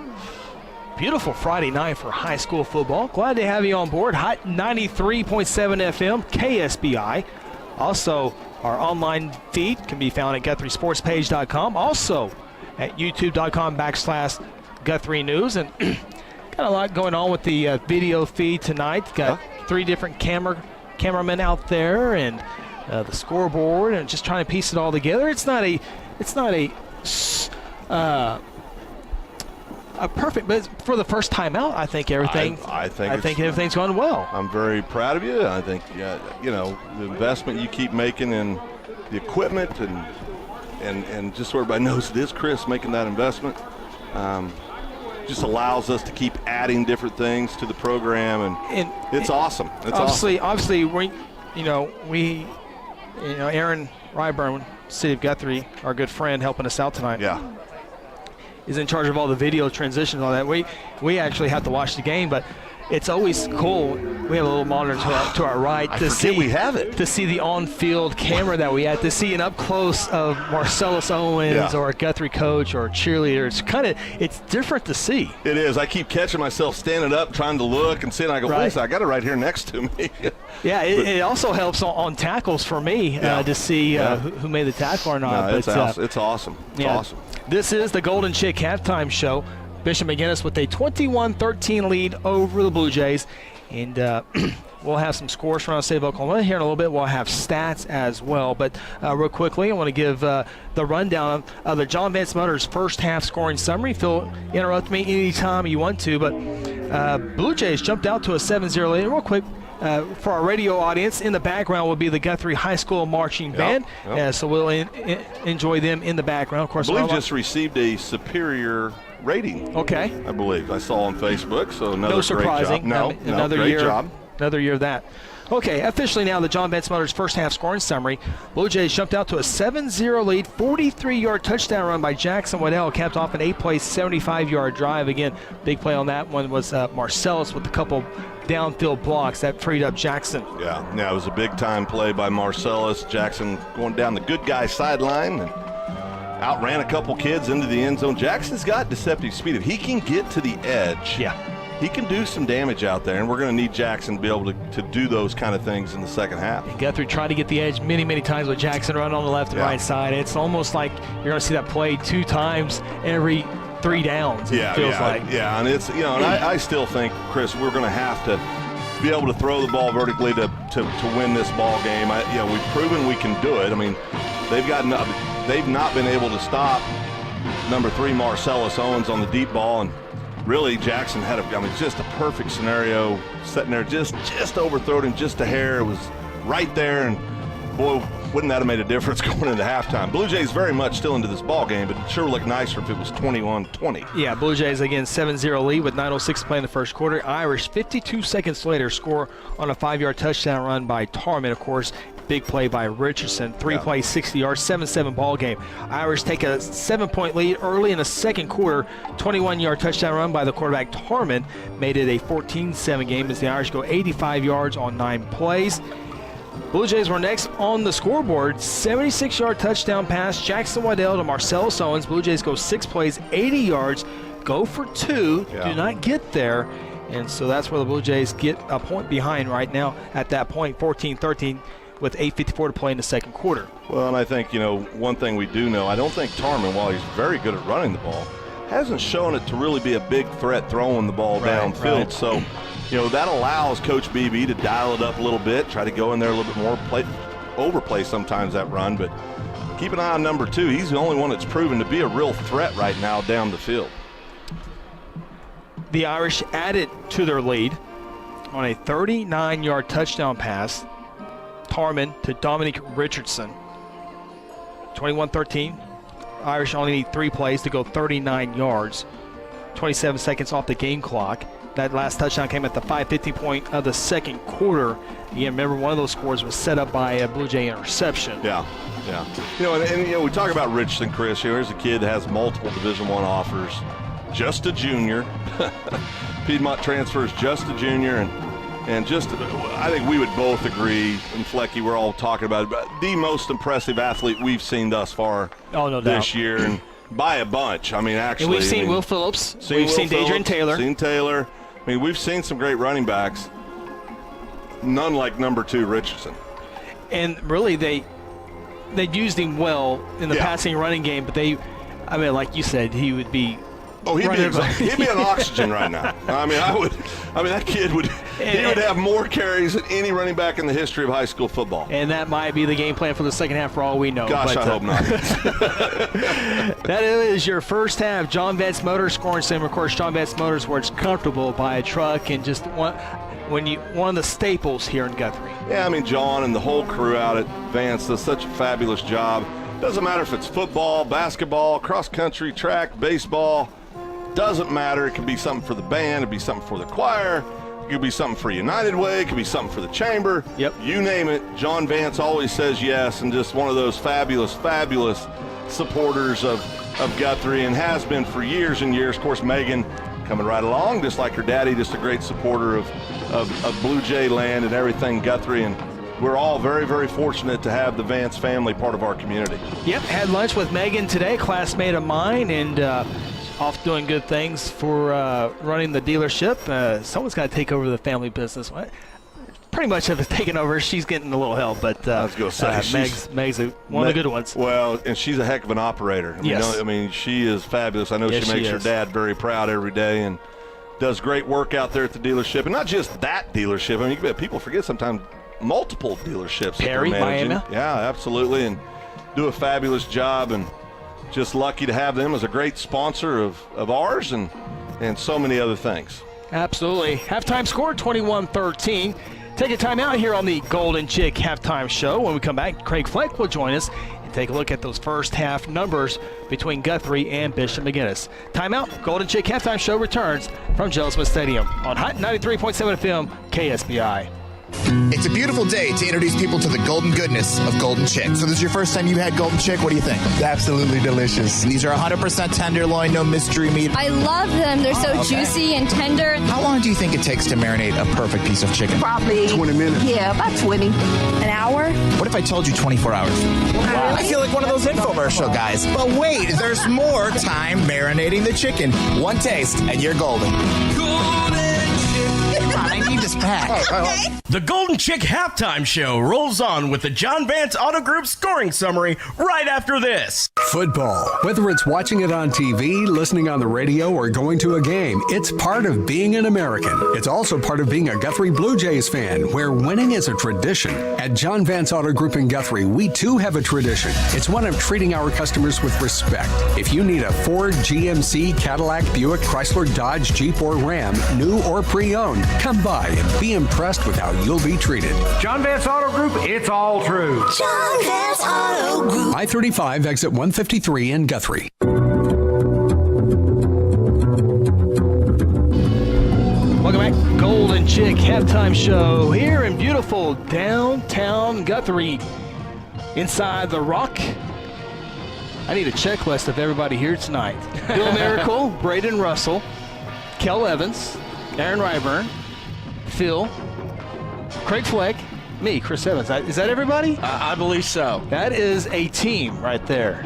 Beautiful Friday night for high school football. Glad to have you on board. Hot 93.7 FM, KSBI. Also, our online feed can be found at GuthrieSportsPage.com. Also at YouTube.com/Guthrie News. And got a lot going on with the video feed tonight. Got 3 different cameramen out there and the scoreboard, and just trying to piece it all together. It's not a perfect, but for the first time out, I think everything. I think everything's going well. I'm very proud of you. I think the investment you keep making in the equipment and just so everybody knows it is Chris making that investment. Just allows us to keep adding different things to the program, and it's awesome. It's obviously, Aaron Ryburn, City of Guthrie, our good friend, helping us out tonight. Yeah. is in charge of all the video transitions and all that. We actually have to watch the game, but it's always cool. We have a little monitor to our right to see the on-field camera that we had, to see an up close of Marcellus Owens or a Guthrie coach or a cheerleader. It's different to see. It is. I keep catching myself standing up, trying to look and see, and I go, wait, I got it right here next to me. Yeah, it also helps on tackles for me to see who made the tackle or not. No, it's awesome. It's awesome. This is the Golden Chick halftime show. Bishop McGuinness with a 21-13 lead over the Blue Jays. And we'll have some scores from the state of Oklahoma here in a little bit. We'll have stats as well. But real quickly, I want to give the rundown of the John Vance Motors first half scoring summary. Phil, interrupt me anytime you want to. But Blue Jays jumped out to a 7-0 lead. Real quick, for our radio audience, in the background will be the Guthrie High School Marching Band. So we'll enjoy them in the background. Of course, I believe just received a superior rating. Okay. I believe. I saw on Facebook, so another no surprising. Great job. Another great year, job. Another year of that. Okay, officially now the John Vance Motors first half scoring summary. Blue Jays jumped out to a 7-0 lead, 43-yard touchdown run by Jackson Waddell, capped off an 8-play, 75-yard drive. Again, big play on that one was Marcellus with a couple downfield blocks that freed up Jackson. Yeah, it was a big-time play by Marcellus. Jackson going down the good guy sideline and outran a couple kids into the end zone. Jackson's got deceptive speed. If he can get to the edge, he can do some damage out there, and we're going to need Jackson to be able to do those kind of things in the second half. And Guthrie tried to get the edge many times with Jackson run on the left and right side. It's almost like you're going to see that play 2 times every 3 downs. Yeah, and it's, and I still think, Chris, we're going to have to be able to throw the ball vertically to win this ball game. We've proven we can do it. I mean, they've not been able to stop number 3 Marcellus Owens on the deep ball, and really Jackson had just a perfect scenario, sitting there, just overthrowed him just a hair. It was right there, and boy, wouldn't that have made a difference going into halftime. Blue Jays very much still into this ball game, but it sure looked nicer if it was 21-20. Yeah, Blue Jays again 7-0 lead with 9:06 to play in the first quarter. Irish 52 seconds later score on a 5-yard touchdown run by Tarman, of course. Big play by Richardson, 3 plays, 60 yards, 7-7 ball game. Irish take a 7-point lead early in the second quarter. 21-yard touchdown run by the quarterback Tarman made it a 14-7 game as the Irish go 85 yards on 9 plays. Blue Jays were next on the scoreboard. 76-yard touchdown pass, Jackson Waddell to Marcellus Owens. Blue Jays go 6 plays, 80 yards, go for 2, do not get there. And so that's where the Blue Jays get a point behind right now at that point, 14-13. With 8:54 to play in the second quarter. Well, and I think, one thing we do know, I don't think Tarman, while he's very good at running the ball, hasn't shown it to really be a big threat throwing the ball downfield. Right. So, that allows Coach BB to dial it up a little bit, try to go in there a little bit more, overplay sometimes that run, but keep an eye on number 2. He's the only one that's proven to be a real threat right now down the field. The Irish added to their lead on a 39-yard touchdown pass. Tarman to Dominic Richardson. 21-13. Irish only need 3 plays to go 39 yards. 27 seconds off the game clock. That last touchdown came at the 5:50 point of the second quarter. Again, remember, one of those scores was set up by a Blue Jay interception. Yeah. And we talk about Richardson, Chris. Here's a kid that has multiple Division I offers. Just a junior. Piedmont transfers, just a junior, and I think we would both agree, and Flecky, we're all talking about it, but the most impressive athlete we've seen thus far this year, and by a bunch. I mean, actually. And we've seen Will Phillips. We've seen Dadrian Taylor. Seen Taylor. I mean, we've seen some great running backs. None like number 2 Richardson. And really, they used him well in the passing running game, but like you said, he would be. Oh, he'd be on oxygen right now. That kid would have more carries than any running back in the history of high school football. And that might be the game plan for the second half for all we know. Gosh, I hope not. That is your first half. John Vance Motors scoring sim. Of course, John Vance Motors, where it's comfortable by a truck and just one of the staples here in Guthrie. Yeah, John and the whole crew out at Vance does such a fabulous job. Doesn't matter if it's football, basketball, cross country, track, baseball. Doesn't matter. It could be something for the band. It could be something for the choir. It could be something for United Way. It could be something for the chamber. Yep. You name it. John Vance always says yes, and just one of those fabulous supporters of of Guthrie and has been for years and years. Of course, Megan coming right along, just like her daddy, just a great supporter of Blue Jay land and everything Guthrie. And we're all very, very fortunate to have the Vance family part of our community. Yep, had lunch with Megan today, classmate of mine, and off doing good things for running the dealership. Someone's got to take over the family business. Pretty much have taken over. She's getting a little help, but I was going to say, Meg's one of the good ones. Well, and she's a heck of an operator. I mean, she is fabulous. I know she makes her dad very proud every day and does great work out there at the dealership. And not just that dealership. I mean, people forget sometimes multiple dealerships. Perry, Miami. Yeah, absolutely. And do a fabulous job, and just lucky to have them as a great sponsor of ours and so many other things. Absolutely. Halftime score 21-13. Take a time out here on the Golden Chick Halftime Show. When we come back, Craig Fleck will join us and take a look at those first half numbers between Guthrie and Bishop McGuinness. Timeout. Golden Chick Halftime Show returns from Jello Smith Stadium on Hot 93.7 FM KSBI. It's a beautiful day to introduce people to the golden goodness of Golden Chick. So this is your first time you had Golden Chick. What do you think? Absolutely delicious. These are 100% tenderloin, no mystery meat. I love them. They're so juicy and tender. How long do you think it takes to marinate a perfect piece of chicken? Probably 20 minutes. Yeah, about 20. An hour? What if I told you 24 hours? Wow. I feel like one of those infomercial guys. But wait, there's more time marinating the chicken. One taste, and you're golden. I need this pack. The Golden Chick Halftime Show rolls on with the John Vance Auto Group scoring summary right after this. Football. Whether it's watching it on TV, listening on the radio, or going to a game, it's part of being an American. It's also part of being a Guthrie Bluejays fan, where winning is a tradition. At John Vance Auto Group in Guthrie, we too have a tradition. It's one of treating our customers with respect. If you need a Ford, GMC, Cadillac, Buick, Chrysler, Dodge, Jeep, or Ram, new or pre-owned, come by and be impressed with how you'll be treated. John Vance Auto Group, it's all true. John Vance Auto Group. I-35, exit 153 in Guthrie. Welcome back. Golden Chick Halftime Show here in beautiful downtown Guthrie. Inside the Rock. I need a checklist of everybody here tonight. Bill Miracle, Braden Russell, Kel Evans, Aaron Ryburn, Phil, Craig Fleck, me, Chris Evans. Is that everybody? I believe so. That is a team right there.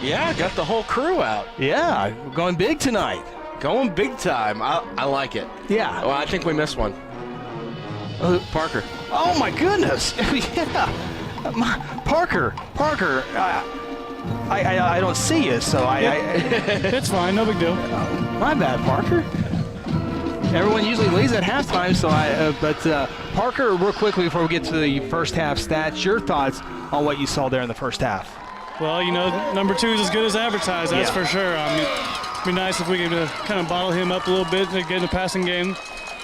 Yeah, got the whole crew out. Yeah, we're going big tonight. Going big time. I like it. Yeah. Well, I think we missed one. Parker. Oh, my goodness. Yeah. Parker. I don't see you, so It's fine, no big deal. My bad, Parker. Everyone usually leaves at halftime, so but Parker, real quickly before we get to the first half stats, your thoughts on what you saw there in the first half? Well, number 2 is as good as advertised, that's for sure. I mean, it'd be nice if we could kind of bottle him up a little bit and get in the passing game.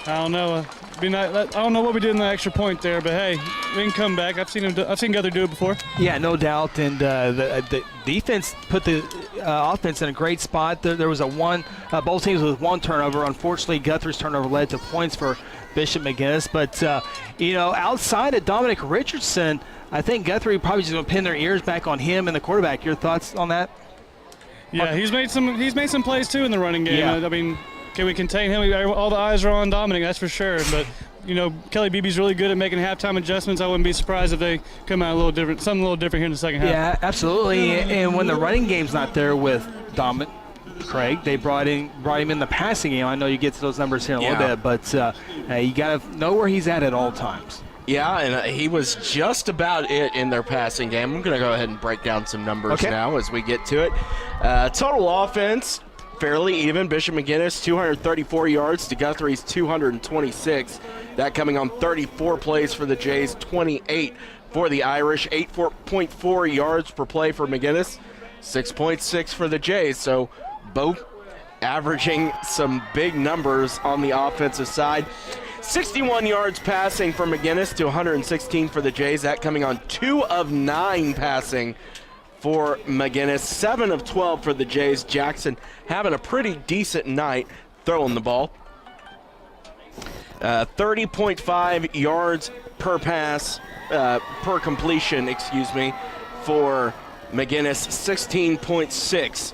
I don't know. I don't know what we did in the extra point there, but hey, we can come back. I've seen Guthrie do it before. Yeah, no doubt. And the defense put the offense in a great spot. There was both teams with one turnover. Unfortunately, Guthrie's turnover led to points for Bishop McGuinness. But outside of Dominic Richardson, I think Guthrie probably just going to pin their ears back on him and the quarterback. Your thoughts on that? Yeah, he's made some plays too in the running game. Yeah. I mean, can we contain him? All the eyes are on Dominic, that's for sure. But Kelly Beebe's really good at making halftime adjustments. I wouldn't be surprised if they come out something a little different here in the second half. Yeah, absolutely. And when the running game's not there with Dominic, Craig, they brought him in the passing game. I know you get to those numbers here in a little bit, but you got to know where he's at all times. Yeah, and he was just about it in their passing game. I'm going to go ahead and break down some numbers now as we get to it. Total offense, fairly even. Bishop McGuinness, 234 yards to Guthrie's 226. That coming on 34 plays for the Jays, 28 for the Irish. 8.4 yards per play for McGuinness, 6.6 for the Jays. So both averaging some big numbers on the offensive side. 61 yards passing for McGuinness to 116 for the Jays. That coming on 2 of 9 passing for McGuinness. 7 of 12 for the Jays. Jackson having a pretty decent night throwing the ball. 30.5 yards per pass, per completion, for McGuinness. 16.6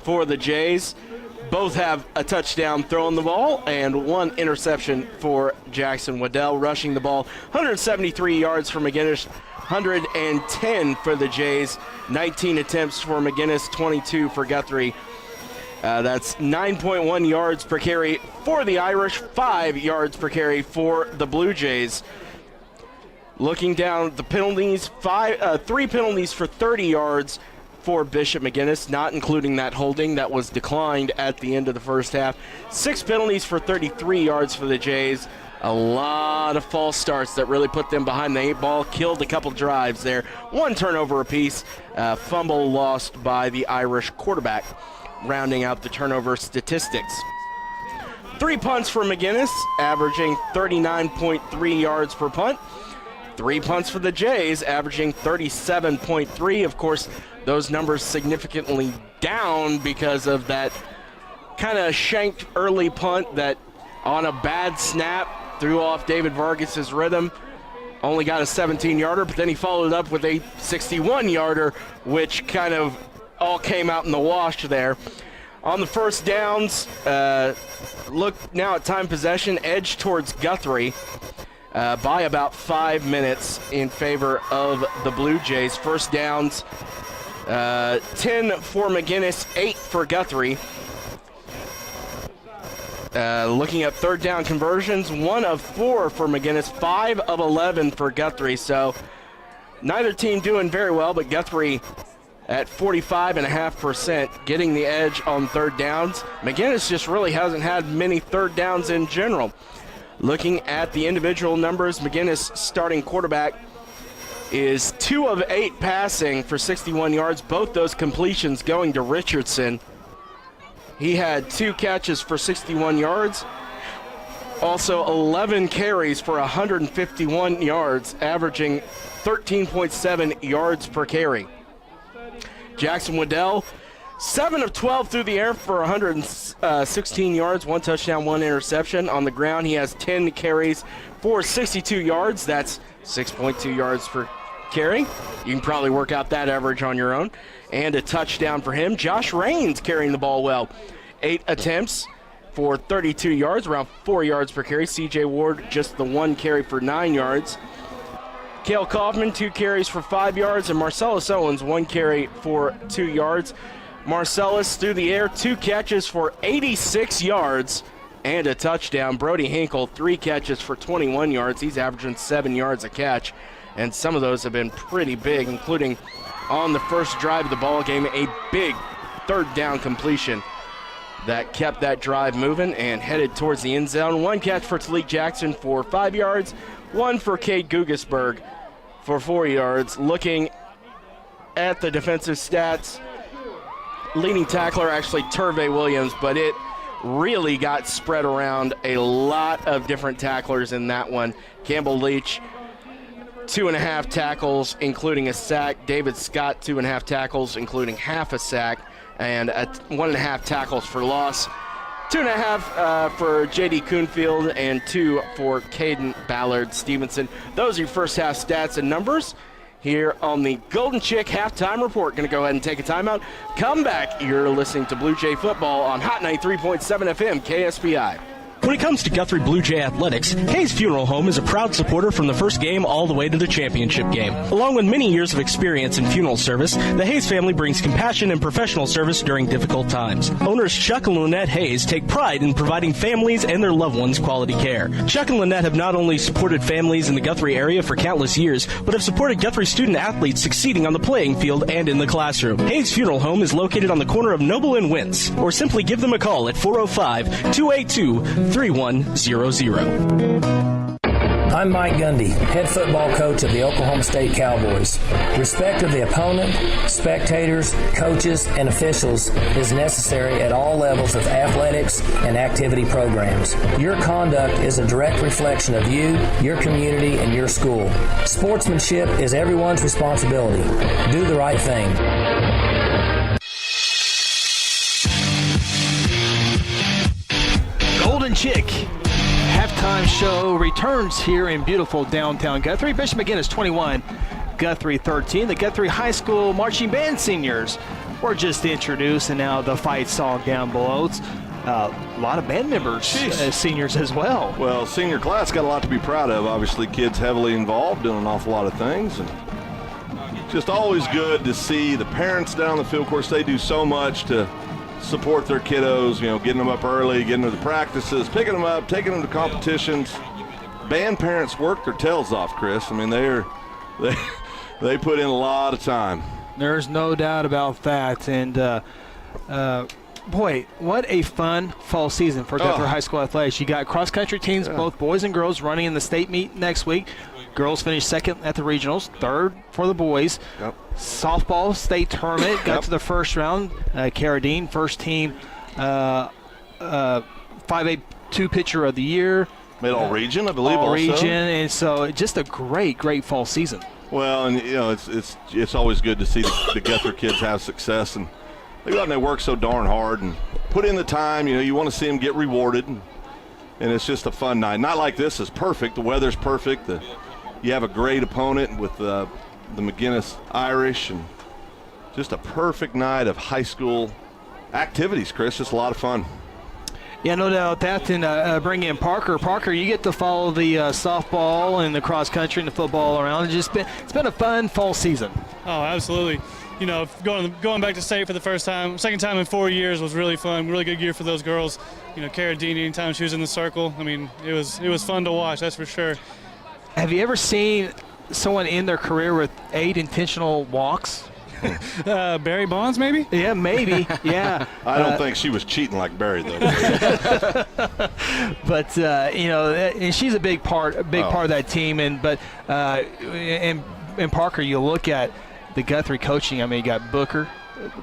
for the Jays. Both have a touchdown throwing the ball and one interception for Jackson Waddell rushing the ball. 173 yards for McGuinness, 110 for the Jays. 19 attempts for McGuinness, 22 for Guthrie. That's 9.1 yards per carry for the Irish, 5 yards per carry for the Blue Jays. Looking down the penalties, 3 penalties for 30 yards for Bishop McGuinness, not including that holding that was declined at the end of the first half. 6 penalties for 33 yards for the Jays. A lot of false starts that really put them behind the 8 ball, killed a couple drives there. 1 turnover apiece, fumble lost by the Irish quarterback, rounding out the turnover statistics. 3 punts for McGuinness, averaging 39.3 yards per punt. 3 punts for the Jays, averaging 37.3. Of course, those numbers significantly down because of that kind of shanked early punt that on a bad snap threw off David Vargas's rhythm. Only got a 17-yarder, but then he followed up with a 61-yarder, which kind of all came out in the wash there. On the first downs, look now at time possession, edge towards Guthrie by about 5 minutes in favor of the Blue Jays. First downs, 10 for McGuinness, 8 for Guthrie. Looking at third down conversions, 1 of 4 for McGuinness, 5 of 11 for Guthrie. So neither team doing very well, but Guthrie at 45.5%, getting the edge on third downs. McGuinness just really hasn't had many third downs in general. Looking at the individual numbers, McGuinness, starting quarterback, is 2 of 8 passing for 61 yards. Both those completions going to Richardson. He had 2 catches for 61 yards. Also 11 carries for 151 yards, averaging 13.7 yards per carry. Jackson Waddell, 7 of 12 through the air for 116 yards, 1 touchdown, 1 interception. On the ground, he has 10 carries for 62 yards. That's 6.2 yards per carry. You can probably work out that average on your own. And a touchdown for him. Josh Raines carrying the ball well. 8 attempts for 32 yards, around 4 yards per carry. C.J. Ward, just the 1 carry for 9 yards. Cale Kaufman, 2 carries for 5 yards. And Marcellus Owens, 1 carry for 2 yards. Marcellus through the air, 2 catches for 86 yards and a touchdown. Brody Hinkle, 3 catches for 21 yards. He's averaging 7 yards a catch, and some of those have been pretty big, including on the first drive of the ball game, a big third down completion that kept that drive moving and headed towards the end zone. 1 catch for Talik Jackson for 5 yards, 1 for Cade Gugasberg for 4 yards. Looking at the defensive stats, leading tackler actually Turvey Williams, but it really got spread around a lot of different tacklers in that one. Campbell Leach, 2.5 tackles, including a sack. David Scott, 2.5 tackles, including half a sack, and 1.5 tackles for loss. 2.5 for J.D. Kuhnfield and 2 for Caden Ballard Stevenson. Those are your first half stats and numbers here on the Golden Chick Halftime Report. Going to go ahead and take a timeout. Come back. You're listening to Blue Jay Football on Hot 93.7 FM KSPI. When it comes to Guthrie Bluejay athletics, Hayes Funeral Home is a proud supporter from the first game all the way to the championship game. Along with many years of experience in funeral service, the Hayes family brings compassion and professional service during difficult times. Owners Chuck and Lynette Hayes take pride in providing families and their loved ones quality care. Chuck and Lynette have not only supported families in the Guthrie area for countless years, but have supported Guthrie student athletes succeeding on the playing field and in the classroom. Hayes Funeral Home is located on the corner of Noble and Wentz, or simply give them a call at 405-282-3100. I'm Mike Gundy, head football coach of the Oklahoma State Cowboys. Respect of the opponent, spectators, coaches, and officials is necessary at all levels of athletics and activity programs. Your conduct is a direct reflection of you, your community, and your school. Sportsmanship is everyone's responsibility. Do the right thing. Golden Chick halftime show returns here in beautiful downtown Guthrie. Bishop McGuinness 21, Guthrie 13. The Guthrie High School marching band seniors were just introduced, and now the fight song down below. It's a lot of band members, seniors as well. Well, senior class got a lot to be proud of. Obviously, kids heavily involved, doing an awful lot of things. And just always good to see the parents down the field. Of course, they do so much to support their kiddos, getting them up early, getting them to the practices, picking them up, taking them to competitions. Band parents work their tails off, Chris. I mean, they put in a lot of time. There's no doubt about that. And, boy, what a fun fall season for Guthrie High School athletics. You got cross-country teams, both boys and girls, running in the state meet next week. Girls finished second at the regionals, third for the boys. Yep. Softball state tournament got to the first round. Carradine, first team 5A2 pitcher of the year. Made all region, I believe. All also. region, and so just a great fall season. Well, and it's always good to see the Guthrie kids have success, and they go out and they work so darn hard and put in the time. You want to see them get rewarded, and it's just a fun night. Not like this is perfect. The weather's perfect. You have a great opponent with the McGuinness Irish, and just a perfect night of high school activities, Chris. Just a lot of fun. Yeah, no doubt that. And bring in Parker. Parker, you get to follow the softball and the cross country and the football around. It's been a fun fall season. Oh, absolutely. Going back to state for the second time in 4 years was really fun. Really good year for those girls. Carradine, anytime she was in the circle, I mean, it was fun to watch. That's for sure. Have you ever seen someone end their career with 8 intentional walks? Barry Bonds, maybe? Yeah, maybe. Yeah. I don't think she was cheating like Barry, though. But and she's a big part of that team. And Parker, you look at the Guthrie coaching. I mean, you got Booker,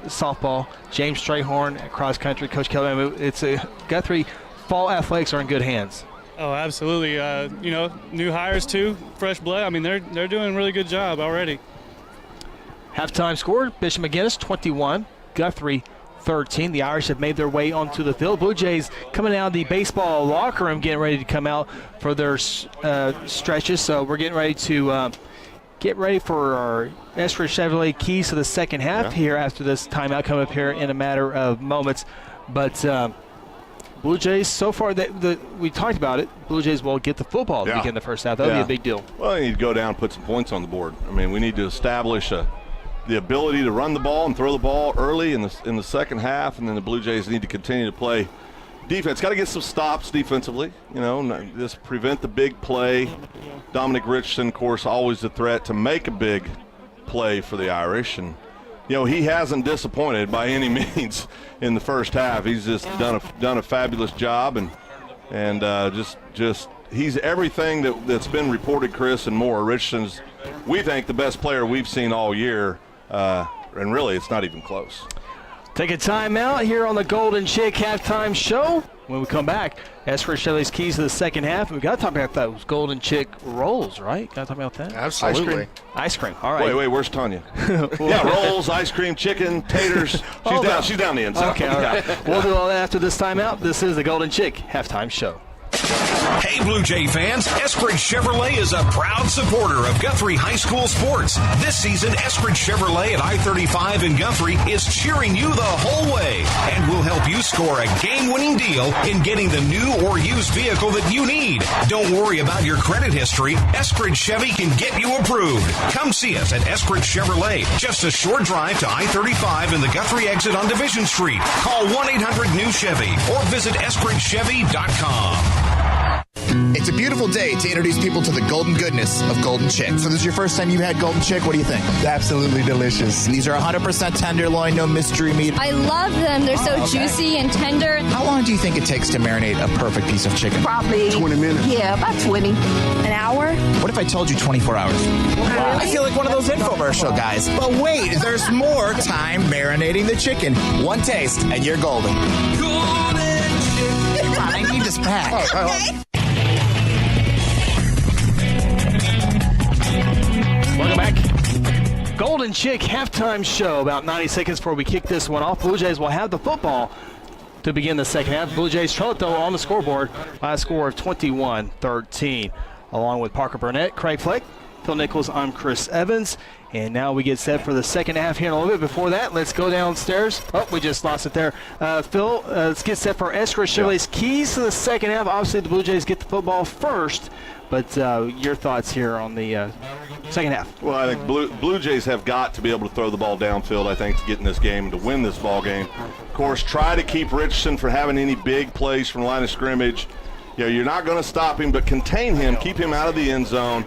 softball, James Strayhorn, cross country, Coach Kelly. I mean, it's Guthrie fall athletics are in good hands. Oh, absolutely. New hires too, fresh blood. I mean, they're doing a really good job already. Halftime score, Bishop McGuinness 21, Guthrie 13. The Irish have made their way onto the field. Blue Jays coming out of the baseball locker room, getting ready to come out for their stretches. So we're getting ready to get ready for our Eskridge Chevrolet keys to the second half here after this timeout coming up here in a matter of moments. But Blue Jays, so far, we talked about it. Blue Jays will get the football to begin the first half. That would be a big deal. Well, you need to go down and put some points on the board. I mean, we need to establish the ability to run the ball and throw the ball early in the second half, and then the Blue Jays need to continue to play defense. Got to get some stops defensively, just prevent the big play. Dominic Richardson, of course, always a threat to make a big play for the Irish, and he hasn't disappointed by any means in the first half. He's just done a fabulous job, and just he's everything that's been reported, Chris, and more. Richardson's, we think, the best player we've seen all year, and really it's not even close. Take a timeout here on the Golden Chick halftime show. When we come back, Eskridge Chevrolet's keys to the second half. We got to talk about those Golden Chick rolls, right? Got to talk about that? Absolutely. Ice cream. All right. Wait, where's Tanya? Yeah, rolls, ice cream, chicken, taters. She's down the inside. Okay, all right. We'll do all that after this timeout. This is the Golden Chick halftime show. Hey, Blue Jay fans, Eskridge Chevrolet is a proud supporter of Guthrie High School sports. This season, Eskridge Chevrolet at I-35 in Guthrie is cheering you the whole way and will help you score a game-winning deal in getting the new or used vehicle that you need. Don't worry about your credit history. Eskridge Chevy can get you approved. Come see us at Eskridge Chevrolet, just a short drive to I-35 in the Guthrie exit on Division Street. Call 1-800-NEW-CHEVY or visit EskridgeChevy.com. It's a beautiful day to introduce people to the golden goodness of Golden Chick. So this is your first time you've had Golden Chick. What do you think? Absolutely delicious. These are 100% tenderloin, no mystery meat. I love them. They're so juicy and tender. How long do you think it takes to marinate a perfect piece of chicken? Probably 20 minutes. Yeah, about 20. An hour? What if I told you 24 hours? I feel like one of those infomercial guys. But wait, there's more time marinating the chicken. One taste, and you're golden. Golden Chick. Come on, I need this pack. Okay. Welcome back. Golden Chick halftime show. About 90 seconds before we kick this one off. Blue Jays will have the football to begin the second half. Blue Jays trail it, though, on the scoreboard by a score of 21-13. Along with Parker Burnett, Craig Fleck, Phil Nichols, I'm Chris Evans. And now we get set for the second half here in a little bit. Before that, let's go downstairs. Oh, we just lost it there. Phil, let's get set for Escrow Chevrolet's keys to the second half. Obviously, the Blue Jays get the football first. But your thoughts here on the second half? Well, I think Blue Jays have got to be able to throw the ball downfield, I think, to get in this game, to win this ball game. Of course, try to keep Richardson from having any big plays from the line of scrimmage. You know, you're not going to stop him, but contain him, keep him out of the end zone.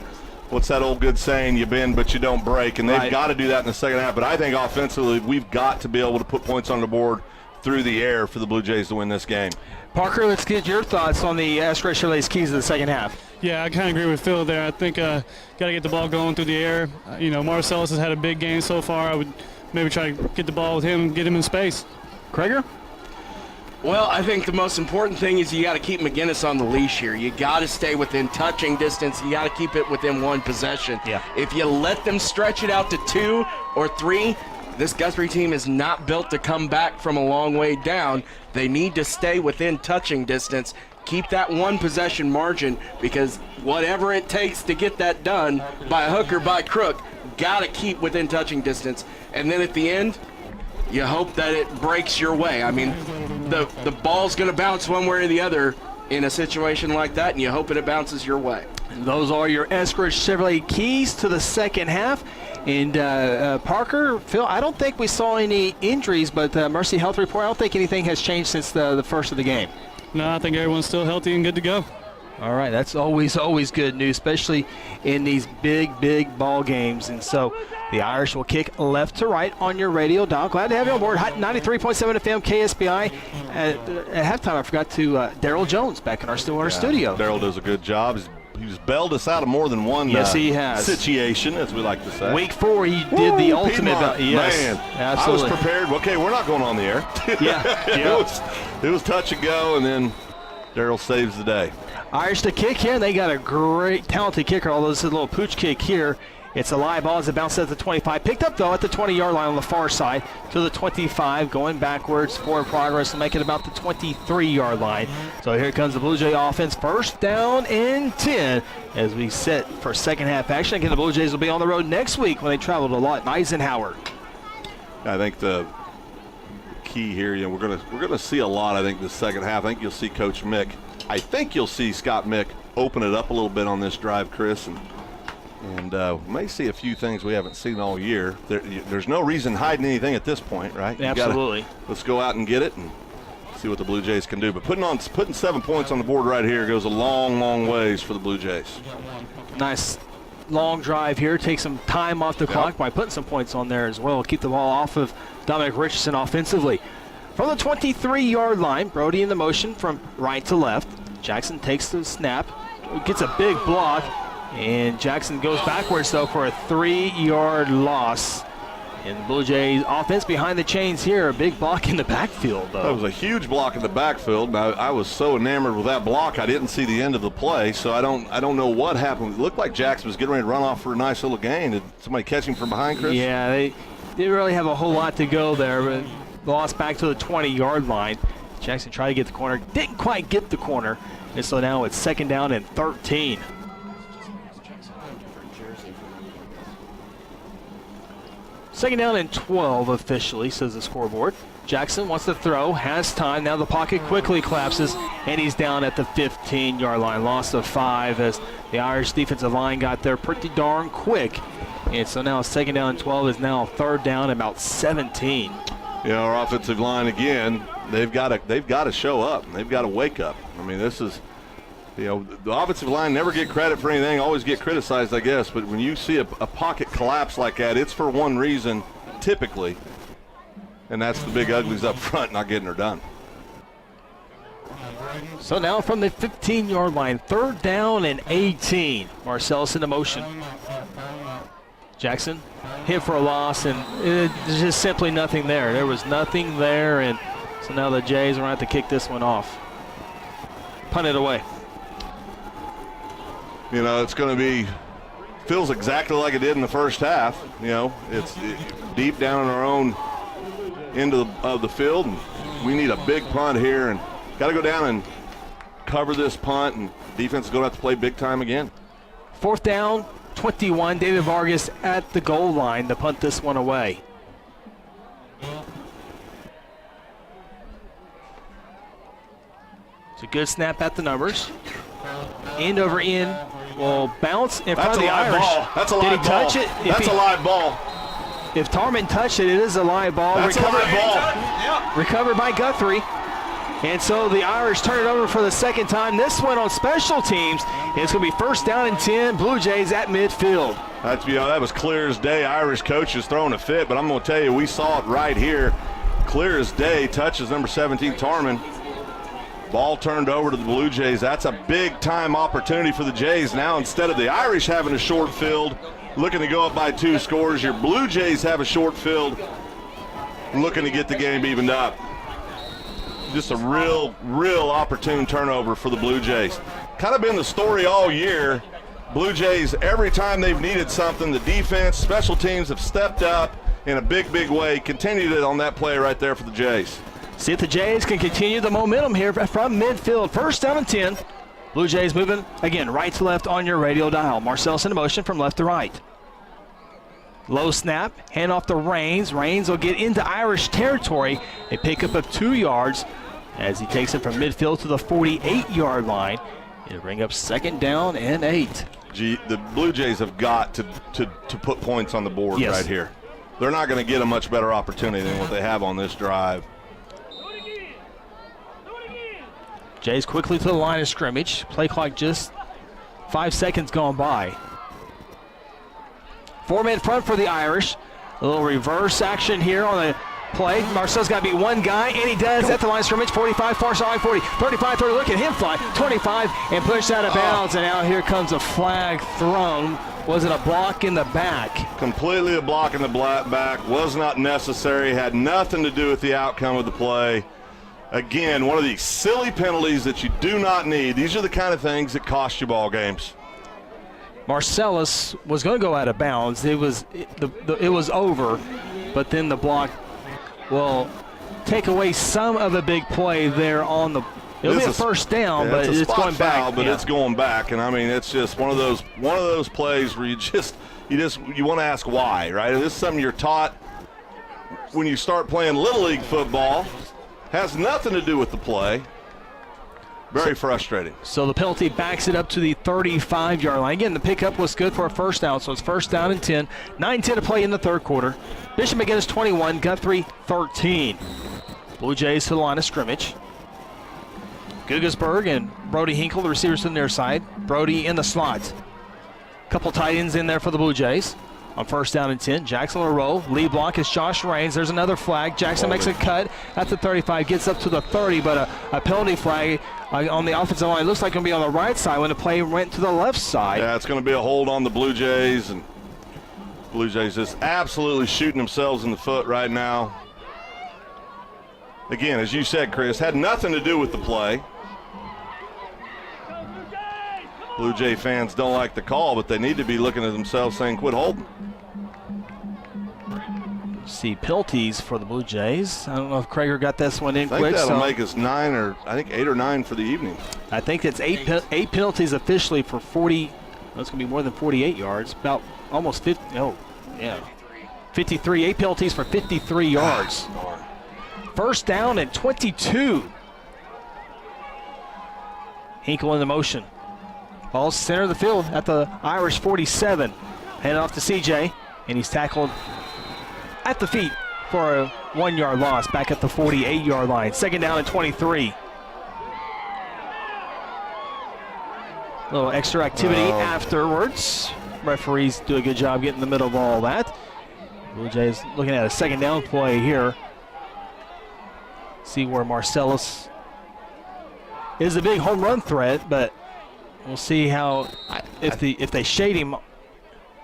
What's that old good saying? You bend, but you don't break. And they've got to do that in the second half. But I think offensively, we've got to be able to put points on the board through the air for the Blue Jays to win this game. Parker, let's get your thoughts on the Escrow Chevrolet's keys to the second half. Yeah, I kind of agree with Phil there. I think got to get the ball going through the air. Marcellus has had a big game so far. I would maybe try to get the ball with him, get him in space. Krager? Well, I think the most important thing is you got to keep McGuinness on the leash here. You got to stay within touching distance. You got to keep it within one possession. Yeah. If you let them stretch it out to 2 or 3, this Guthrie team is not built to come back from a long way down. They need to stay within touching distance. Keep that one possession margin, because whatever it takes to get that done, by hook or by crook, got to keep within touching distance. And then at the end, you hope that it breaks your way. I mean, the ball's going to bounce one way or the other in a situation like that, and you hope it bounces your way. And those are your Escrow Chevrolet keys to the second half. And Parker, Phil, I don't think we saw any injuries, but Mercy Health Report, I don't think anything has changed since the first of the game. No, I think everyone's still healthy and good to go. All right, that's always good news, especially in these big ball games. And so the Irish will kick left to right on your radio dial. Glad to have you on board. 93.7 FM KSBI. At halftime, I forgot to Daryl Jones back in our Stillwater studio. Daryl does a good job. He's bailed us out of more than one yes, he has. situation, as we like to say. Week 4, he did the ultimate. Yes, man, absolutely. I was prepared. Okay, we're not going on the air. It was touch and go, and then Daryl saves the day. Irish to kick here. They got a great, talented kicker, although this is a little pooch kick here. It's a live ball as it bounces at the 25. Picked up, though, at the 20-yard line on the far side to the 25, going backwards, forward progress to make it about the 23-yard line. So here comes the Blue Jay offense. First down and 10 as we set for second half action. Again, the Blue Jays will be on the road next week when they travel to Lawton Eisenhower. I think the key here, we're gonna see a lot, I think, this second half. I think you'll see Coach Mick. I think you'll see Scott Mick open it up a little bit on this drive, Chris, and we may see a few things we haven't seen all year. There's no reason hiding anything at this point, right? Absolutely. Let's go out and get it and see what the Blue Jays can do. But putting 7 points on the board right here goes a long ways for the Blue Jays. Nice long drive here. Take some time off the clock by putting some points on there as well. Keep the ball off of Dominic Richardson offensively. From the 23-yard line, Brody in the motion from right to left. Jackson takes the snap, gets a big block, and Jackson goes backwards, though, for a 3-yard loss. And the Blue Jays offense behind the chains here. A big block in the backfield, though. That was a huge block in the backfield. I was so enamored with that block, I didn't see the end of the play, so I don't know what happened. It looked like Jackson was getting ready to run off for a nice little gain. Did somebody catch him from behind, Chris? Yeah, they didn't really have a whole lot to go there, but lost back to the 20-yard line. Jackson tried to get the corner, didn't quite get the corner, and so now it's second down and 13. Second down and 12 officially, says the scoreboard. Jackson wants to throw, has time. Now the pocket quickly collapses, and he's down at the 15-yard line. Loss of 5 as the Irish defensive line got there pretty darn quick. And so now second down and 12 is now third down, about 17. Yeah, our offensive line again. They've got to show up. They've got to wake up. I mean, this is, the offensive line never get credit for anything. Always get criticized, I guess. But when you see a pocket collapse like that, it's for one reason, typically, and that's the big uglies up front not getting her done. So now from the 15-yard line, third down and 18. Marcellus in the motion. Jackson hit for a loss, and there's just simply nothing there. There was nothing there, and so now the Jays are going to have to kick this one off. Punt it away. It's going to feels exactly like it did in the first half. It's deep down in our own end of the field, and we need a big punt here, and got to go down and cover this punt, and defense is going to have to play big time again. Fourth down 21, David Vargas at the goal line to punt this one away. It's a good snap at the numbers. End over end will bounce in front of the Irish. Ball. That's a live ball. Did he touch it? That's a live ball. If Tarman touched it, it is a live ball. That's a live ball. Recovered by Guthrie. And so the Irish turn it over for the second time. This one on special teams. It's going to be first down and 10. Blue Jays at midfield. That was clear as day. Irish coaches throwing a fit, but I'm going to tell you, we saw it right here. Clear as day. Touches number 17, Tarman. Ball turned over to the Blue Jays. That's a big-time opportunity for the Jays. Now, instead of the Irish having a short field, looking to go up by 2 scores, your Blue Jays have a short field, looking to get the game evened up. Just a real opportune turnover for the Blue Jays. Kind of been the story all year. Blue Jays, every time they've needed something, the defense, special teams have stepped up in a big way. Continued it on that play right there for the Jays. See if the Jays can continue the momentum here from midfield. First down and 10. Blue Jays moving, again, right to left on your radio dial. Marcellus in motion from left to right. Low snap, hand off to Rains. Rains will get into Irish territory. A pickup of 2 yards as he takes it from midfield to the 48-yard line. It'll bring up second down and 8. The Blue Jays have got to put points on the board right here. They're not going to get a much better opportunity than what they have on this drive. Jays quickly to the line of scrimmage. Play clock just 5 seconds gone by. 4-man front for the Irish. A little reverse action here on the play. Marcel's got to beat one guy, and he does at the line of scrimmage. 45, far side, 40, 35, 30. Look at him fly. 25, and pushed out of bounds. And now here comes a flag thrown. Was it a block in the back? Completely a block in the back. Was not necessary. Had nothing to do with the outcome of the play. Again, one of these silly penalties that you do not need. These are the kind of things that cost you ball games. Marcellus was going to go out of bounds. It was over, but then the block will take away some of the big play there on the. It'll be a first down, but it's going back. But it's going back, and I mean it's just one of those plays where you want to ask why, right? This is something you're taught when you start playing Little League football. Has nothing to do with the play. Very frustrating. So the penalty backs it up to the 35-yard line. Again, the pickup was good for a first down, so it's first down and 10. 9-10 to play in the third quarter. Bishop McGuinness 21, Guthrie 13. Blue Jays to the line of scrimmage. Guggesberg and Brody Hinkle, the receivers to the near side. Brody in the slot. Couple tight ends in there for the Blue Jays. On first down and 10, Jackson will roll. Lead block is Josh Rains. There's another flag. Jackson makes a cut at the 35, gets up to the 30, but a penalty flag on the offensive line. It looks like it's going to be on the right side when the play went to the left side. Yeah, it's going to be a hold on the Blue Jays, and Blue Jays just absolutely shooting themselves in the foot right now. Again, as you said, Chris, had nothing to do with the play. Blue Jay fans don't like the call, but they need to be looking at themselves saying, quit holding. See penalties for the Blue Jays. I don't know if Krager got this one in quick. I think that'll make us 8 or 9 for the evening. I think it's eight penalties officially for 40. That's going to be more than 48 yards. About almost 50. Oh, yeah. 53. 8 penalties for 53 yards. First down and 22. Hinkle in the motion. Ball center of the field at the Irish 47. Handed off to CJ, and he's tackled at the feet for a 1-yard loss back at the 48-yard line. Second down and 23. A little extra activity afterwards. Referees do a good job getting in the middle of all that. Blue Jays looking at a second down play here. See where Marcellus is a big home run threat, but we'll see how if they shade him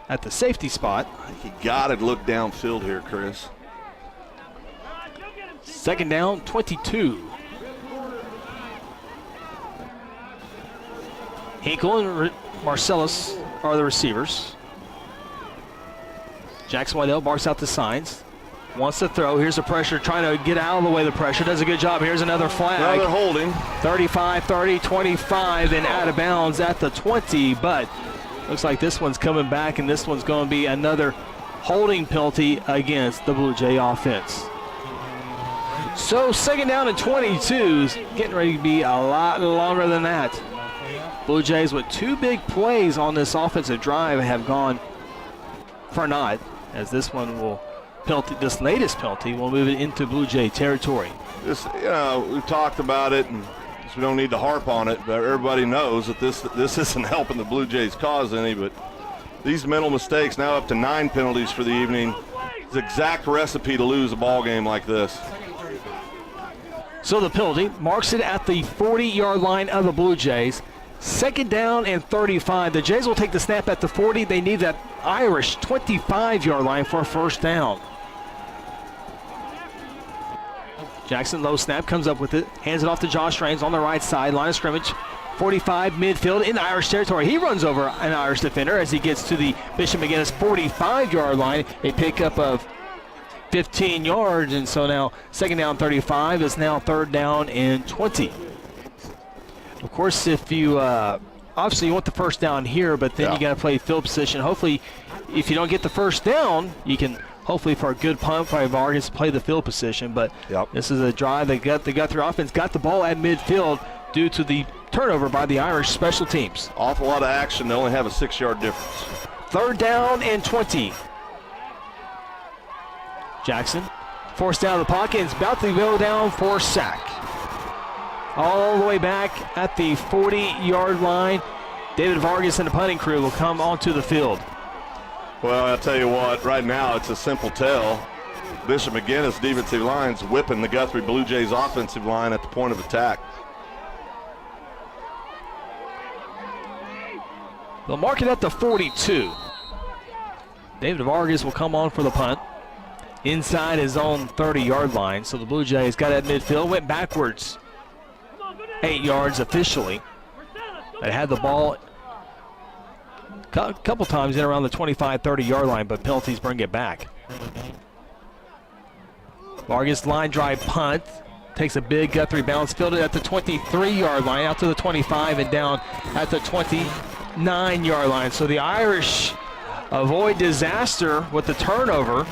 at the safety spot. I think you got to look downfield here, Chris. Second down, 22. Hinkle and Marcellus are the receivers. Jackson Waddell barks out the signs. Wants to throw. Here's the pressure, trying to get out of the way of the pressure. Does a good job. Here's another flag. Another holding. 35, 30, 25, and out of bounds at the 20. But Looks like this one's coming back, and this one's going to be another holding penalty against the Blue Jay offense. So 2nd down and 22 is getting ready to be a lot longer than that. Blue Jays with 2 big plays on this offensive drive have gone for naught, as this one will this latest penalty will move it into Blue Jay territory. This, we've talked about it, and we don't need to harp on it, but everybody knows that this isn't helping the Blue Jays cause any, but these mental mistakes, now up to 9 penalties for the evening, is the exact recipe to lose a ball game like this. So the penalty marks it at the 40-yard line of the Blue Jays. 2nd down and 35. The Jays will take the snap at the 40. They need that Irish 25-yard line for a 1st down. Jackson, low snap, comes up with it, hands it off to Josh Raines on the right side, line of scrimmage, 45 midfield in Irish territory. He runs over an Irish defender as he gets to the Bishop McGuinness 45-yard line, a pickup of 15 yards, and so now 2nd down 35 is now 3rd down and 20. Of course, if you obviously you want the 1st down here, but then you got to play field position. Hopefully, if you don't get the 1st down, you can hopefully for a good punt by Vargas play the field position. But this is a drive that the Guthrie offense got the ball at midfield due to the turnover by the Irish special teams. Awful lot of action. They only have a 6-yard difference. 3rd down and 20. Jackson forced out of the pocket and is about to go down for a sack. All the way back at the 40-yard line. David Vargas and the punting crew will come onto the field. Well, I'll tell you what, right now it's a simple tell. Bishop McGuinness defensive line's whipping the Guthrie Blue Jays offensive line at the point of attack. They'll mark it at the 42. David Vargas will come on for the punt. Inside his own 30-yard line. So the Blue Jays got at midfield, went backwards 8 yards officially. They had the ball a couple times in around the 25, 30-yard line, but penalties bring it back. Vargas line drive punt. Takes a big Guthrie bounce, fielded at the 23-yard line, out to the 25 and down at the 29-yard line. So the Irish avoid disaster with the turnover.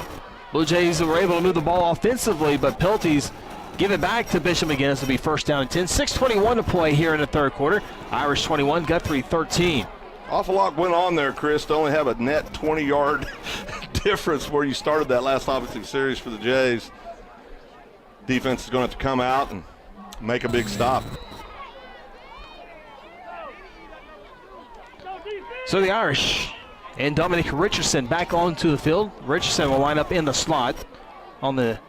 Blue Jays were able to move the ball offensively, but penalties give it back to Bishop McGuinness. It'll be 1st down and 10. 6:21 to play here in the 3rd quarter. Irish 21, Guthrie 13. Awful lot went on there, Chris, to only have a net 20-yard difference where you started that last offensive series for the Jays. Defense is going to have to come out and make a big stop. So the Irish and Dominic Richardson back onto the field. Richardson will line up in the slot on the.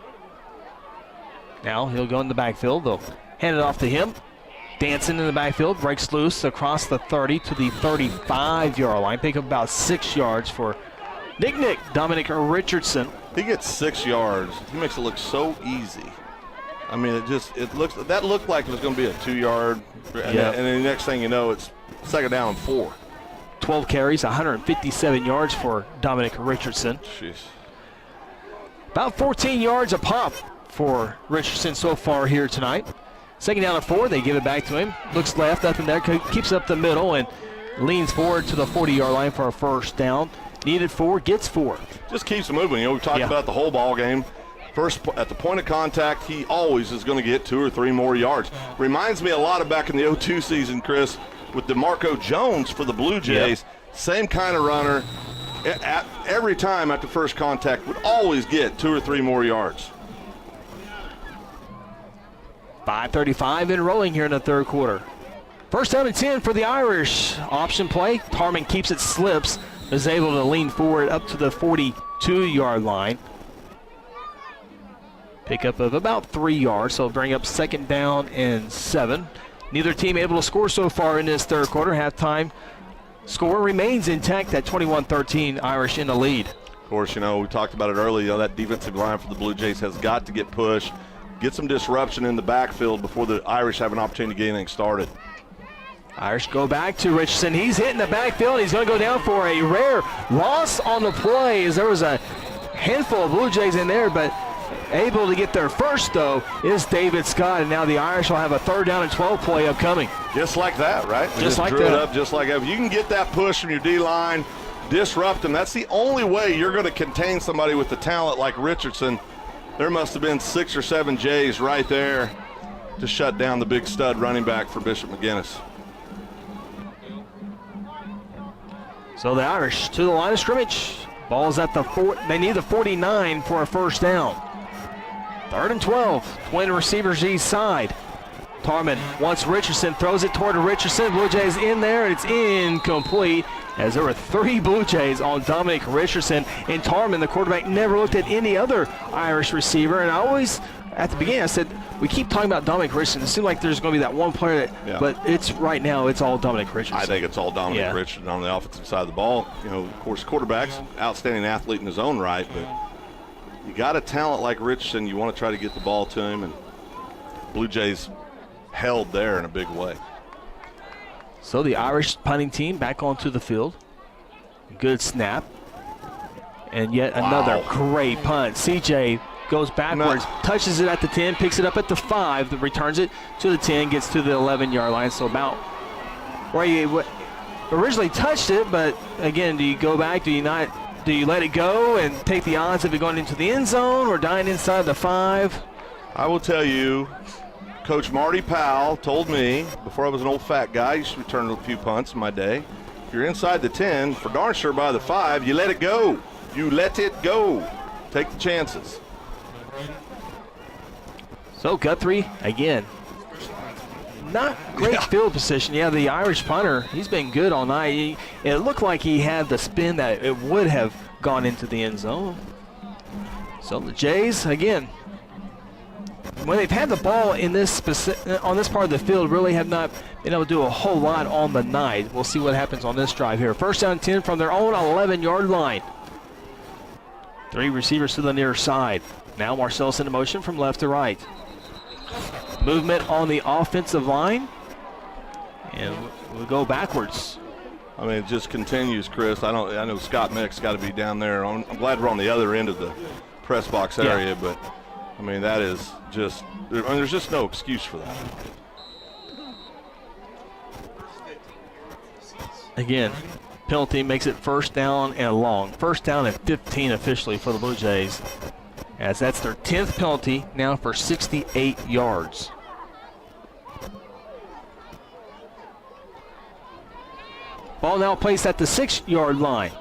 Now he'll go in the backfield. They'll hand it off to him. Dancing in the backfield, breaks loose across the 30 to the 35-yard line. Pick up about 6 yards for Nick Dominic Richardson. He gets 6 yards. He makes it look so easy. I mean, that looked like it was going to be a 2-yard, and then the next thing you know, it's 2nd down and 4. 12 carries, 157 yards for Dominic Richardson. Jeez. About 14 yards a pop for Richardson so far here tonight. 2nd down and 4, they give it back to him. Looks left, up in there, keeps up the middle and leans forward to the 40-yard line for a 1st down. Needed 4, gets 4. Just keeps moving. We talked about the whole ball game. First, at the point of contact, he always is going to get 2 or 3 more yards. Reminds me a lot of back in the 02 season, Chris, with DeMarco Jones for the Blue Jays. Same kind of runner. Every time at the first contact would always get 2 or 3 more yards. 5:35 in rolling here in the 3rd quarter. 1st down and 10 for the Irish. Option play. Tarman keeps it, slips, is able to lean forward up to the 42-yard line. Pickup of about 3 yards, so bring up 2nd down and 7. Neither team able to score so far in this 3rd quarter. Halftime score remains intact at 21-13, Irish in the lead. Of course, we talked about it earlier. That defensive line for the Blue Jays has got to get pushed, get some disruption in the backfield before the Irish have an opportunity to get anything started. Irish go back to Richardson. He's hitting the backfield. He's going to go down for a rare loss on the play, as there was a handful of Blue Jays in there, but Able to get there first, though, is David Scott, and now the Irish will have a 3rd down and 12 play upcoming. Just like that, right? Just like drew that. It up just like that. If you can get that push from your D-line, disrupt them, that's the only way you're going to contain somebody with the talent like Richardson. There must have been 6 or 7 Jays right there to shut down the big stud running back for Bishop McGuinness. So the Irish to the line of scrimmage. Ball's at the 4. They need the 49 for a 1st down. 3rd and 12. Twin receivers east side. Tarman wants Richardson, throws it toward Richardson. Blue Jays in there, and it's incomplete, as there were 3 Blue Jays on Dominic Richardson. And Tarman, the quarterback, never looked at any other Irish receiver. And I always, at the beginning, I said, we keep talking about Dominic Richardson. It seems like there's going to be that one player that, but it's right now, it's all Dominic Richardson. I think it's all Dominic Richardson on the offensive side of the ball. You know, of course, quarterback's outstanding athlete in his own right, but you got a talent like Richardson, you want to try to get the ball to him, and Blue Jays held there in a big way. So the Irish punting team back onto the field. Good snap. And yet another great punt. CJ goes backwards, touches it at the 10, picks it up at the 5, returns it to the 10, gets to the 11-yard line. So about where you originally touched it, but again, do you go back? Do you not? Do you let it go and take the odds of it going into the end zone or dying inside the 5? I will tell you, Coach Marty Powell told me before I was an old fat guy, I used to return a few punts in my day. If you're inside the 10, for darn sure by the 5, you let it go. You let it go. Take the chances. So Guthrie, again, not great field position. Yeah, the Irish punter, he's been good all night. It looked like he had the spin that it would have gone into the end zone. So the Jays, again, when they've had the ball in this on this part of the field, really have not been able to do a whole lot on the night. We'll see what happens on this drive here. 1st down 10 from their own 11-yard line. 3 receivers to the near side. Now Marcellus in motion from left to right. Movement on the offensive line, and we'll go backwards. I mean, it just continues, Chris. I know Scott Mick's got to be down there. I'm glad we're on the other end of the press box area, but I mean, that is just, there's just no excuse for that. Again, penalty makes it 1st down and long. 1st down and 15 officially for the Blue Jays, as that's their 10th penalty now for 68 yards. Ball now placed at the 6-yard line.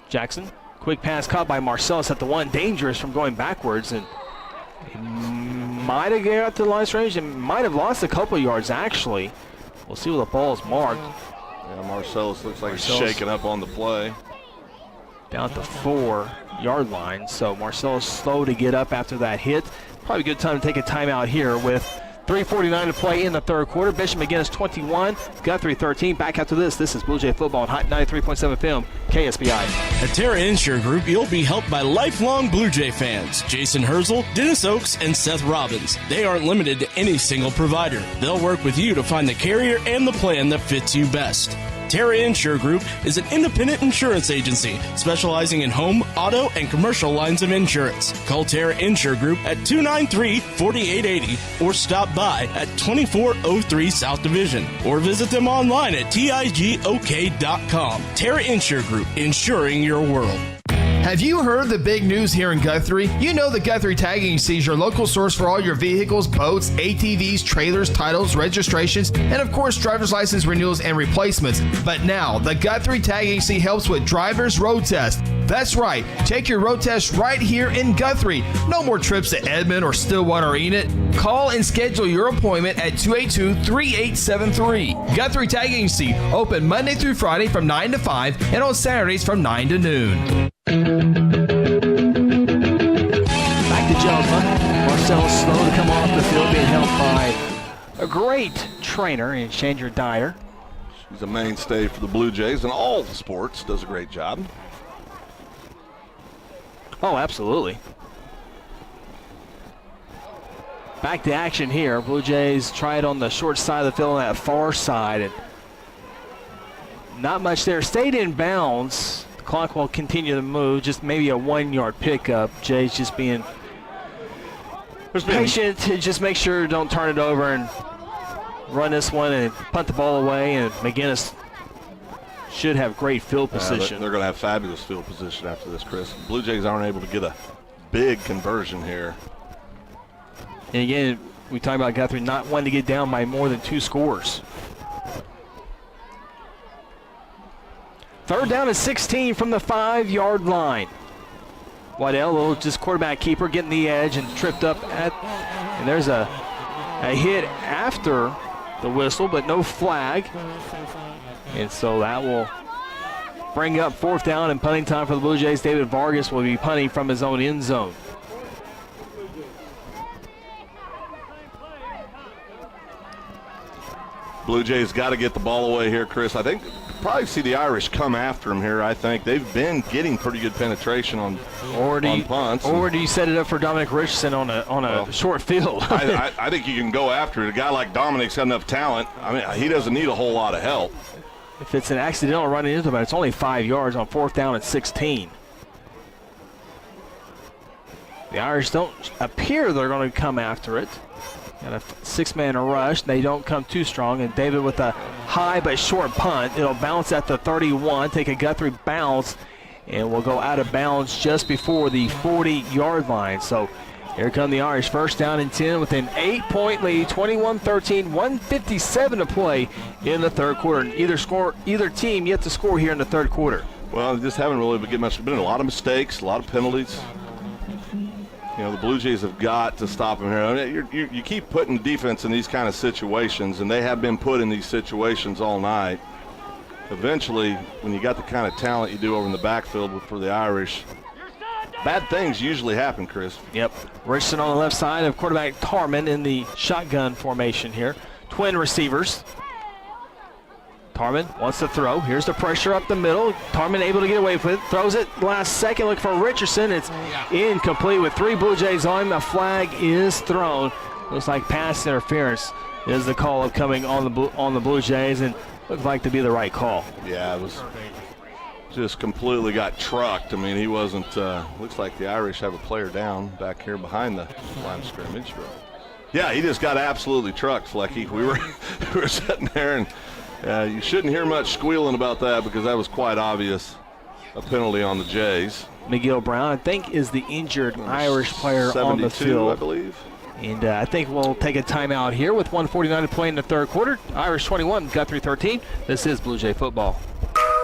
Jackson, quick pass caught by Marcellus at the 1, dangerous from going backwards, and he might have got out to the line of range and might have lost a couple yards actually. We'll see where the ball is marked. Yeah, Marcellus looks like he's shaking up on the play. Down at the 4-yard line, so Marcellus slow to get up after that hit. Probably a good time to take a timeout here with 3:49 to play in the 3rd quarter. Bishop McGuinness 21, Guthrie 13. Back after this. This is Blue Jay football on Hot 93.7 FM, KSBI. At Terra Insure Group, you'll be helped by lifelong Blue Jay fans. Jason Herzl, Dennis Oakes, and Seth Robbins. They aren't limited to any single provider. They'll work with you to find the carrier and the plan that fits you best. Terra Insure Group is an independent insurance agency specializing in home, auto, and commercial lines of insurance. Call Terra Insure Group at 293-4880 or stop by at 2403 South Division or visit them online at tigok.com. Terra Insure Group, insuring your world. Have you heard the big news here in Guthrie? You know that Guthrie Tagging is your local source for all your vehicles, boats, ATVs, trailers, titles, registrations, and of course driver's license renewals and replacements. But now, the Guthrie Tagging helps with driver's road test. That's right, take your road test right here in Guthrie. No more trips to Edmond or Stillwater or Enid. Call and schedule your appointment at 282-3873. Guthrie Tagging open Monday through Friday from 9 to 5 and on Saturdays from 9 to noon. Back to Jelma. Marcellus slow to come off the field, being helped by a great trainer in Chandra Dyer. She's a mainstay for the Blue Jays in all the sports, does a great job. Oh, absolutely. Back to action here. Blue Jays try it on the short side of the field on that far side. And not much there. Stayed in bounds. clock will continue to move. Just maybe a 1-yard pickup. Jay's just being patient to just make sure don't turn it over and run this one and punt the ball away. And McGuinness should have great field position. They're going to have fabulous field position after this, Chris. Blue Jays aren't able to get a big conversion here. And again, we talk about Guthrie not wanting to get down by more than 2 scores. Third down and 16 from the 5-yard line. Waddell, little just quarterback keeper, getting the edge and tripped up and there's a hit after the whistle, but no flag. And so that will bring up 4th down and punting time for the Blue Jays. David Vargas will be punting from his own end zone. Blue Jays got to get the ball away here, Chris. I think probably see the Irish come after him here. I think they've been getting pretty good penetration on punts. Or do you set it up for Dominic Richardson on a short field? I think you can go after it. A guy like Dominic's got enough talent. I mean, he doesn't need a whole lot of help. If it's an accidental running into him, it's only 5 yards on 4th down and 16. The Irish don't appear they're going to come after it. Got a 6-man rush. They don't come too strong. And David with a high but short punt. It'll bounce at the 31, take a Guthrie bounce, and will go out of bounds just before the 40-yard line. So here come the Irish. 1st down and 10 with an 8-point lead, 21-13, 1:57 to play in the 3rd quarter. And either team yet to score here in the 3rd quarter. Well, just haven't really been much. Been a lot of mistakes, a lot of penalties. You know, the Blue Jays have got to stop them here. I mean, you keep putting defense in these kind of situations, and they have been put in these situations all night. Eventually, when you got the kind of talent you do over in the backfield for the Irish, bad things usually happen, Chris. Yep. Richardson on the left side of quarterback Tarman in the shotgun formation here. Twin receivers. Tarman wants to throw. Here's the pressure up the middle. Tarman able to get away with it. Throws it last second. Look for Richardson. It's incomplete with 3 Blue Jays on him. A flag is thrown. Looks like pass interference is the call upcoming on the Blue Jays, and looks like to be the right call. Yeah, it was just completely got trucked. I mean, he wasn't. Looks like the Irish have a player down back here behind the line of scrimmage. But yeah, he just got absolutely trucked, Flecky. We were sitting there and. You shouldn't hear much squealing about that because that was quite obvious a penalty on the Jays. McGill Brown, I think, is the injured Irish player on the field. I believe. And I think we'll take a timeout here with 1:49 to play in the 3rd quarter. Irish 21, Guthrie 13. This is Blue Jay football.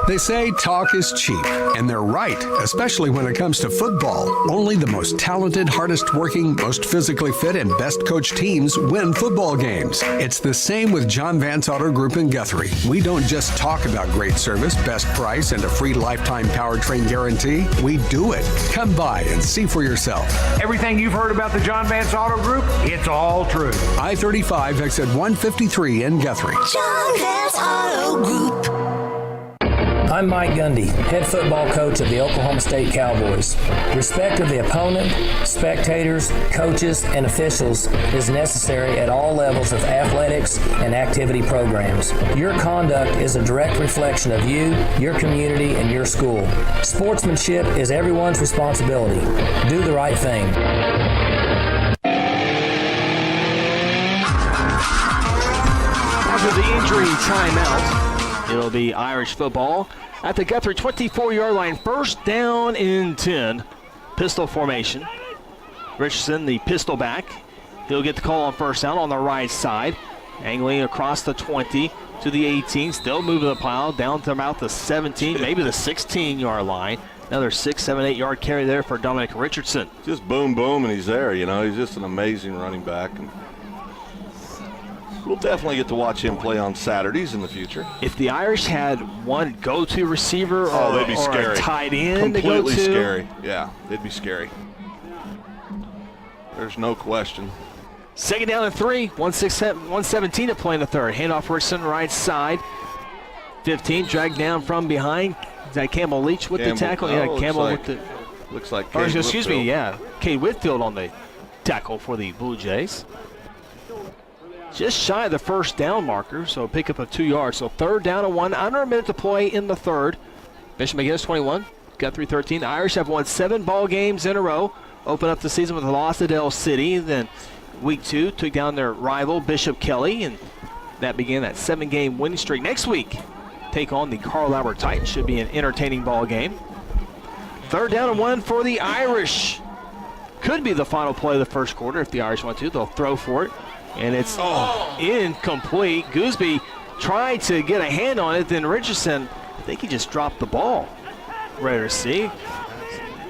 They say talk is cheap, and they're right, especially when it comes to football. Only the most talented, hardest working, most physically fit, and best coached teams win football games. It's the same with John Vance Auto Group in Guthrie. We don't just talk about great service, best price, and a free lifetime powertrain guarantee. We do it. Come by and see for yourself. Everything you've heard about the John Vance Auto Group, it's all true. I-35 exit 153 in Guthrie. John Vance Auto Group. I'm Mike Gundy, head football coach of the Oklahoma State Cowboys. Respect of the opponent, spectators, coaches, and officials is necessary at all levels of athletics and activity programs. Your conduct is a direct reflection of you, your community, and your school. Sportsmanship is everyone's responsibility. Do the right thing. After the injury timeout, it'll be Irish football at the Guthrie 24-yard line. 1st down and 10. Pistol formation. Richardson, the pistol back. He'll get the call on 1st down on the right side. Angling across the 20 to the 18. Still moving the pile down to about the 17, maybe the 16-yard line. Another 6, 7, 8-yard carry there for Dominic Richardson. Just boom, boom, and he's there. You know, he's just an amazing running back. And we'll definitely get to watch him play on Saturdays in the future. If the Irish had one go-to receiver they'd be scary. A tight end completely to go to. Scary. Yeah, they'd be scary. There's no question. 2nd down and 3, 1:17 to play in the 3rd. Handoff Richardson, right side. 15, dragged down from behind. Is that Campbell Leach with the tackle? Yeah, Campbell with the. Looks like. Excuse me, yeah. Cade Whitfield on the tackle for the Blue Jays. Just shy of the 1st down marker, so pick up of 2 yards. So 3rd down and 1, under a minute to play in the 3rd. Bishop McGuinness 21, Guthrie 13. The Irish have won 7 ball games in a row. Open up the season with a loss to Dale City. Then week 2 took down their rival Bishop Kelly, and that began that 7-game winning streak. Next week, take on the Carl Albert Titans. Should be an entertaining ball game. 3rd down and 1 for the Irish. Could be the final play of the first quarter if the Irish want to. They'll throw for it, and it's incomplete. Gooseby tried to get a hand on it, then Richardson, I think he just dropped the ball. Ready to see.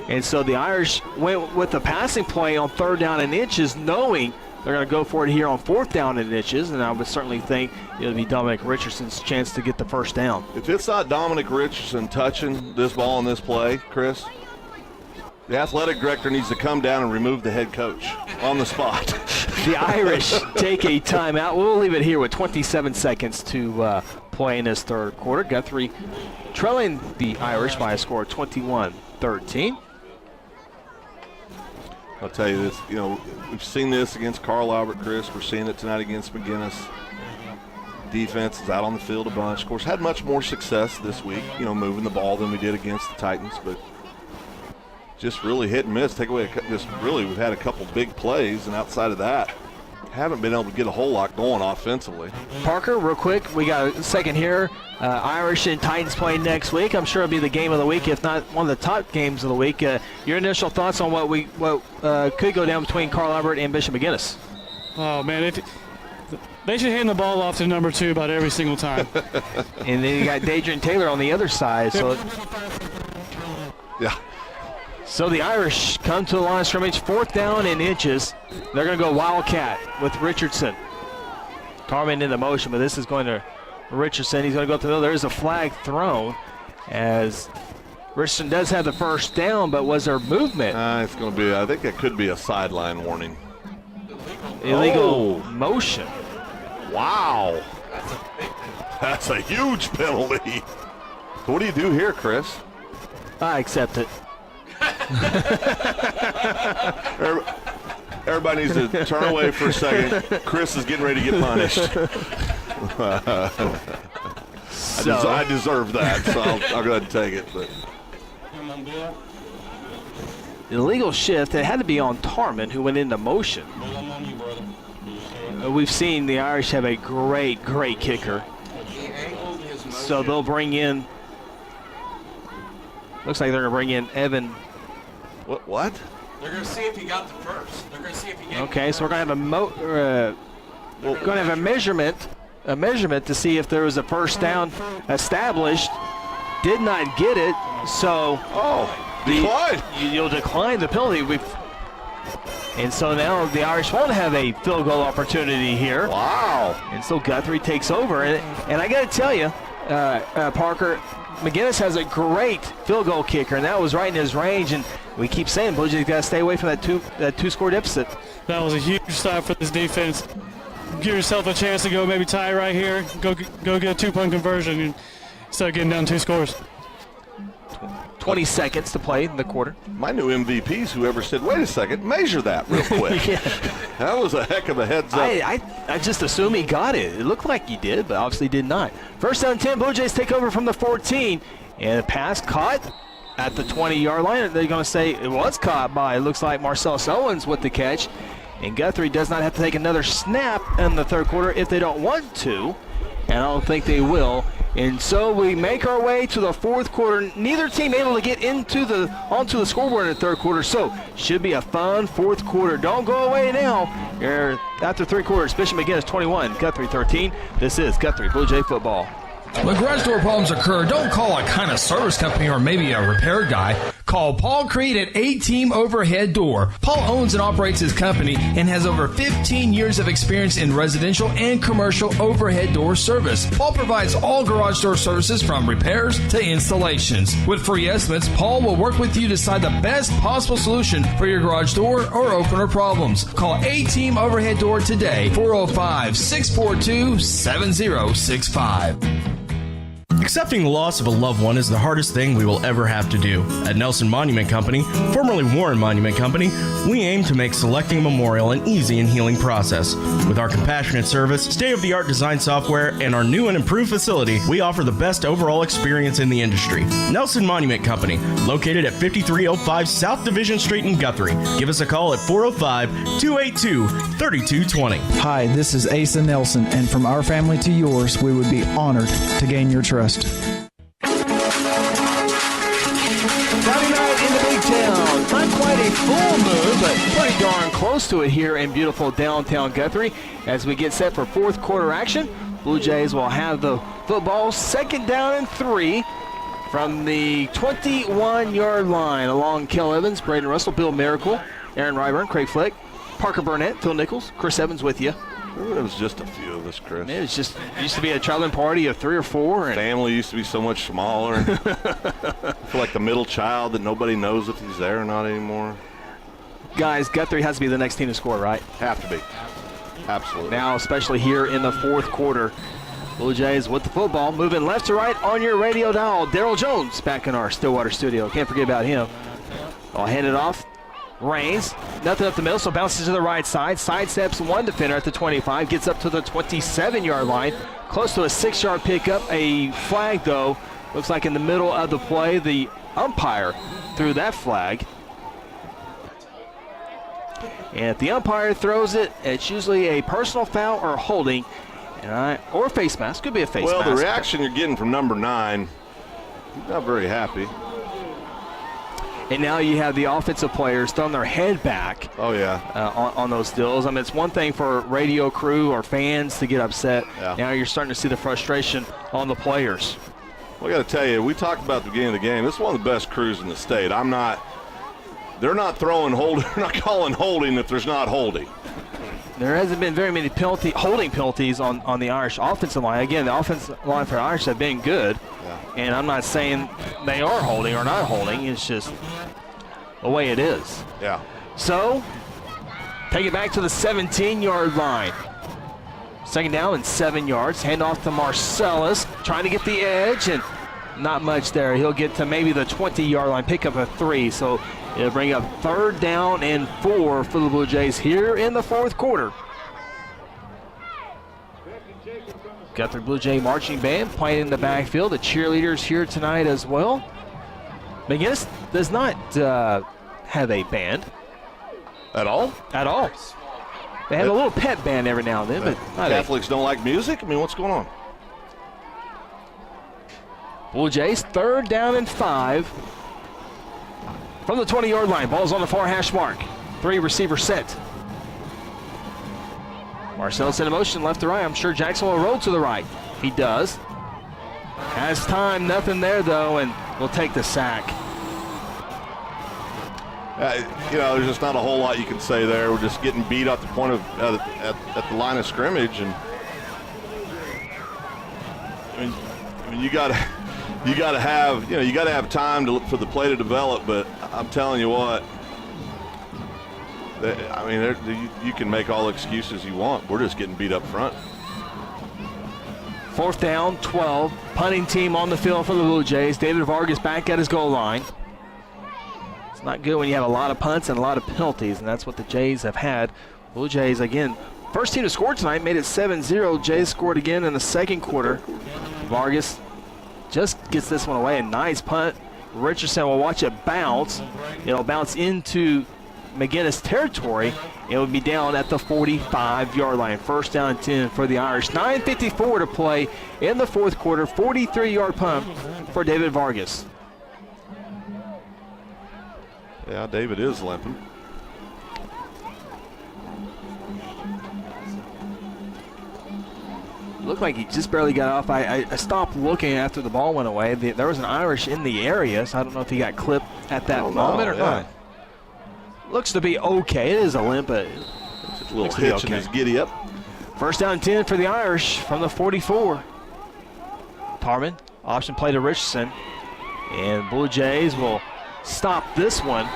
And so the Irish went with the passing play on 3rd down and inches, knowing they're going to go for it here on 4th down and inches, and I would certainly think it would be Dominic Richardson's chance to get the first down. If it's not Dominic Richardson touching this ball in this play, Chris, the athletic director needs to come down and remove the head coach on the spot. The Irish take a timeout. We'll leave it here with 27 seconds to play in this 3rd quarter. Guthrie trailing the Irish by a score of 21-13. I'll tell you this, we've seen this against Carl Albert, Chris. We're seeing it tonight against McGuinness. Defense is out on the field a bunch. Of course, had much more success this week, moving the ball than we did against the Titans, but just really hit and miss. We've had a couple big plays, and outside of that, haven't been able to get a whole lot going offensively. Parker, real quick, we got a second here. Irish and Titans playing next week. I'm sure it'll be the game of the week, if not one of the top games of the week. Your initial thoughts on what could go down between Carl Albert and Bishop McGuinness? Oh, man, they should hand the ball off to number 2 about every single time. And then you got Dadrian Taylor on the other side. So, yeah. So the Irish come to the line of scrimmage, 4th down and inches. They're going to go Wildcat with Richardson. Carmen in the motion, but this is going to Richardson. He's going to go to the middle. There is a flag thrown as Richardson does have the first down, but was there movement? It's going to be, I think it could be a sideline warning. Illegal motion. Wow. That's a huge penalty. So what do you do here, Chris? I accept it. Everybody needs to turn away for a second. Chris is getting ready to get punished. I deserve that, so I'll go ahead and take it. But illegal shift. It had to be on Tarman, who went into motion. We've seen the Irish have a great kicker. So they'll bring in. Looks like they're going to bring in Evan. What? They're going to see if he got the first. They're going to see if he gave Okay, so we're going to have a measurement to see if there was a first down established. Did not get it, so decline. You'll decline the penalty. And so now the Irish won't have a field goal opportunity here. Wow! And so Guthrie takes over, and I got to tell you, Parker, McGuinness has a great field goal kicker, and that was right in his range. And we keep saying Blue Jays got to stay away from that two-score deficit. That was a huge stop for this defense. Give yourself a chance to go maybe tie right here. Go get a 2-point conversion and instead of getting down 2 scores. 20 seconds to play in the quarter. My new MVPs, whoever said, wait a second, measure that real quick. Yeah. That was a heck of a heads up. I just assume he got it. It looked like he did, but obviously did not. 1st down 10, Blue Jays take over from the 14. And a pass caught at the 20-yard line. They're going to say it was caught by, it looks like, Marcellus Owens with the catch. And Guthrie does not have to take another snap in the 3rd quarter if they don't want to. And I don't think they will. And so we make our way to the 4th quarter. Neither team able to get onto the scoreboard in the 3rd quarter. So should be a fun 4th quarter. Don't go away now. Here after 3 quarters, Bishop McGuinness 21, Guthrie 13. This is Guthrie Blue Jay football. When garage door problems occur, don't call a kind of service company or maybe a repair guy. Call Paul Creed at A-Team Overhead Door. Paul owns and operates his company and has over 15 years of experience in residential and commercial overhead door service. Paul provides all garage door services from repairs to installations. With free estimates, Paul will work with you to decide the best possible solution for your garage door or opener problems. Call A-Team Overhead Door today, 405-642-7065. Accepting the loss of a loved one is the hardest thing we will ever have to do. At Nelson Monument Company, formerly Warren Monument Company, we aim to make selecting a memorial an easy and healing process. With our compassionate service, state-of-the-art design software, and our new and improved facility, we offer the best overall experience in the industry. Nelson Monument Company, located at 5305 South Division Street in Guthrie. Give us a call at 405-282-3220. Hi, this is Asa Nelson, and from our family to yours, we would be honored to gain your trust. Friday night in the Big Town. Not quite a full moon, but pretty darn close to it here in beautiful downtown Guthrie. As we get set for fourth quarter action, Blue Jays will have the football, 2nd down and 3 from the 21-yard line. Along Kel Evans, Braden Russell, Bill Miracle, Aaron Ryburn, Craig Flick, Parker Burnett, Phil Nichols, Chris Evans with you. It was just a few of us, Chris. It was just used to be a traveling party of 3 or 4. And family used to be so much smaller. I feel like the middle child that nobody knows if he's there or not anymore. Guys, Guthrie has to be the next team to score, right? Have to be. Absolutely. Now, especially here in the fourth quarter. Blue Jays with the football, moving left to right on your radio dial. Daryl Jones back in our Stillwater studio. Can't forget about him. I'll hand it off. Reigns, nothing up the middle, so bounces to the right side. Sidesteps one defender at the 25, gets up to the 27-yard line. Close to a 6-yard pickup. A flag, though, looks like in the middle of the play. The umpire threw that flag. And if the umpire throws it, it's usually a personal foul or holding, or face mask. Could be a face mask. Well, the reaction you're getting from number 9, not very happy. And now you have the offensive players throwing their head back. Oh, yeah. On those deals. I mean, it's one thing for radio crew or fans to get upset. Yeah. Now you're starting to see the frustration on the players. Well, I got to tell you, we talked about the beginning of the game. This is one of the best crews in the state. They're not throwing they're not calling holding if there's not holding. There hasn't been very many holding penalties on the Irish offensive line. Again, the offensive line for the Irish have been good. Yeah. And I'm not saying they are holding or not holding. It's just the way it is. Yeah. So, take it back to the 17-yard line. 2nd down and 7 yards. Hand off to Marcellus, trying to get the edge, and not much there. He'll get to maybe the 20-yard line, pick up a 3. So it'll bring up 3rd down and 4 for the Blue Jays here in the fourth quarter. Guthrie Blue Jay marching band playing in the backfield. The cheerleaders here tonight as well. McGuinness does not have a band. At all? At all. They have a little pet band every now and then, but not Catholics don't like music? I mean, what's going on? Blue Jays, 3rd down and 5. From the 20-yard line, ball's on the far hash mark. 3 receiver set. Marcellus in motion, left to right. I'm sure Jackson will roll to the right. He does. Has time, nothing there though, and will take the sack. There's just not a whole lot you can say there. We're just getting beat at the point of at the line of scrimmage, and I mean you got to have time for the play to develop. But I'm telling you what, you can make all the excuses you want. We're just getting beat up front. 4th down, 12. Punting team on the field for the Blue Jays. David Vargas back at his goal line. It's not good when you have a lot of punts and a lot of penalties, and that's what the Jays have had. Blue Jays, again, first team to score tonight, made it 7-0. Jays scored again in the second quarter. Vargas just gets this one away. A nice punt. Richardson will watch it bounce. It'll bounce into McGuinness territory. It will be down at the 45-yard line. 1st down and 10 for the Irish. 9:54 to play in the fourth quarter. 43-yard punt for David Vargas. Yeah, David is limping. Looked like he just barely got off. I stopped looking after the ball went away. There was an Irish in the area, so I don't know if he got clipped at that moment or not. Looks to be okay. It is a limp, but just a little hitch in his giddy up. 1st down 10 for the Irish from the 44. Tarman, option play to Richardson. And Blue Jays will stop this one.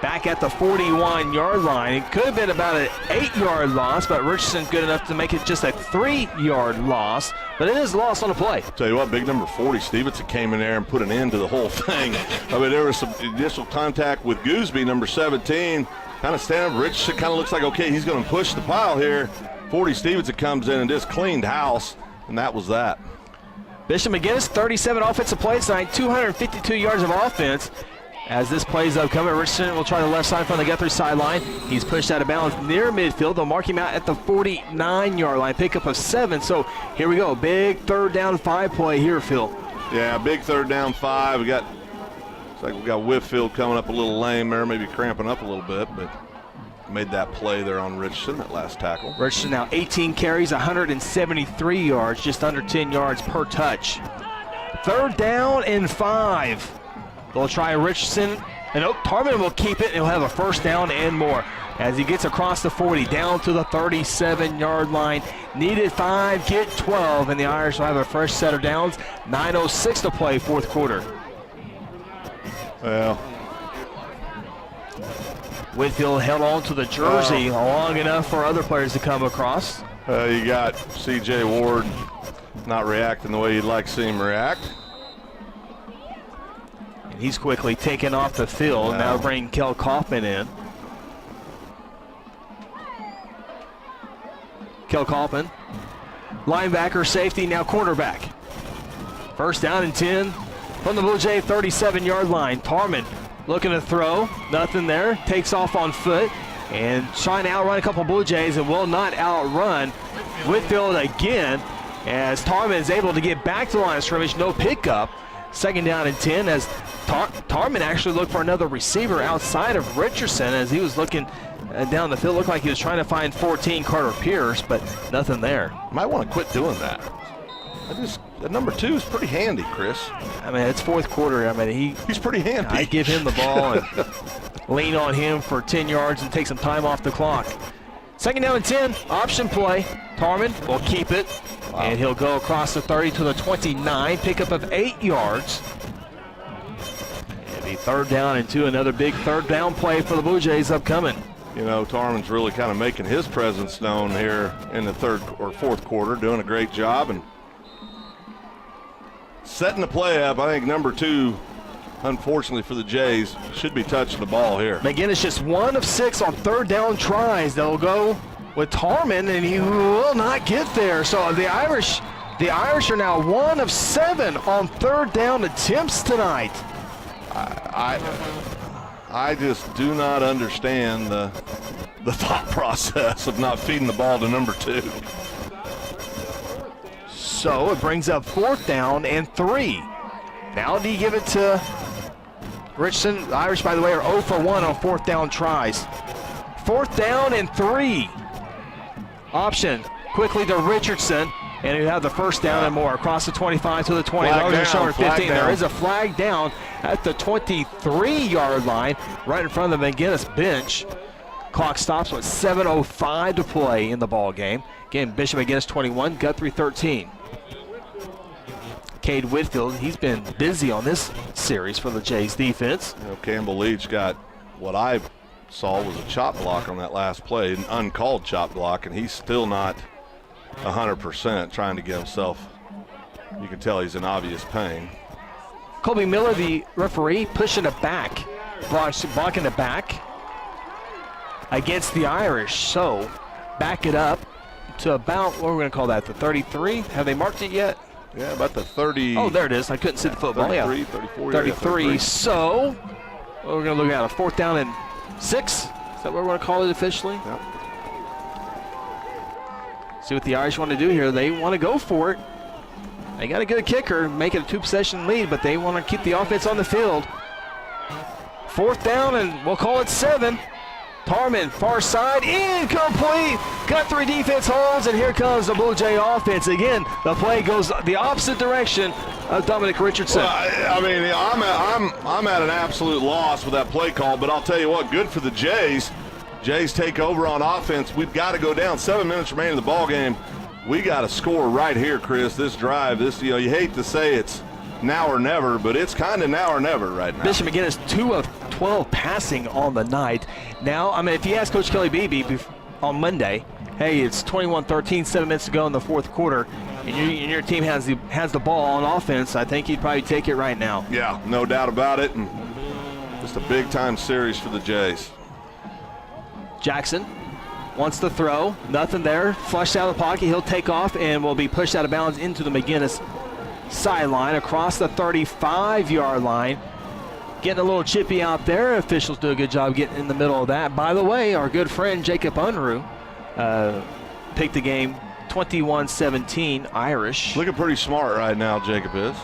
back at the 41-yard line. It could have been about an 8-yard loss, but Richardson good enough to make it just a 3-yard loss. But it is a loss on the play. Tell you what, big number 40, Stevenson came in there and put an end to the whole thing. I mean, there was some initial contact with Gooseby, number 17. Kind of standing up. Richardson kind of looks like, okay, he's going to push the pile here. 40 Stevenson comes in and just cleaned house, and that was that. Bishop McGuinness, 37 offensive plays tonight, 252 yards of offense. As this plays upcoming, Richardson will try the left side from the Guthrie sideline. He's pushed out of bounds near midfield. They'll mark him out at the 49-yard line, pickup of 7. So here we go, big 3rd down 5 play here, Phil. Yeah, big 3rd down 5. Looks like we got Whitfield coming up a little lame there, maybe cramping up a little bit, but made that play there on Richardson, that last tackle. Richardson now 18 carries, 173 yards, just under 10 yards per touch. 3rd down and 5. They'll try Richardson, and Tarman will keep it, and he'll have a 1st down and more. As he gets across the 40, down to the 37-yard line. Needed 5, get 12, and the Irish will have a fresh set of downs. 9:06 to play, 4th quarter. Well, Whitfield held on to the jersey long enough for other players to come across. You got C.J. Ward not reacting the way you'd like to see him react. And he's quickly taken off the field. Now bring Kel Kaufman in. Kel Kaufman, linebacker, safety, now cornerback. 1st down and 10 from the Blue Jay 37-yard line. Tarman looking to throw, nothing there, takes off on foot and trying to outrun a couple Blue Jays and will not outrun Whitfield again as Tarman is able to get back to the line of scrimmage, no pickup. 2nd down and 10 as Tarman actually looked for another receiver outside of Richardson as he was looking down the field. Looked like he was trying to find 14 Carter Pierce, but nothing there. Might want to quit doing that. That number 2 is pretty handy, Chris. I mean, it's 4th quarter. I mean, he's pretty handy. I give him the ball and lean on him for 10 yards and take some time off the clock. 2nd down and 10, option play. Tarman will keep it, and he'll go across the 30 to the 29, pickup of 8 yards. And be 3rd down and 2, another big 3rd down play for the Blue Jays upcoming. You know, Tarman's really kind of making his presence known here in the 3rd or 4th quarter, doing a great job and setting the play up. I think number 2, unfortunately for the Jays, should be touching the ball here. McGuinness just 1 of 6 on 3rd down tries. They'll go with Tarman, and he will not get there. So the Irish are now 1 of 7 on 3rd down attempts tonight. I just do not understand the thought process of not feeding the ball to number 2. So it brings up 4th down and 3. Now do you give it to Richardson? The Irish, by the way, are 0 for 1 on 4th down tries. 4th down and 3. Option quickly to Richardson, and you have the 1st down and more across the 25 to the 20. Short 15. There is a flag down at the 23-yard line, right in front of the McGuinness bench. Clock stops with 7:05 to play in the ball game. Again, Bishop McGuinness 21, Guthrie 13. Cade Whitfield, he's been busy on this series for the Jays defense. You know, Campbell Leach got what I saw was a chop block on that last play, an uncalled chop block, and he's still not 100% trying to get himself. You can tell he's in obvious pain. Colby Miller, the referee, pushing it back, blocking the back against the Irish. So back it up to about, what are we going to call that, the 33? Have they marked it yet? Yeah, about the 30. Oh, there it is. I couldn't see the football. 33, yeah. 34. 33. So we're going to look at a 4th down and 6. Is that what we're going to call it officially? Yep. See what the Irish want to do here. They want to go for it. They got a good kicker, make it a 2-possession lead, but they want to keep the offense on the field. 4th down, and we'll call it 7. Tarman, far side, incomplete. Guthrie defense holds, and here comes the Blue Jay offense. Again, the play goes the opposite direction of Dominic Richardson. Well, I mean, I'm at an absolute loss with that play call, but I'll tell you what, good for the Jays. Jays take over on offense. We've got to go down. 7 minutes remaining in the ball game. We got to score right here, Chris. This drive, you hate to say it's now or never, but it's kind of now or never right now. Bishop McGuinness 2 of 12 passing on the night. Now, I mean, if you ask Coach Kelly Beebe on Monday, hey, it's 21-13, 7 minutes to go in the fourth quarter, and your team has the ball on offense, I think he'd probably take it right now. Yeah, no doubt about it. And just a big-time series for the Jays. Jackson wants to throw. Nothing there. Flushed out of the pocket. He'll take off and will be pushed out of bounds into the McGuinness sideline across the 35-yard line. Getting a little chippy out there. Officials do a good job getting in the middle of that. By the way, our good friend Jacob Unruh picked the game 21-17 Irish. Looking pretty smart right now, Jacob is.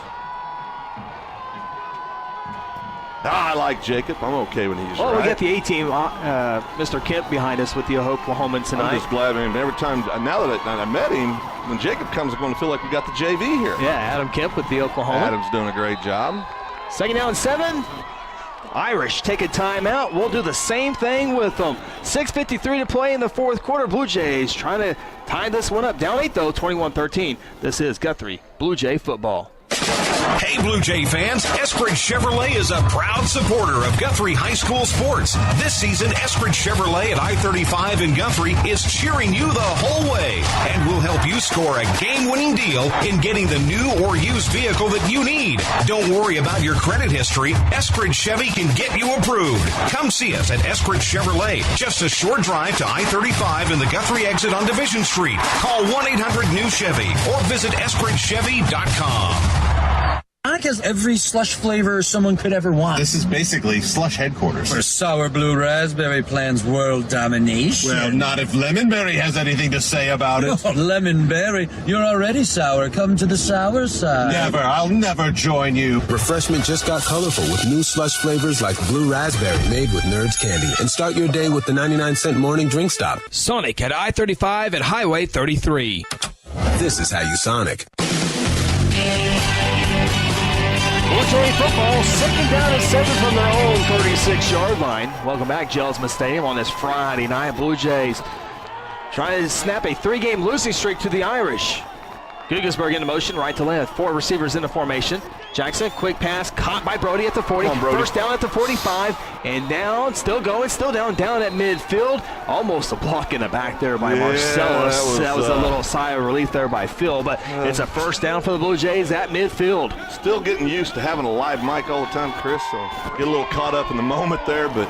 I like Jacob. I'm okay when he's right. We got the A-team, Mr. Kemp, behind us with the Oklahoman tonight. I'm just glad, man. Every time, now that I met him, when Jacob comes, I'm going to feel like we got the JV here. Yeah, Adam Kemp with the Oklahoma. Adam's doing a great job. 2nd down and 7. Irish take a timeout. We'll do the same thing with them. 6:53 to play in the fourth quarter. Blue Jays trying to tie this one up. Down 8, though, 21-13. This is Guthrie Blue Jay football. Hey, Blue Jay fans, Eskridge Chevrolet is a proud supporter of Guthrie High School sports. This season, Eskridge Chevrolet at I-35 in Guthrie is cheering you the whole way and will help you score a game-winning deal in getting the new or used vehicle that you need. Don't worry about your credit history. Eskridge Chevy can get you approved. Come see us at Eskridge Chevrolet, just a short drive to I-35 in the Guthrie exit on Division Street. Call 1-800-NEW-CHEVY or visit EskridgeChevy.com. Sonic has every slush flavor someone could ever want. This is basically slush headquarters. Where sour blue raspberry plans world domination. Well, not if Lemonberry has anything to say about it. Oh, Lemonberry, you're already sour. Come to the sour side. Never. I'll never join you. Refreshment just got colorful with new slush flavors like blue raspberry made with Nerds candy. And start your day with the 99-cent morning drink stop. Sonic at I-35 and Highway 33. This is how you Sonic. Blue Jay football, 2nd down and 7 from their own 36-yard line. Welcome back, Gelsman Stadium on this Friday night. Blue Jays trying to snap a 3-game losing streak to the Irish. Gugelsberg into motion, right to left. 4 receivers into formation. Jackson, quick pass, caught by Brody at the 40. First down at the 45, and down, still going, still down at midfield. Almost a block in the back there by Marcellus. That was a little sigh of relief there by Phil, but it's a first down for the Blue Jays at midfield. Still getting used to having a live mic all the time, Chris, so get a little caught up in the moment there, but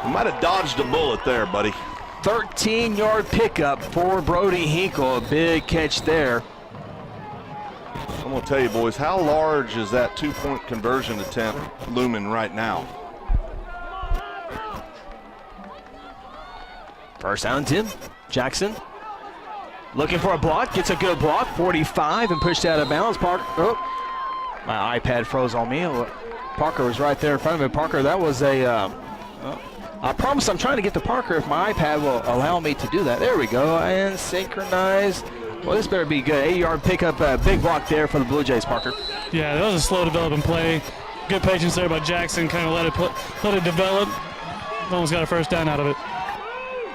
you might have dodged a bullet there, buddy. 13-yard pickup for Brody Hinkle, a big catch there. I'm going to tell you, boys, how large is that 2-point conversion attempt looming right now? First down, 10. Jackson looking for a block, gets a good block, 45, and pushed out of bounds. Parker, my iPad froze on me. Parker was right there in front of me. Parker, that was a, I promise I'm trying to get to Parker if my iPad will allow me to do that. There we go, and synchronized. Well, this better be good. 8-yard pickup, big block there for the Blue Jays, Parker. Yeah, that was a slow developing play. Good patience there by Jackson, kind of let it develop. Almost got a first down out of it.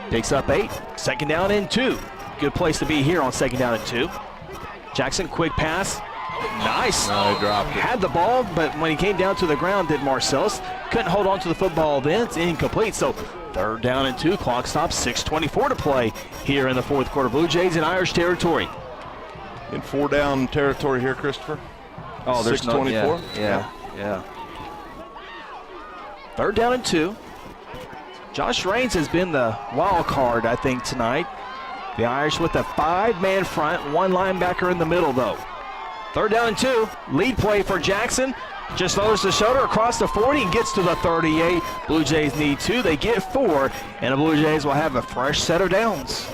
Picks up 8, 2nd down and 2. Good place to be here on 2nd down and 2. Jackson, quick pass. Nice. No, he dropped it. Had the ball, but when he came down to the ground, did Marcellus. Couldn't hold on to the football then. It's incomplete. So 3rd down and 2. Clock stops. 6:24 to play here in the fourth quarter. Blue Jays in Irish territory. In 4-down territory here, Christopher. Oh, there's 6:24. Yeah. 3rd down and 2. Josh Raines has been the wild card, I think, tonight. The Irish with a 5-man front, 1 linebacker in the middle, though. 3rd down and 2. Lead play for Jackson. Just lowers the shoulder across the 40 and gets to the 38. Blue Jays need 2. They get 4, and the Blue Jays will have a fresh set of downs.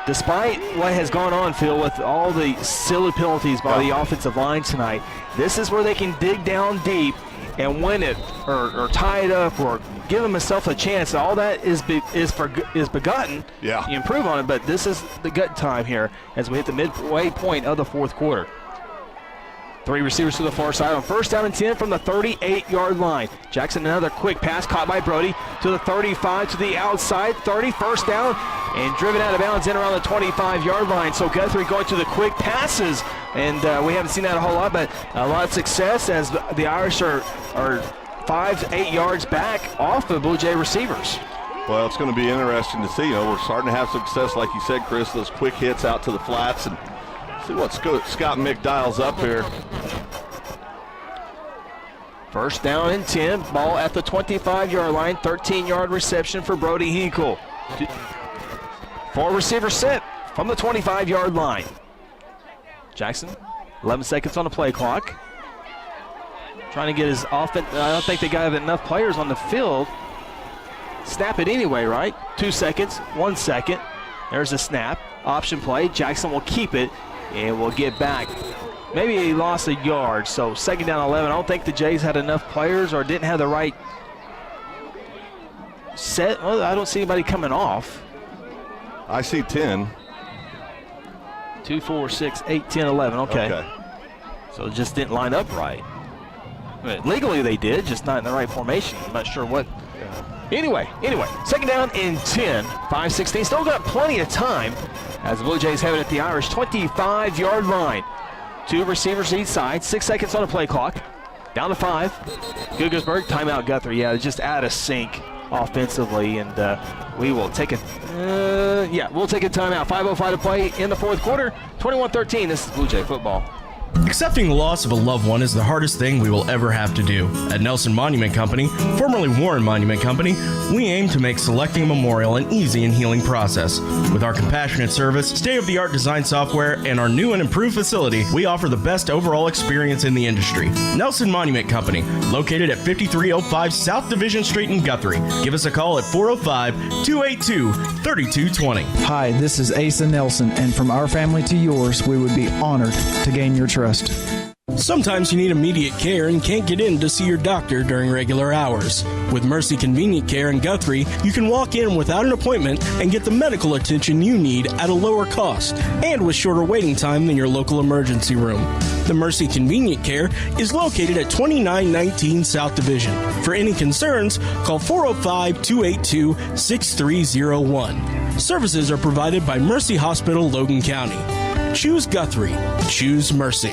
Despite what has gone on, Phil, with all the silly penalties by the offensive line tonight, this is where they can dig down deep and win it or tie it up or give himself a chance. All that is begotten. Yeah. You improve on it, but this is the gut time here as we hit the midway point of the fourth quarter. 3 receivers to the far side on 1st down and 10 from the 38-yard line. Jackson, another quick pass caught by Brody to the 35, to the outside, 30, 1st down, and driven out of bounds in around the 25-yard line. So Guthrie going to the quick passes, and we haven't seen that a whole lot, but a lot of success as the Irish are 5 to 8 yards back off the Blue Jay receivers. Well, it's going to be interesting to see. We're starting to have success, like you said, Chris, those quick hits out to the flats, and see what Scott Mick dials up here. First down and 10, ball at the 25-yard line, 13-yard reception for Brody Hinkle. 4 receivers set from the 25-yard line. Jackson, 11 seconds on the play clock. Trying to get his offense. I don't think they got enough players on the field. Snap it anyway, right? 2 seconds, 1 second. There's a snap. Option play. Jackson will keep it and will get back. Maybe he lost a yard, so second down 11. I don't think the Jays had enough players or didn't have the right set. Well, I don't see anybody coming off. I see 10. 2, 4, 6, 8, 10, 11. Okay. So it just didn't line up right. But legally they did, just not in the right formation. I'm not sure what. Anyway, second down and 10. 5:16. Still got plenty of time as the Blue Jays have it at the Irish 25-yard line. 2 receivers each side. 6 seconds on the play clock. Down to 5. Guggersburg, timeout Guthrie. Yeah, just out of sync offensively, and we will take a we'll take a timeout. 5:05 to play in the fourth quarter. 21-13. This is Blue Jay football. Accepting the loss of a loved one is the hardest thing we will ever have to do. At Nelson Monument Company, formerly Warren Monument Company, we aim to make selecting a memorial an easy and healing process. With our compassionate service, state-of-the-art design software, and our new and improved facility, we offer the best overall experience in the industry. Nelson Monument Company, located at 5305 South Division Street in Guthrie. Give us a call at 405-282-3220. Hi, this is Asa Nelson, and from our family to yours, we would be honored to gain your trust. Sometimes you need immediate care and can't get in to see your doctor during regular hours. With Mercy Convenient Care in Guthrie, you can walk in without an appointment and get the medical attention you need at a lower cost and with shorter waiting time than your local emergency room. The Mercy Convenient Care is located at 2919 South Division. For any concerns, call 405-282-6301. Services are provided by Mercy Hospital, Logan County. Choose Guthrie. Choose Mercy.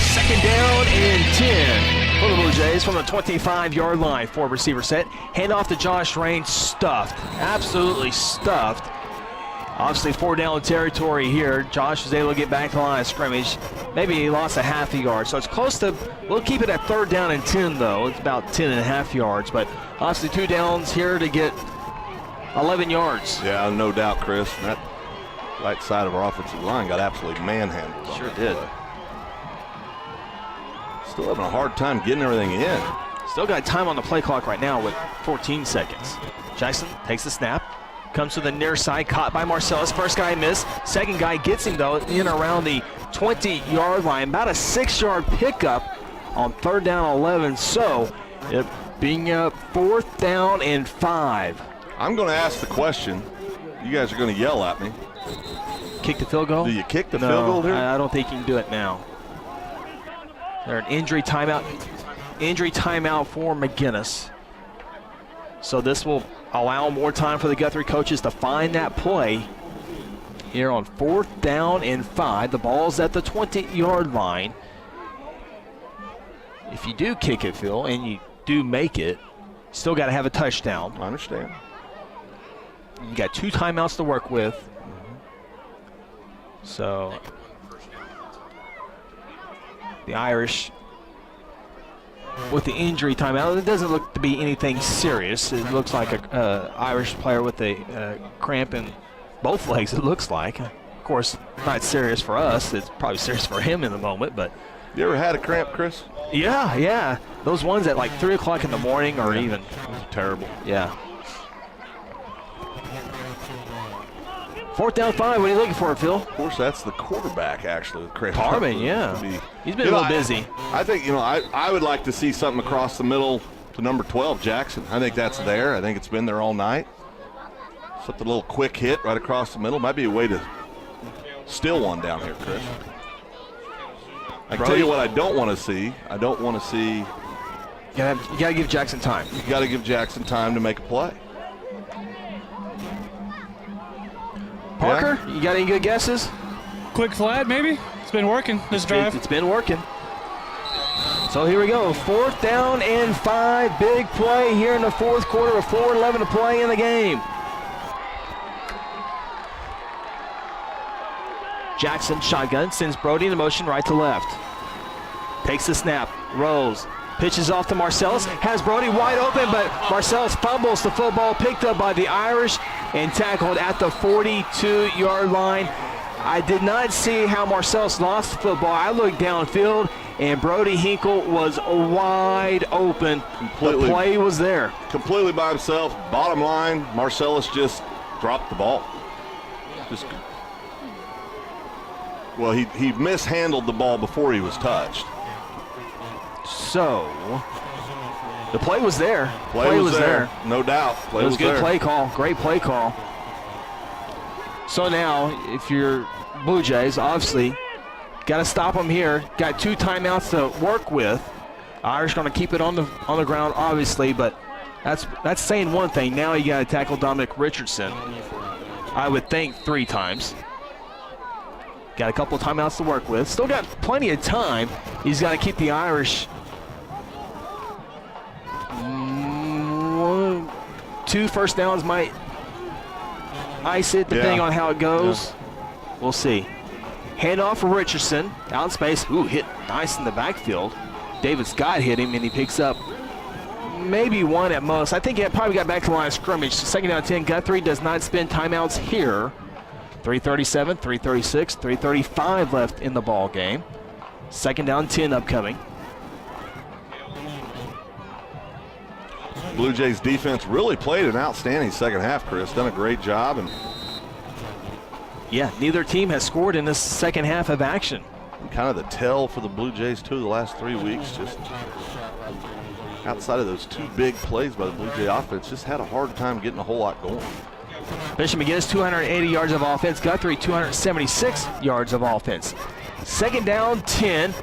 Second down and 10 for the Blue Jays from the 25-yard line. 4 receiver set. Hand off to Josh Rain. Stuffed. Absolutely stuffed. Obviously 4 down territory here. Josh was able to get back to the line of scrimmage. Maybe he lost a half a yard. So it's close to, we'll keep it at 3rd down and 10 though. It's about 10.5 yards. But obviously 2 downs here to get 11 yards. Yeah, no doubt, Chris. That right side of our offensive line got absolutely manhandled. Sure did. Still having a hard time getting everything in. Still got time on the play clock right now with 14 seconds. Jackson takes the snap. Comes to the near side, caught by Marcellus. First guy missed. Second guy gets him, though, in around the 20-yard line. About a 6-yard pickup on 3rd down 11. So it being 4th down and 5. I'm going to ask the question. You guys are going to yell at me. Kick the field goal? Do you kick the field goal here? I don't think you can do it now. They're an injury timeout. Injury timeout for McGuinness. So this will allow more time for the Guthrie coaches to find that play here on 4th down and 5. The ball's at the 20-yard line. If you do kick it, Phil, and you do make it, still got to have a touchdown. I understand. You got 2 timeouts to work with. So the Irish with the injury timeout, it doesn't look to be anything serious. It looks like a Irish player with a cramp in both legs, it looks like. Of course, not serious for us. It's probably serious for him in the moment, but. You ever had a cramp, Chris? Yeah. Those ones at like 3 o'clock in the morning or even. Terrible. Yeah. 4th down 5. What are you looking for, Phil? Of course, that's the quarterback, actually. Harmon, yeah. He's been a little busy. I think, I would like to see something across the middle to number 12, Jackson. I think that's there. I think it's been there all night. Something a little quick hit right across the middle. Might be a way to steal one down here, Chris. I can tell you what I don't want to see. I don't want to see You got to give Jackson time. You got to give Jackson time to make a play. Parker, you got any good guesses? Quick flat, maybe? It's been working this drive. It's been working. So here we go. 4th down and 5. Big play here in the 4th quarter with 4:11 to play in the game. Jackson shotgun, sends Brody in motion right to left. Takes the snap, rolls, pitches off to Marcellus, has Brody wide open, but Marcellus fumbles the football, picked up by the Irish and tackled at the 42-yard line. I did not see how Marcellus lost the football. I looked downfield, and Brody Hinkle was wide open. The play was there. Completely by himself. Bottom line, Marcellus just dropped the ball. Well, he mishandled the ball before he was touched. So, the play was there. Play was there. No doubt. It was a good play call. Great play call. So now, if you're Blue Jays, obviously, got to stop them here. Got 2 timeouts to work with. Irish going to keep it on the ground, obviously, but that's saying one thing. Now you got to tackle Dominic Richardson. I would think 3 times. Got a couple of timeouts to work with. Still got plenty of time. He's got to keep the Irish 2 first downs might ice it, depending on how it goes. Yeah. We'll see. Handoff for Richardson. Out in space. Ooh, hit nice in the backfield. David Scott hit him, and he picks up maybe 1 at most. I think he probably got back to the line of scrimmage. 2nd down 10. Guthrie does not spend timeouts here. 3:37, 3:36, 3:35 left in the ball game. 2nd down 10 upcoming. Blue Jays defense really played an outstanding second half, Chris. Done a great job. And yeah, neither team has scored in this second half of action. Kind of the tell for the Blue Jays, too, the last 3 weeks. Just outside of those 2 big plays by the Blue Jay offense, just had a hard time getting a whole lot going. Bishop McGuinness, 280 yards of offense. Guthrie, 276 yards of offense. 2nd down, 10.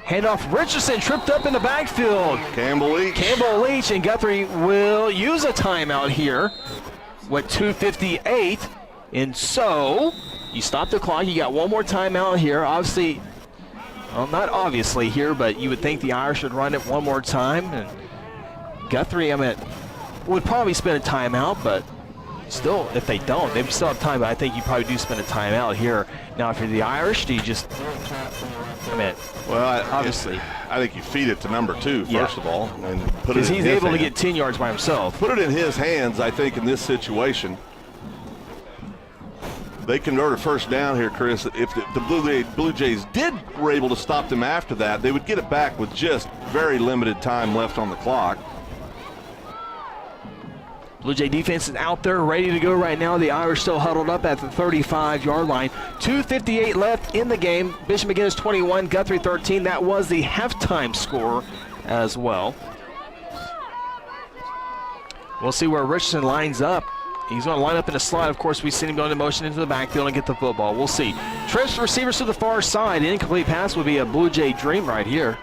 Handoff, Richardson tripped up in the backfield. Campbell Leach, and Guthrie will use a timeout here with 2:58. And so, you stop the clock. You got 1 more timeout here. Obviously, well, not obviously here, but you would think the Irish would run it 1 more time. And Guthrie, would probably spend a timeout, but still, if they don't, they still have time, but I think you probably do spend a timeout here. Now, if you're the Irish, do you just, obviously. I think you feed it to number 2, first of all. And put it in his hands. Because he's able to get 10 yards by himself. Put it in his hands, I think, in this situation. They convert a first down here, Chris. If the Blue Jays were able to stop them after that, they would get it back with just very limited time left on the clock. Blue Jay defense is out there ready to go right now. The Irish still huddled up at the 35-yard line. 2:58 left in the game. Bishop McGuinness 21, Guthrie 13. That was the halftime score as well. We'll see where Richardson lines up. He's going to line up in a slot. Of course, we've seen him go into motion into the backfield and get the football. We'll see. Trips receivers to the far side. An incomplete pass would be a Blue Jay dream right here.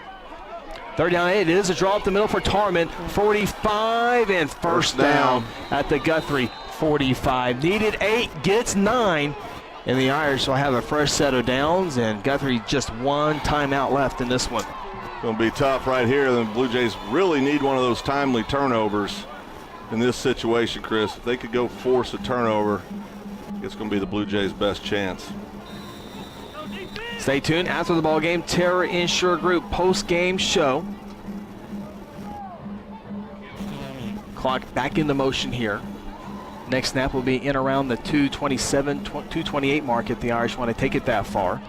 3rd down 8. It is a draw up the middle for Tarman. 45 and first down at the Guthrie 45. Needed 8, gets 9. And the Irish will have a fresh set of downs. And Guthrie just 1 timeout left in this one. Going to be tough right here. The Blue Jays really need one of those timely turnovers in this situation, Chris. If they could go force a turnover, it's going to be the Blue Jays' best chance. Stay tuned. After the ball game, Terra Insure Group post-game show. Clock back into motion here. Next snap will be in around the 2:27, 2:28 mark if the Irish want to take it that far.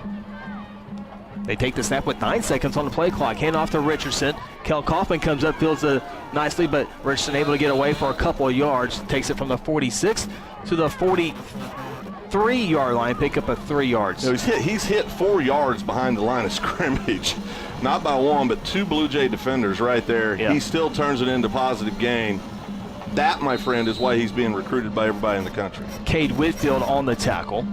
They take the snap with 9 seconds on the play clock. Hand off to Richardson. Kel Kaufman comes up, fields it nicely, but Richardson able to get away for a couple of yards. Takes it from the 46 to the 43-yard line, pick up a 3 yards. No, he's hit 4 yards behind the line of scrimmage. Not by 1, but 2 Blue Jay defenders right there. Yeah. He still turns it into positive gain. That, my friend, is why he's being recruited by everybody in the country. Cade Whitfield on the tackle.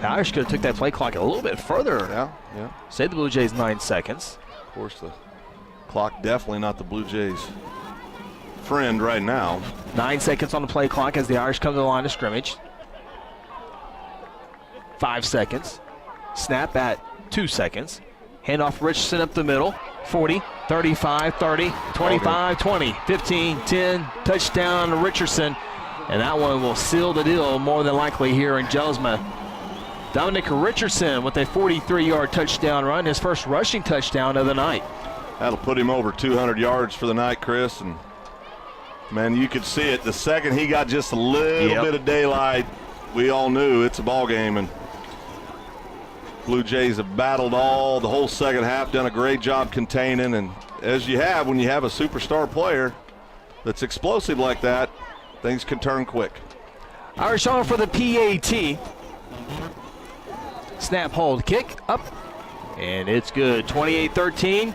The Irish could have took that play clock a little bit further. Yeah. Saved the Blue Jays 9 seconds. Of course, the Clock definitely not the Blue Jays' friend right now. 9 seconds on the play clock as the Irish come to the line of scrimmage. 5 seconds. Snap at 2 seconds. Handoff Richardson up the middle. 40, 35, 30, 25, 20, 15, 10. Touchdown Richardson. And that one will seal the deal more than likely here in Jelsma. Dominic Richardson with a 43-yard touchdown run, his first rushing touchdown of the night. That'll put him over 200 yards for the night, Chris. And, man, you could see it. The second he got just a little bit of daylight, we all knew it's a ball game. And Blue Jays have battled the whole second half, done a great job containing. And as you have when you have a superstar player that's explosive like that, things can turn quick. Irish on for the PAT. Snap, hold, kick, up, and it's good. 28-13,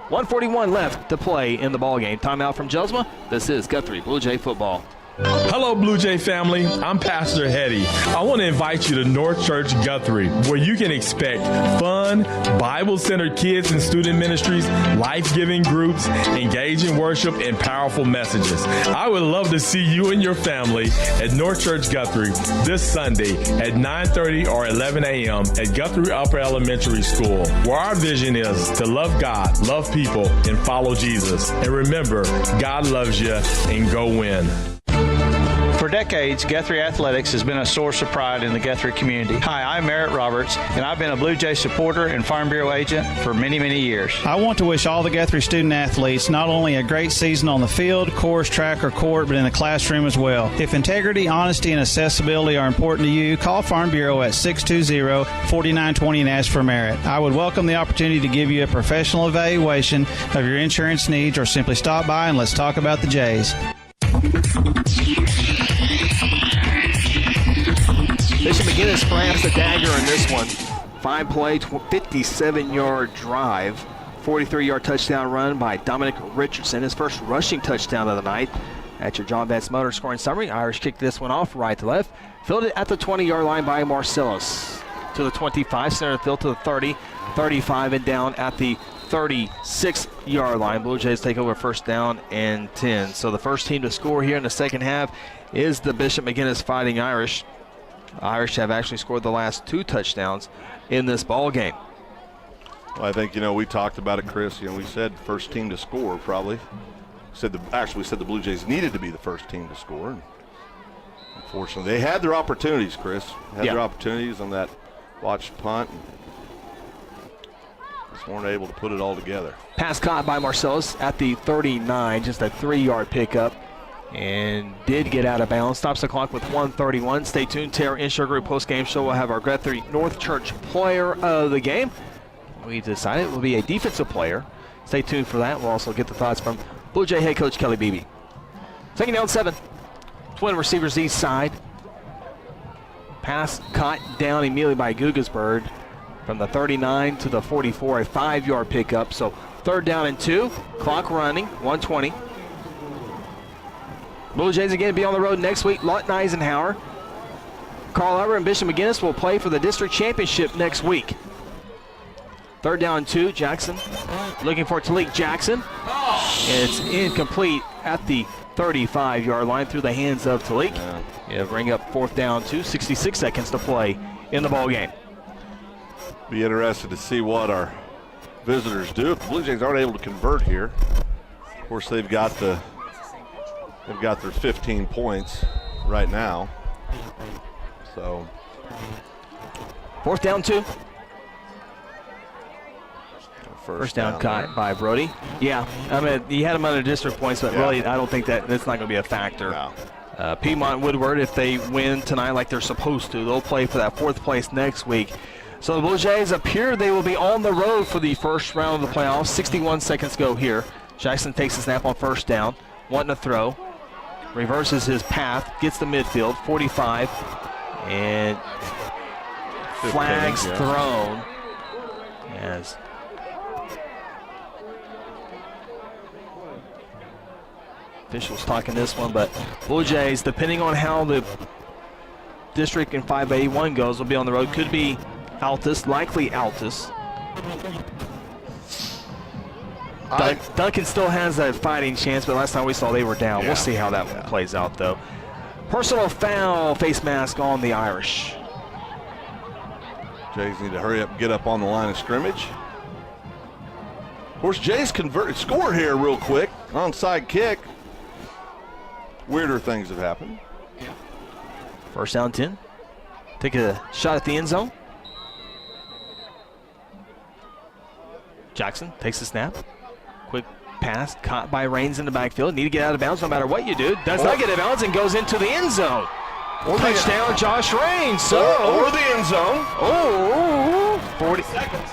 1:41 left to play in the ballgame. Timeout from Jelsma. This is Guthrie Blue Jay football. Hello, Blue Jay family. I'm Pastor Hetty. I want to invite you to North Church Guthrie, where you can expect fun, Bible-centered kids and student ministries, life-giving groups, engaging worship, and powerful messages. I would love to see you and your family at North Church Guthrie this Sunday at 9:30 or 11 a.m. at Guthrie Upper Elementary School, where our vision is to love God, love people, and follow Jesus. And remember, God loves you, and go win. For decades, Guthrie Athletics has been a source of pride in the Guthrie community. Hi, I'm Merritt Roberts, and I've been a Blue Jay supporter and Farm Bureau agent for many, many years. I want to wish all the Guthrie student athletes not only a great season on the field, course, track, or court, but in the classroom as well. If integrity, honesty, and accessibility are important to you, call Farm Bureau at 620-4920 and ask for Merritt. I would welcome the opportunity to give you a professional evaluation of your insurance needs, or simply stop by and let's talk about the Jays. Bishop McGuinness slams the dagger in this one. 5-play, 57-yard drive. 43-yard touchdown run by Dominic Richardson, his first rushing touchdown of the night. At your John Vance Motor scoring summary, Irish kicked this one off right to left. Filled it at the 20-yard line by Marcellus. To the 25, center field to the 30, 35, and down at the 36-yard line. Blue Jays take over first down and 10. So the first team to score here in the second half is the Bishop McGuinness Fighting Irish. Irish have actually scored the last 2 touchdowns in this ball game. Well, I think, we talked about it, Chris. We said first team to score probably. We said the Blue Jays needed to be the first team to score. And unfortunately, they had their opportunities, Chris. Their opportunities on that botched punt. And just weren't able to put it all together. Pass caught by Marcellus at the 39, just a 3-yard pickup. And did get out of bounds. Stops the clock with 1:31. Stay tuned to our Insure Group post-game show. We'll have our Guthrie North Church player of the game. We decided it will be a defensive player. Stay tuned for that. We'll also get the thoughts from Blue Jay head coach Kelly Beebe. Second down 7. Twin receivers east side. Pass caught down immediately by Gugasburg from the 39 to the 44. A 5-yard pickup. So third down and 2. Clock running. 1:20. Blue Jays again be on the road next week. Lawton Eisenhower, Carl Albert, and Bishop McGuinness will play for the district championship next week. Third down and 2. Jackson looking for Talik Jackson. It's incomplete at the 35-yard line through the hands of Talik. It'll bring up fourth down 2. 66 seconds to play in the ball game. Be interested to see what our visitors do. If the Blue Jays aren't able to convert here, of course they've got their 15 points right now. So fourth down 2. First down caught by Brody. Yeah, I mean, he had him under district points, but really I don't think that's not going to be a factor. No. Piedmont Woodward, if they win tonight like they're supposed to, they'll play for that 4th place next week. So the Blue Jays appear they will be on the road for the first round of the playoffs. 61 seconds go here. Jackson takes the snap on first down, wanting to throw. Reverses his path, gets the midfield, 45, and flags thrown as officials talking this one, but Blue Jays, depending on how the district in 5A1 goes, will be on the road. Could be Altus, likely Altus. Duncan still has a fighting chance, but last time we saw they were down. We'll see how that plays out, though. Personal foul, face mask on the Irish. Jays need to hurry up and get up on the line of scrimmage. Of course, Jays score here real quick. Onside kick. Weirder things have happened. First down 10. Take a shot at the end zone. Jackson takes the snap. Quick pass, caught by Raines in the backfield. Need to get out of bounds no matter what you do. Does not get out of bounds and goes into the end zone. Touchdown, Josh Raines. Or the end zone.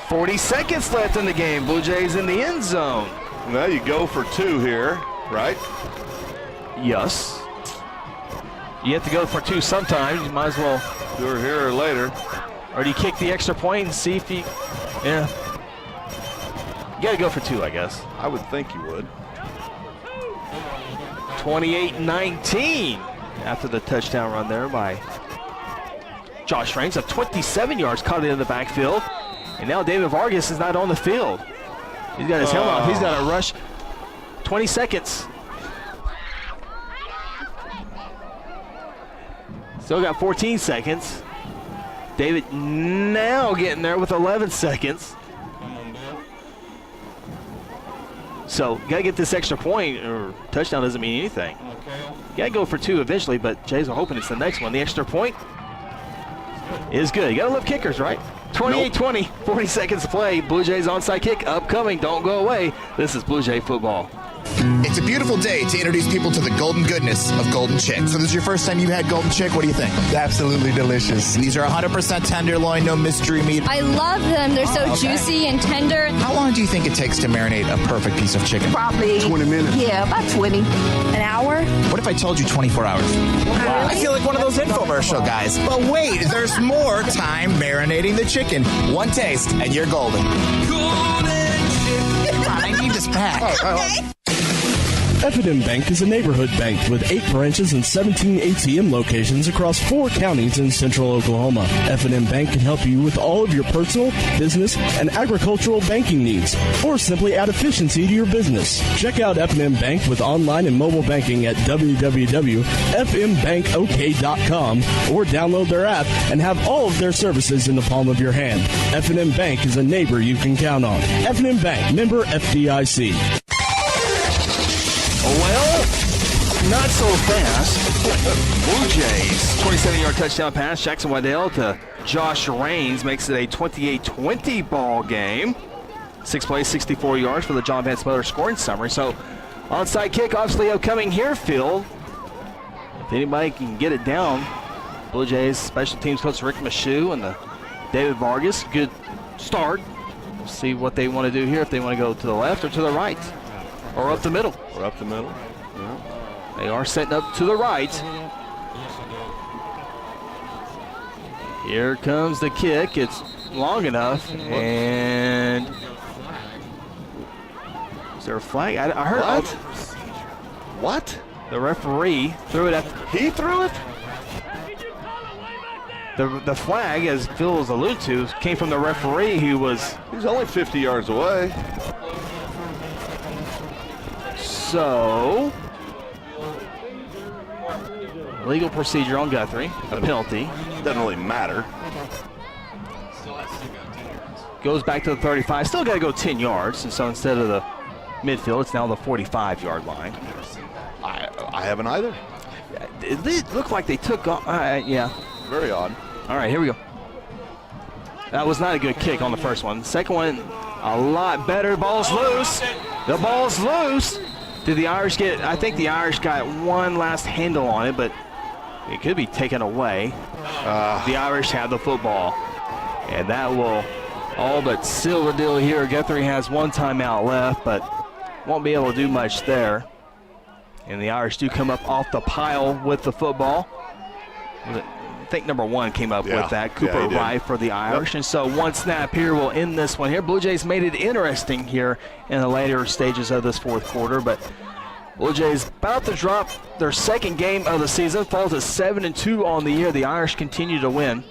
40 seconds left in the game. Blue Jays in the end zone. Well, you go for 2 here, right? Yes. You have to go for 2 sometimes. You might as well do it here or later. Or do you kick the extra point and see if you... Yeah. You got to go for 2, I guess. I would think you would. 28-19 after the touchdown run there by Josh Raines. Of 27 yards, caught it in the backfield. And now David Vargas is not on the field. He's got his helmet off. He's got to rush. 20 seconds. Still got 14 seconds. David now getting there with 11 seconds. So, got to get this extra point, or touchdown doesn't mean anything. Got to go for 2 eventually, but Jays are hoping it's the next one. The extra point is good. You got to love kickers, right? 28-20, 40 seconds to play. Blue Jays onside kick upcoming. Don't go away. This is Blue Jay football. It's a beautiful day to introduce people to the golden goodness of Golden Chick. So this is your first time you had Golden Chick. What do you think? Absolutely delicious. These are 100% tenderloin, no mystery meat. I love them. They're so juicy and tender. How long do you think it takes to marinate a perfect piece of chicken? Probably 20 minutes. Yeah, about 20. An hour? What if I told you 24 hours? Wow. I feel like one of those infomercial guys. But wait, there's more time marinating the chicken. One taste, and you're golden. Golden Chick. Come on, I need this back. Okay. F&M Bank is a neighborhood bank with 8 branches and 17 ATM locations across 4 counties in central Oklahoma. F&M Bank can help you with all of your personal, business, and agricultural banking needs, or simply add efficiency to your business. Check out F&M Bank with online and mobile banking at www.fmbankok.com or download their app and have all of their services in the palm of your hand. F&M Bank is a neighbor you can count on. F&M Bank, member FDIC. Well, not so fast. Blue Jays, 27-yard touchdown pass. Jackson Waddell to Josh Raines makes it a 28-20 ball game. 6 plays, 64 yards for the John Vance Motor scoring summary. So, onside kick, obviously upcoming here, Phil. If anybody can get it down, Blue Jays special teams coach Rick Michoud and the David Vargas. Good start. See what they want to do here, if they want to go to the left or to the right. Or up the middle. Or up the middle. Yeah. They are setting up to the right. Here comes the kick. It's long enough. And is there a flag? I heard. What? The referee threw it at. He threw it? The flag, as Phil was alluded to, came from the referee who was. He's only 50 yards away. So, legal procedure on Guthrie, a penalty. Doesn't really matter. Goes back to the 35. Still got to go 10 yards, and so instead of the midfield, it's now the 45-yard line. I haven't either. It looked like they took off. Yeah. Very odd. All right, here we go. That was not a good kick on the first one. The second one, a lot better. Ball's loose. The ball's loose. Did the Irish get it? I think the Irish got one last handle on it, but it could be taken away. The Irish have the football, and that will all but seal the deal here. Guthrie has one timeout left, but won't be able to do much there. And the Irish do come up off the pile with the football. I think number 1 came up with that. Cooper Wright for the Irish. Yep. And so one snap here will end this one here. Blue Jays made it interesting here in the later stages of this fourth quarter, but Blue Jays about to drop their second game of the season, falls at 7-2 on the year. The Irish continue to win.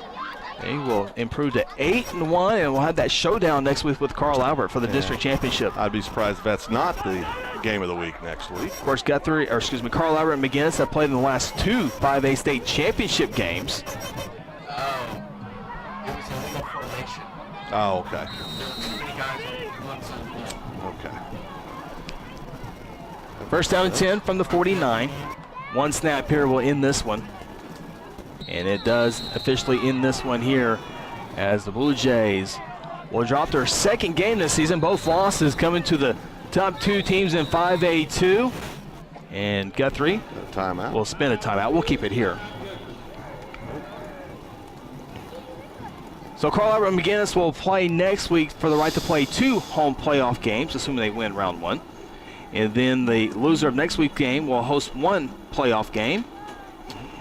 They will improve to 8-1, and we'll have that showdown next week with Carl Albert for the district championship. I'd be surprised if that's not the game of the week next week. Of course, Carl Albert and McGuinness have played in the last 2 5A state championship games. Oh, okay. Okay. First down and 10 from the 49. One snap here will end this one. And it does officially end this one here as the Blue Jays will drop their second game this season. Both losses coming to the top 2 teams in 5A2. And Guthrie will spin a timeout. We'll keep it here. So Carl Albert and McGuinness will play next week for the right to play 2 home playoff games, assuming they win round 1. And then the loser of next week's game will host 1 playoff game.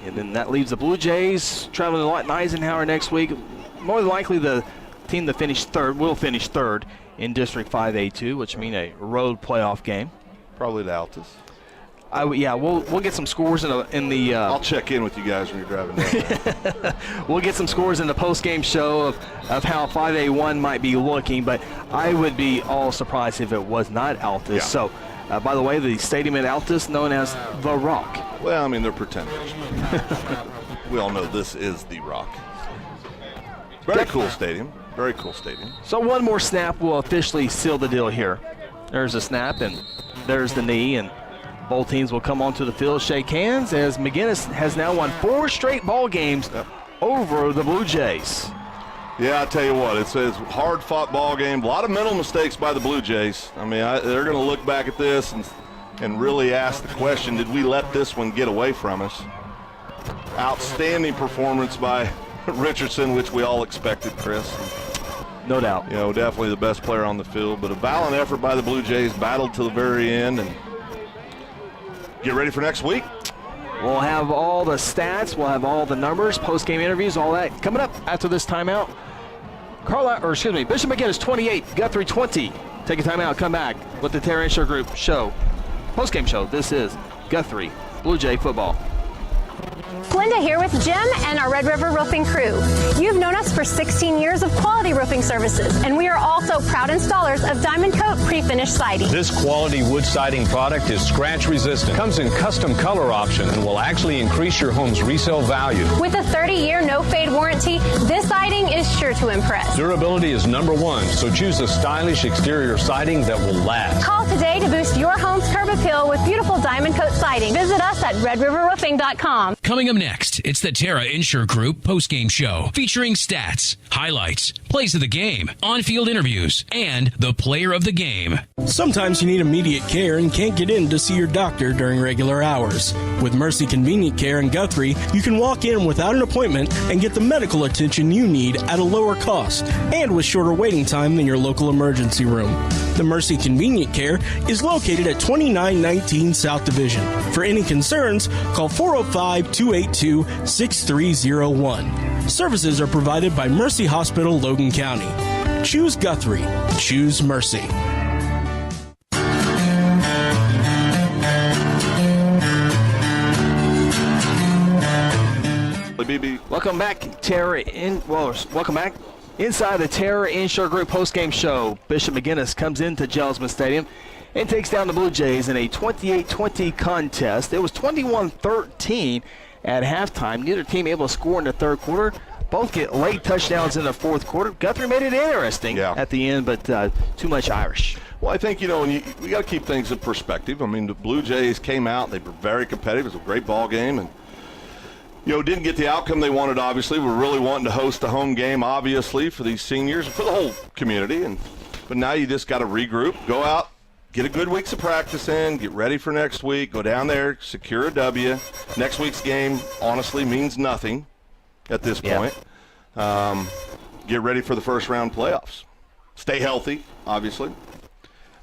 And then that leaves the Blue Jays traveling to Lawton Eisenhower next week. More than likely the team that finished third will finish third in District 5A2, which means a road playoff game. Probably the Altus. We'll get some scores in the. I'll check in with you guys when you're driving down. We'll get some scores in the post-game show of how 5A1 might be looking, but I would be all surprised if it was not Altus. Yeah. So, by the way, the stadium at Altus known as The Rock. Well, I mean, they're pretenders. We all know this is The Rock. Very cool stadium. Very cool stadium. So one more snap will officially seal the deal here. There's a snap, and there's the knee, and both teams will come onto the field, shake hands, as McGuinness has now won 4 straight ball games over the Blue Jays. Yeah, I tell you what, it's a hard-fought ball game. A lot of mental mistakes by the Blue Jays. I mean, they're going to look back at this and really ask the question, did we let this one get away from us? Outstanding performance by Richardson, which we all expected, Chris. No doubt. You know, definitely the best player on the field, but a valiant effort by the Blue Jays, battled to the very end, and get ready for next week. We'll have all the stats, we'll have all the numbers, post-game interviews, all that coming up after this timeout. Bishop McGuinness 28, Guthrie 20. Take a timeout, come back with the Terra Insure Group show, post-game show. This is Guthrie Blue Jay football. Glenda here with Jim and our Red River Roofing crew. You've known us for 16 years of quality roofing services, and we are also proud installers of Diamond Coat pre-finished siding. This quality wood siding product is scratch resistant, comes in custom color option, and will actually increase your home's resale value. With a 30-year no-fade warranty, this siding is sure to impress. Durability is #1, so choose a stylish exterior siding that will last. Call today to boost your home's curb appeal with beautiful Diamond Coat siding. Visit us at redriverroofing.com. Coming up next, it's the Terra Insure Group postgame show featuring stats, highlights, plays of the game, on-field interviews, and the player of the game. Sometimes you need immediate care and can't get in to see your doctor during regular hours. With Mercy Convenient Care in Guthrie, you can walk in without an appointment and get the medical attention you need at a lower cost and with shorter waiting time than your local emergency room. The Mercy Convenient Care is located at 2919 South Division. For any concerns, call 405-282-6301. Services are provided by Mercy Hospital, Logan County. Choose Guthrie. Choose Mercy. Welcome back, welcome back inside the Terra Insure Group postgame show. Bishop McGuinness comes into Gelsman Stadium and takes down the Blue Jays in a 28-20 contest. It was 21-13 at halftime. Neither team able to score in the third quarter. Both get late touchdowns in the fourth quarter. Guthrie made it interesting at the end, but too much Irish. Well, I think, we got to keep things in perspective. I mean, the Blue Jays came out. They were very competitive. It was a great ball game, and didn't get the outcome they wanted, obviously. We're really wanting to host a home game, obviously, for these seniors and for the whole community. But now you just got to regroup, go out, get a good week's of practice in, get ready for next week, go down there, secure a W. Next week's game, honestly, means nothing at this point. Get ready for the first-round playoffs. Stay healthy, obviously.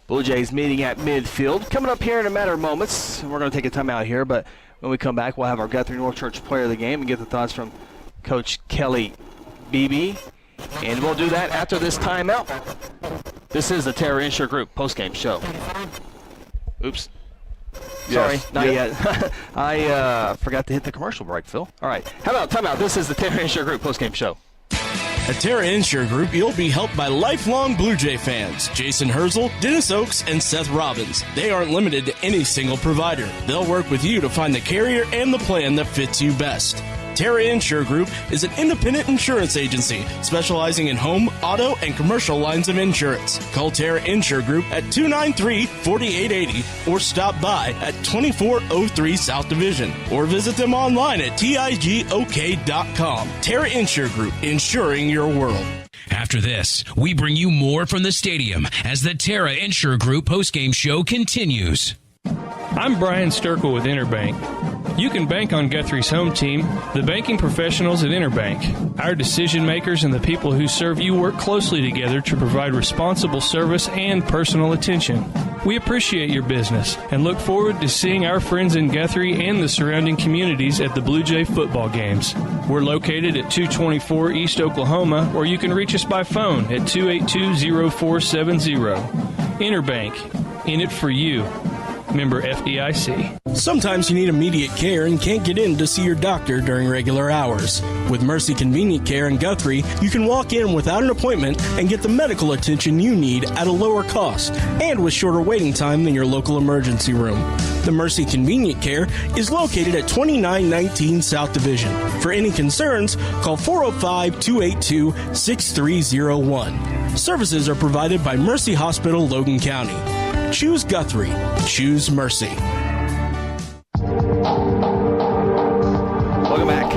Blue Jays meeting at midfield. Coming up here in a matter of moments. We're going to take a timeout here, but when we come back, we'll have our Guthrie North Church player of the game and get the thoughts from Coach Kelly Beebe. And we'll do that after this timeout. This is the Terra Insure Group postgame show. Oops. Sorry, not yet. I forgot to hit the commercial break, Phil. All right. How about timeout? This is the Terra Insure Group postgame show. At Terra Insure Group, you'll be helped by lifelong Blue Jay fans, Jason Herzl, Dennis Oakes, and Seth Robbins. They aren't limited to any single provider. They'll work with you to find the carrier and the plan that fits you best. Terra Insure Group is an independent insurance agency specializing in home, auto, and commercial lines of insurance. Call Terra Insure Group at 293-4880 or stop by at 2403 South Division or visit them online at tigok.com. Terra Insure Group, insuring your world. After this, we bring you more from the stadium as the Terra Insure Group postgame show continues. I'm Brian Sturkle with Interbank. You can bank on Guthrie's home team, the banking professionals at Interbank. Our decision makers and the people who serve you work closely together to provide responsible service and personal attention. We appreciate your business and look forward to seeing our friends in Guthrie and the surrounding communities at the Blue Jay football games. We're located at 224 East Oklahoma, or you can reach us by phone at 282-0470. Interbank, in it for you. Member FDIC. Sometimes you need immediate care and can't get in to see your doctor during regular hours. With Mercy Convenient Care in Guthrie, you can walk in without an appointment and get the medical attention you need at a lower cost and with shorter waiting time than your local emergency room. The Mercy Convenient Care is located at 2919 South Division. For any concerns, call 405-282-6301. Services are provided by Mercy Hospital, Logan County. Choose Guthrie. Choose Mercy. Welcome back.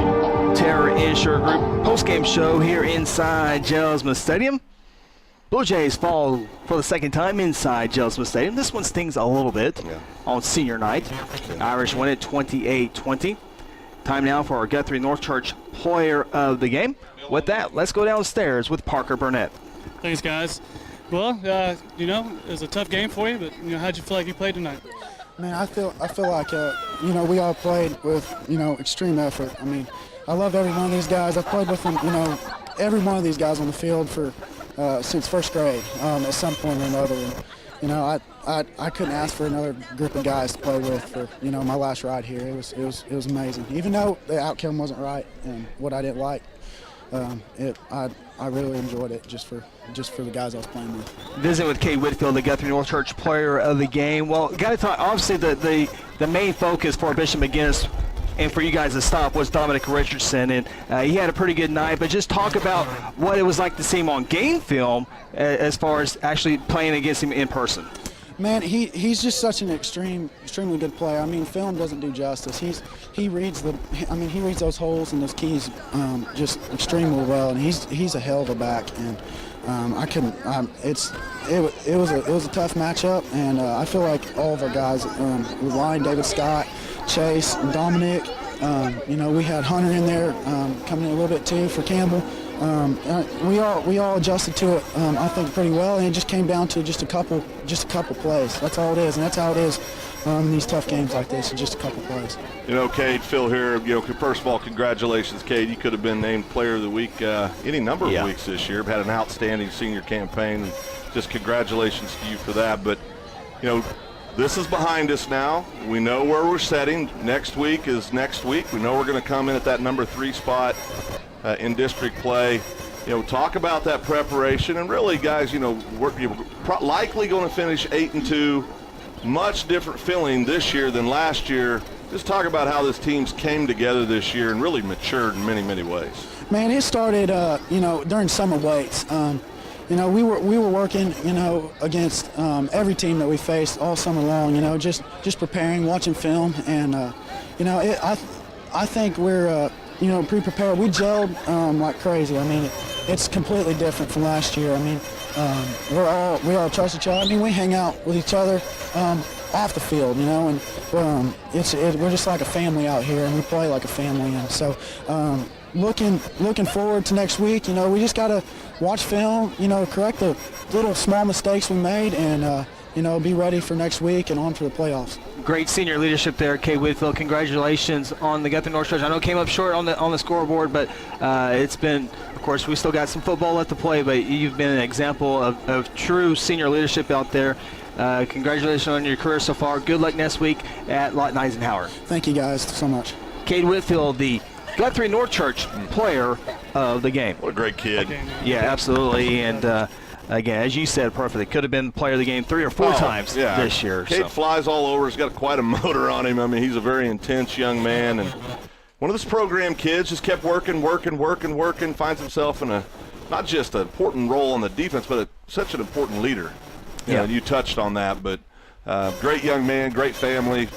Terra Insure Group postgame show here inside Gerald Smith Stadium. Blue Jays fall for the second time inside Gerald Smith Stadium. This one stings a little bit on senior night. Irish win it 28-20. Time now for our Guthrie North Church player of the game. With that, let's go downstairs with Parker Burnett. Thanks, guys. Well, it was a tough game for you, but how'd you feel like you played tonight? Man, I feel like we all played with extreme effort. I mean, I love every one of these guys. I've played with them, every one of these guys on the field for since first grade at some point or another. And, I couldn't ask for another group of guys to play with for my last ride here. It was amazing. Even though the outcome wasn't right and what I didn't like. I really enjoyed it just for the guys I was playing with. Visiting with Cade Whitfield, the Guthrie North Church player of the game. Well, got to talk. Obviously, the main focus for Bishop McGuinness and for you guys to stop was Dominic Richardson, and he had a pretty good night. But just talk about what it was like to see him on game film as far as actually playing against him in person. Man, he's just such an extremely good player. I mean, film doesn't do justice. He reads those holes and those keys just extremely well, and he's a hell of a back. And it was a tough matchup, and I feel like all of our guys, Ryan, David Scott, Chase, Dominic, we had Hunter in there coming in a little bit too for Campbell. We all adjusted to it, I think, pretty well, and it just came down to just a couple plays. That's all it is, and that's how it is in these tough games like this. Just a couple plays. Cade, Phil here. First of all, congratulations, Cade. You could have been named Player of the Week any number of weeks this year. Had an outstanding senior campaign. And just congratulations to you for that. But this is behind us now. We know where we're setting. Next week is next week. We know we're going to come in at that number 3 spot. In district play. Talk about that preparation, and really, guys, you're likely going to finish 8-2. Much different feeling this year than last year. Just talk about how this team's came together this year and really matured in many, many ways. Man, it started, during summer weights. We were working, against every team that we faced all summer long. Just preparing, watching film, and I think we're. Pre-prepared. We gelled like crazy. I mean, it's completely different from last year. I mean, we all trust each other. I mean, we hang out with each other off the field, and we're just like a family out here, and we play like a family. And so, looking forward to next week. We just gotta watch film. Correct the little small mistakes we made, and be ready for next week and on for the playoffs. Great senior leadership there, Cade Whitfield. Congratulations on the Guthrie North Church. I know it came up short on the scoreboard, but it's been, of course, we still got some football left to play, but you've been an example of true senior leadership out there. Congratulations on your career so far. Good luck next week at Lawton Eisenhower. Thank you guys so much. Cade Whitfield, the Guthrie North Church player of the game. What a great kid. Yeah, absolutely. And again, as you said perfectly, could have been player of the game 3 or 4 times this year. Cade flies all over. He's got quite a motor on him. I mean, he's a very intense young man. And one of those program kids just kept working, finds himself in not just an important role on the defense, but such an important leader. Yeah. You touched on that, but great young man, great family.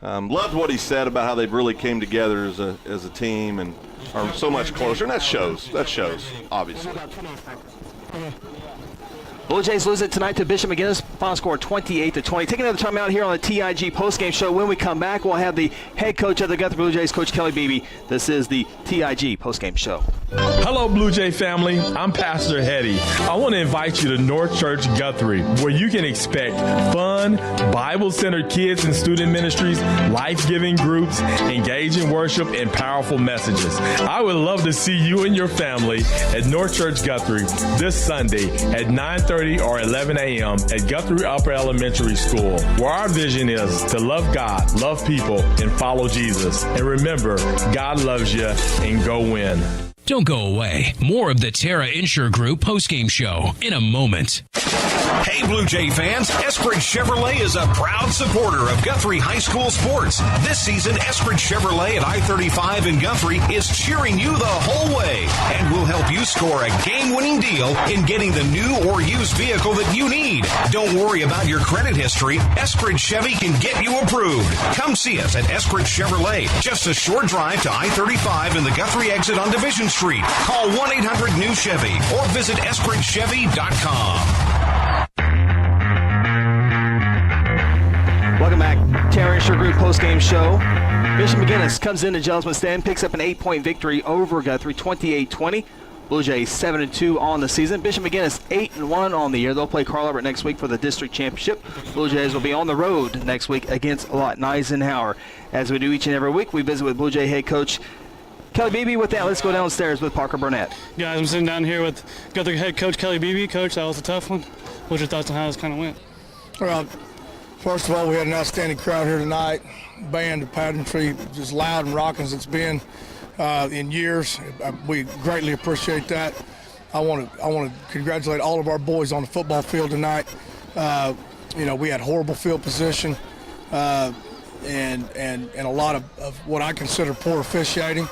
Loved what he said about how they really came together as a team and are so much closer, and that shows, obviously. Blue Jays lose it tonight to Bishop McGuinness. Final score 28-20. Take another time out here on the TIG postgame show. When we come back, we'll have the head coach of the Guthrie Blue Jays, Coach Kelly Beebe. This is the TIG postgame show. Hello, Blue Jay family. I'm Pastor Hetty. I want to invite you to North Church Guthrie, where you can expect fun, Bible-centered kids and student ministries, life-giving groups, engaging worship, and powerful messages. I would love to see you and your family at North Church Guthrie this Sunday at 9:30 or 11 a.m. at Guthrie Upper Elementary School, where our vision is to love God, love people, and follow Jesus. And remember, God loves you, and go win. Don't go away. More of the Terra Insure Group postgame show in a moment. Hey, Blue Jay fans, Eskridge Chevrolet is a proud supporter of Guthrie High School sports. This season, Eskridge Chevrolet at I-35 in Guthrie is cheering you the whole way and will help you score a game-winning deal in getting the new or used vehicle that you need. Don't worry about your credit history. Eskridge Chevy can get you approved. Come see us at Eskridge Chevrolet. Just a short drive to I-35 and the Guthrie exit on Division Street. Call 1-800-NEW-CHEVY or visit EskridgeChevy.com. Welcome back. Terra Insure Group postgame show. Bishop McGuinness comes into Gentleman's Stand, picks up an 8-point victory over Guthrie, 28-20. Blue Jays 7-2 on the season. Bishop McGuinness 8-1 on the year. They'll play Carl Albert next week for the district championship. Blue Jays will be on the road next week against Lawton Eisenhower. As we do each and every week, we visit with Blue Jay head coach Kelly Beebe. With that, let's go downstairs with Parker Burnett. Guys, I'm sitting down here with Guthrie head coach Kelly Beebe. Coach, that was a tough one. What's your thoughts on how this kind of went? Well, first of all, we had an outstanding crowd here tonight. Band of pageantry, as loud and rocking as it's been in years. We greatly appreciate that. I want to congratulate all of our boys on the football field tonight. We had horrible field position and a lot of what I consider poor officiating.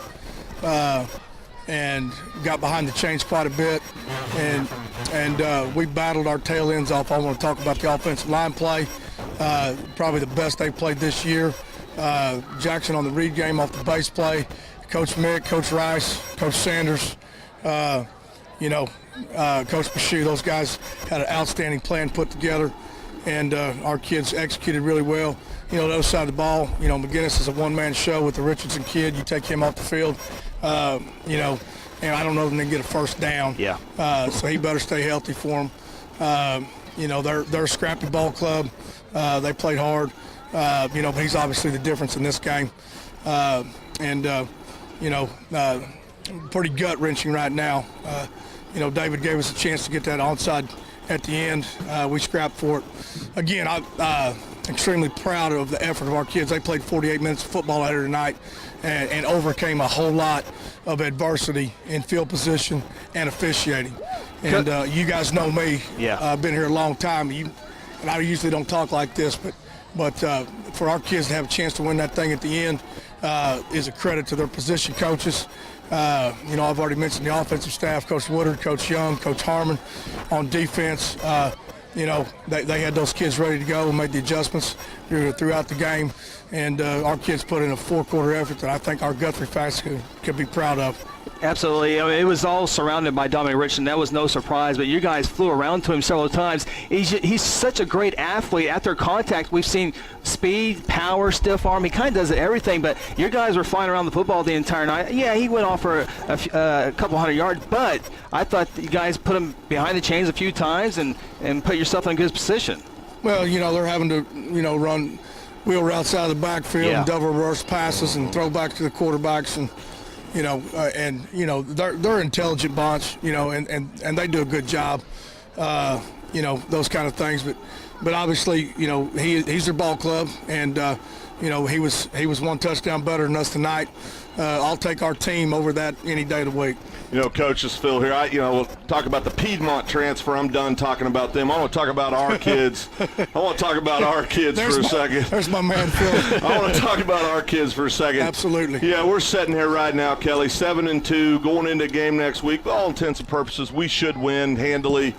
And got behind the chains quite a bit, and we battled our tail ends off. I want to talk about the offensive line play, probably the best they played this year. Jackson on the read game off the base play, Coach Mick, Coach Rice, Coach Sanders, Coach Bashu, those guys had an outstanding plan put together, and our kids executed really well. The other side of the ball, McGuinness is a one-man show with the Richardson kid. You take him off the field, and I don't know if they can get a first down. Yeah. So he better stay healthy for him. They're a scrappy ball club. They played hard, but he's obviously the difference in this game. Pretty gut-wrenching right now. David gave us a chance to get that onside at the end. We scrapped for it. Again, I'm extremely proud of the effort of our kids. They played 48 minutes of football out here tonight and overcame a whole lot of adversity in field position and officiating. And you guys know me. Yeah. I've been here a long time. And I usually don't talk like this, but for our kids to have a chance to win that thing at the end is a credit to their position coaches. I've already mentioned the offensive staff, Coach Woodard, Coach Young, Coach Harmon. On defense, they had those kids ready to go and made the adjustments throughout the game. And our kids put in a four-quarter effort that I think our Guthrie fans could be proud of. Absolutely. It was all surrounded by Dominic Richardson. That was no surprise, but you guys flew around to him several times. He's such a great athlete. After contact, we've seen speed, power, stiff arm. He kind of does everything, but your guys were flying around the football the entire night. Yeah, he went off for a couple hundred yards, but I thought you guys put him behind the chains a few times and put yourself in a good position. Well, they're having to, run wheel routes out of the backfield and double reverse passes and throw back to the quarterbacks and they're an intelligent bunch, and they do a good job, those kind of things. But obviously, he's their ball club, and he was one touchdown better than us tonight. I'll take our team over that any day of the week. You know, Coach, this is Phil here. We'll talk about the Piedmont transfer. I'm done talking about them. I want to talk about our kids. For a second. There's my man, Phil. I want to talk about our kids for a second. Absolutely. Yeah, we're sitting here right now, Kelly, 7-2, going into a game next week. For all intents and purposes, we should win handily.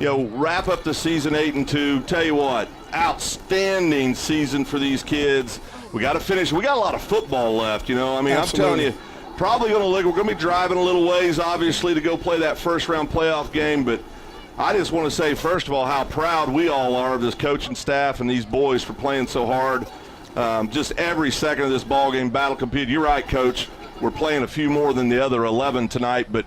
Wrap up the season 8-2. Tell you what, outstanding season for these kids. We got to finish. We got a lot of football left, Absolutely. I'm telling you. Probably going to look. We're going to be driving a little ways, obviously, to go play that first-round playoff game. But I just want to say, first of all, how proud we all are of this coaching staff and these boys for playing so hard. Just every second of this ball game, battle competed. You're right, Coach. We're playing a few more than the other 11 tonight. But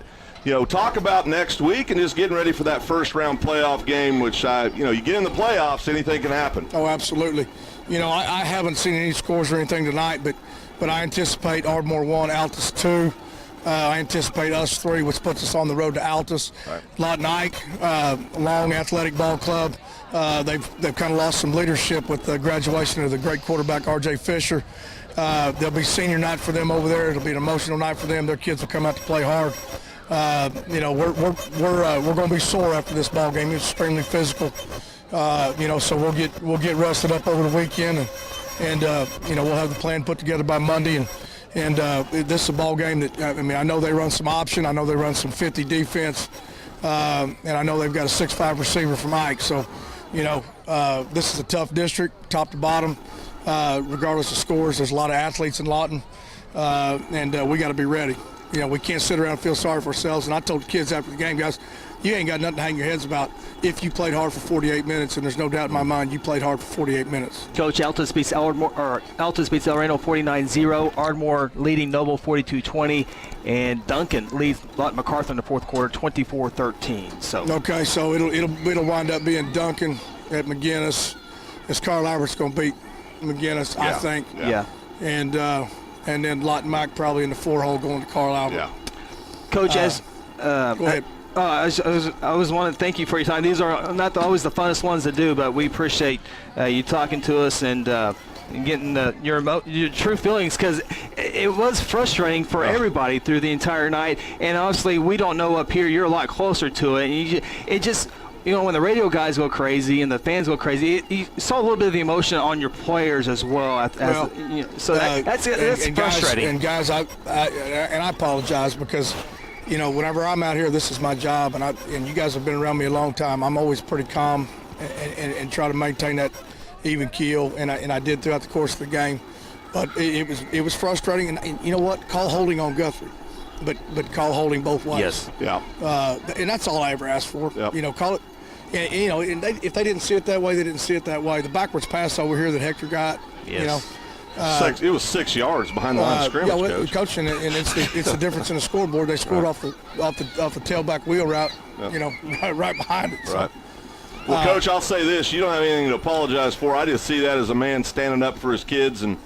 talk about next week and just getting ready for that first-round playoff game. Which you get in the playoffs, anything can happen. Oh, absolutely. I haven't seen any scores or anything tonight, but I anticipate Ardmore 1, Altus 2. I anticipate us 3, which puts us on the road to Altus. Right. Lawton Ike, Long Athletic Ball Club. They've kind of lost some leadership with the graduation of the great quarterback R.J. Fisher. There'll be senior night for them over there. It'll be an emotional night for them. Their kids will come out to play hard. We're going to be sore after this ball game. It's extremely physical. So we'll get rested up over the weekend and we'll have the plan put together by Monday. And this is a ball game that, I know they run some option. I know they run some 50 defense. And I know they've got a 6'5" receiver from Ike. So, this is a tough district, top to bottom. Regardless of scores, there's a lot of athletes in Lawton. And we got to be ready. We can't sit around and feel sorry for ourselves. And I told the kids after the game, guys, you ain't got nothing to hang your heads about if you played hard for 48 minutes, and there's no doubt in my mind you played hard for 48 minutes. Coach, Altus beats El Reno 49-0, Ardmore leading Noble 42-20, and Duncan leads Lawton MacArthur in the fourth quarter 24-13. So it'll wind up being Duncan at McGuinness, as Carl Albert's going to beat McGuinness, I think. Yeah. And then Lawton Mac probably in the 4-hole going to Carl Albert. Yeah. Coach, go ahead. I was want to thank you for your time. These are not always the funnest ones to do, but we appreciate you talking to us and getting your true feelings, because it was frustrating for everybody through the entire night. And obviously, we don't know up here. You're a lot closer to it. And it just when the radio guys go crazy and the fans go crazy, you saw a little bit of the emotion on your players as well. That's frustrating. Guys, I apologize because. Whenever I'm out here, this is my job, and you guys have been around me a long time. I'm always pretty calm and try to maintain that even keel, and I did throughout the course of the game. But it was frustrating, and you know what? Call holding on Guthrie, but call holding both ways. Yes, yeah. And that's all I ever asked for. Yep. Call it. And if they didn't see it that way, they didn't see it that way. The backwards pass over here that Hector got, yes. It was 6 yards behind the line of scrimmage, Coach, and it's the difference in the scoreboard. They scored off the tailback wheel route, right behind it. So. Right. Well, Coach, I'll say this: you don't have anything to apologize for. I just see that as a man standing up for his kids, and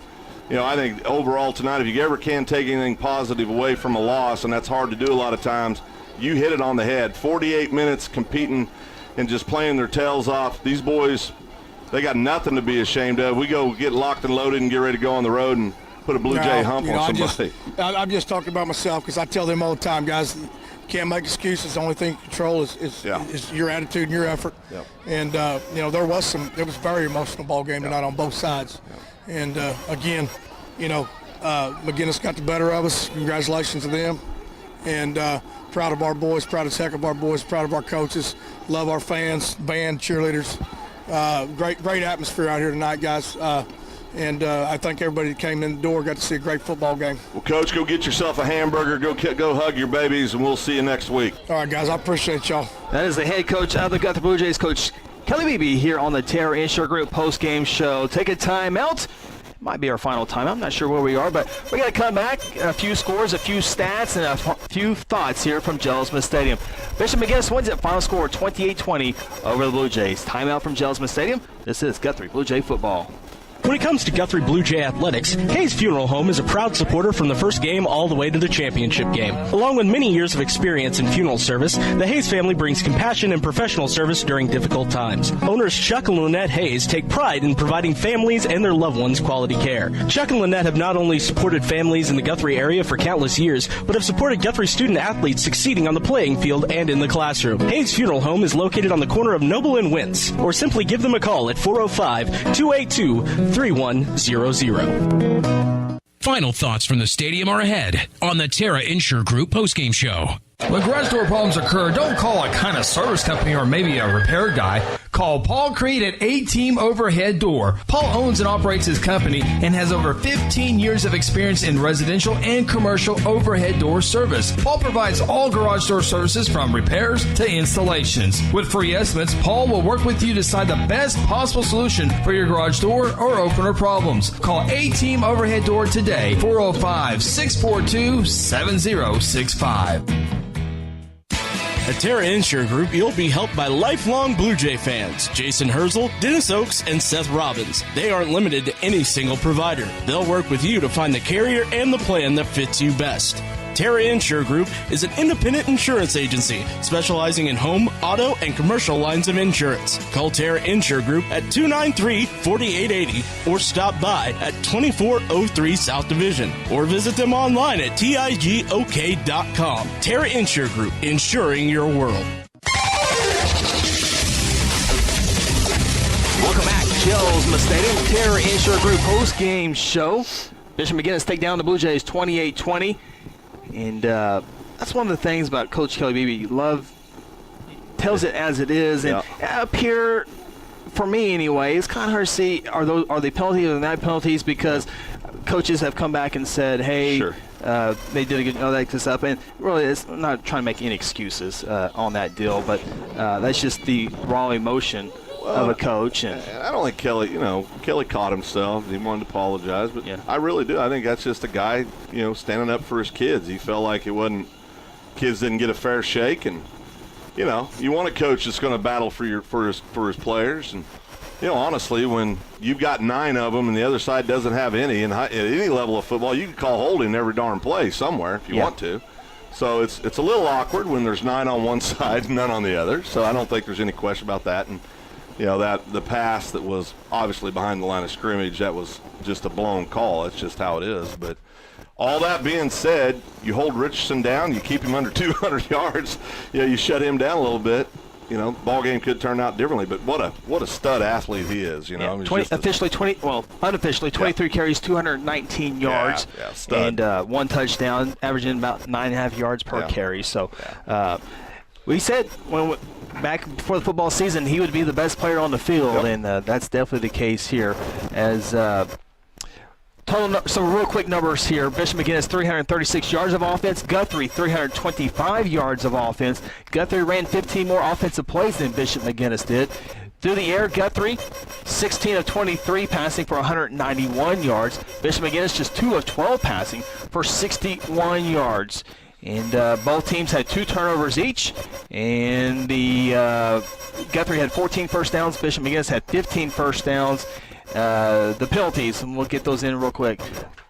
I think overall tonight, if you ever can take anything positive away from a loss, and that's hard to do a lot of times, you hit it on the head. 48 minutes competing and just playing their tails off. These boys. They got nothing to be ashamed of. We go get locked and loaded and get ready to go on the road and put a Blue Jay hump on somebody. I'm just talking about myself because I tell them all the time, guys, you can't make excuses. The only thing you control is your attitude and your effort. Yep. And, there was a very emotional ball game tonight on both sides. Yep. And, again, McGuinness got the better of us. Congratulations to them. And proud of our boys, proud as heck of our boys, proud of our coaches, love our fans, band, cheerleaders. Great atmosphere out here tonight, guys. And I think everybody that came in the door got to see a great football game. Well, Coach, go get yourself a hamburger, go hug your babies, and we'll see you next week. All right, guys, I appreciate y'all. That is the head coach of the Guthrie Bluejays, Coach Kelly Beebe, here on the Terra Insure Group post-game show. Take a time out. Might be our final time. I'm not sure where we are, but we got to come back. A few scores, a few stats, and a few thoughts here from Gerald Smith Stadium. Bishop McGuinness wins it. Final score 28-20 over the Blue Jays. Timeout from Gerald Smith Stadium. This is Guthrie Blue Jay football. When it comes to Guthrie Bluejay Athletics, Hayes Funeral Home is a proud supporter from the first game all the way to the championship game. Along with many years of experience in funeral service, the Hayes family brings compassion and professional service during difficult times. Owners Chuck and Lynette Hayes take pride in providing families and their loved ones quality care. Chuck and Lynette have not only supported families in the Guthrie area for countless years, but have supported Guthrie student athletes succeeding on the playing field and in the classroom. Hayes Funeral Home is located on the corner of Noble and Wentz, or simply give them a call at 405-282-3100. Final thoughts from the stadium are ahead on the Terra Insure Group postgame show. When garage door problems occur, don't call a kind of service company or maybe a repair guy. Call Paul Creed at A-Team Overhead Door. Paul owns and operates his company and has over 15 years of experience in residential and commercial overhead door service. Paul provides all garage door services from repairs to installations. With free estimates, Paul will work with you to decide the best possible solution for your garage door or opener problems. Call A-Team Overhead Door today, 405-642-7065. At Terra Insure Group, you'll be helped by lifelong Blue Jay fans, Jason Herzl, Dennis Oakes, and Seth Robbins. They aren't limited to any single provider. They'll work with you to find the carrier and the plan that fits you best. Terra Insure Group is an independent insurance agency specializing in home, auto, and commercial lines of insurance. Call Terra Insure Group at 293-4880 or stop by at 2403 South Division or visit them online at tigok.com. Terra Insure Group, insuring your world. Welcome back, Gillsma Stadium, Terra Insure Group post-game show. Bishop McGuinness take down the Blue Jays 28-20. And that's one of the things about Coach Kelly Beebe. Tells it as it is. And up here, for me anyway, it's kind of hard to see are they penalties or not penalties, because coaches have come back and said, hey, they did a good job of this up. And really, it's I'm not trying to make any excuses on that deal, but that's just the raw emotion of a coach. And I don't think Kelly caught himself. He wanted to apologize, but I really do. I think that's just a guy, standing up for his kids. He felt like kids didn't get a fair shake, and you want a coach that's going to battle for his players. And honestly, when you've got 9 of them and the other side doesn't have any, and at any level of football, you can call holding every darn play somewhere if you want to. So it's a little awkward when there's 9 on one side and none on the other. So I don't think there's any question about that. And that the pass that was obviously behind the line of scrimmage, that was just a blown call. That's just how it is. But all that being said, you hold Richardson down, you keep him under 200 yards, you shut him down a little bit. Ball game could turn out differently. But what a stud athlete he is. Unofficially 23 carries, 219 yards, and 1 touchdown, averaging about 9.5 yards per carry. So. We said back before the football season he would be the best player on the field, and that's definitely the case here. As some real quick numbers here: Bishop McGuinness 336 yards of offense, Guthrie 325 yards of offense. Guthrie ran 15 more offensive plays than Bishop McGuinness did. Through the air, Guthrie 16 of 23 passing for 191 yards. Bishop McGuinness just 2 of 12 passing for 61 yards. And both teams had 2 turnovers each, and the Guthrie had 14 first downs. Bishop McGuinness had 15 first downs. The penalties, and we'll get those in real quick.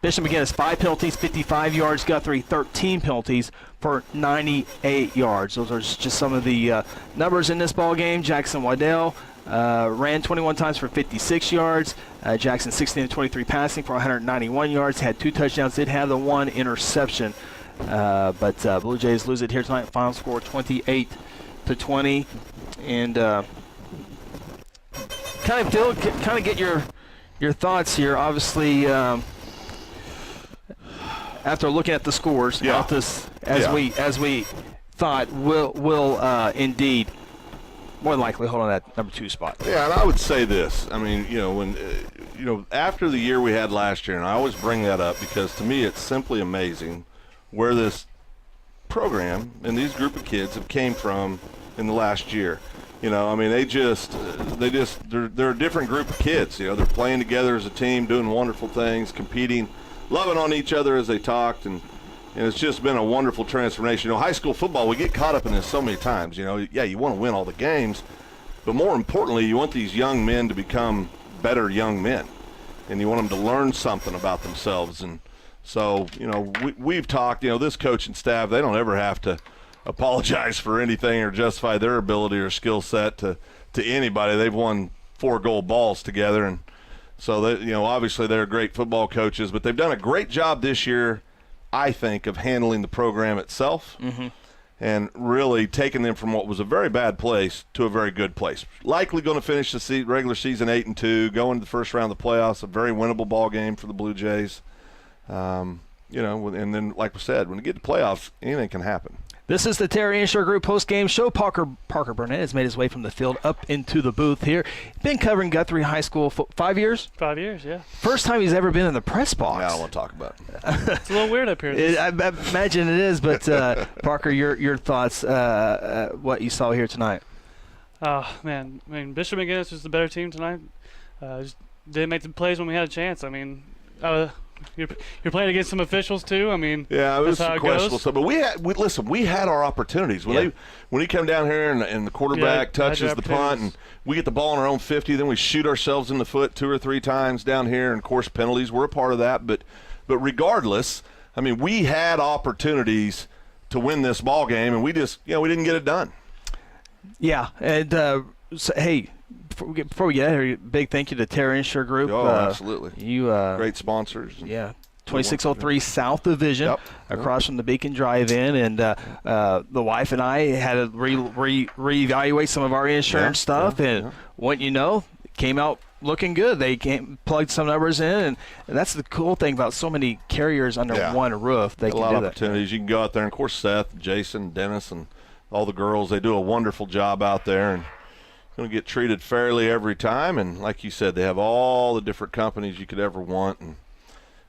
Bishop McGuinness 5 penalties, 55 yards. Guthrie 13 penalties for 98 yards. Those are just some of the numbers in this ball game. Jackson Waddell ran 21 times for 56 yards. Jackson 16 of 23 passing for 191 yards. Had 2 touchdowns. Did have the 1 interception. But Blue Jays lose it here tonight. Final score 28-20, and kind of get your thoughts here. Obviously, after looking at the scores, as we thought, will indeed more than likely hold on that number 2 spot. Yeah, and I would say this. I mean, when after the year we had last year, and I always bring that up because to me it's simply amazing where this program and these group of kids have came from in the last year. They're a different group of kids. They're playing together as a team, doing wonderful things, competing, loving on each other as they talked, and it's just been a wonderful transformation. High school football, we get caught up in this so many times. You want to win all the games, but more importantly, you want these young men to become better young men. and you want them to learn something about themselves. And so, we've talked, this coaching staff, they don't ever have to apologize for anything or justify their ability or skill set to anybody. They've won 4 gold balls together, and so they, obviously they're great football coaches, but they've done a great job this year, I think, of handling the program itself. Mm-hmm. And really taking them from what was a very bad place to a very good place. Likely going to finish the regular season 8-2, go into the first round of the playoffs, a very winnable ball game for the Blue Jays. And then, like we said, when you get to playoffs, anything can happen. This is the Terry Insure Group post-game show. Parker Burnett has made his way from the field up into the booth here. Been covering Guthrie High School 5 years? 5 years, yeah. First time he's ever been in the press box. Yeah, I don't want to talk about it. It's a little weird up here. I imagine it is, but Parker, your thoughts, what you saw here tonight? Oh, man. I mean, Bishop McGuinness was the better team tonight. Just didn't make the plays when we had a chance. I mean, you're playing against some officials too. I mean, yeah, it was some questionable stuff. But we had our opportunities when he come down here and the quarterback touches the punt and we get the ball in our own 50, then we shoot ourselves in the foot 2 or 3 times down here, and of course penalties were a part of that. But regardless, I mean, we had opportunities to win this ball game, and we just we didn't get it done. Yeah, and hey. Before we get out of here, big thank you to Terra Insure Group. Oh, absolutely. You great sponsors. Yeah, 2603 South Division, across from the Beacon Drive-In, and the wife and I had to reevaluate some of our insurance stuff, and what came out looking good. They plugged some numbers in, and that's the cool thing about so many carriers under one roof. They can a lot do of that. opportunities. You can go out there, and of course Seth, Jason, Dennis, and all the girls. They do a wonderful job out there, and going to get treated fairly every time. And like you said, they have all the different companies you could ever want, and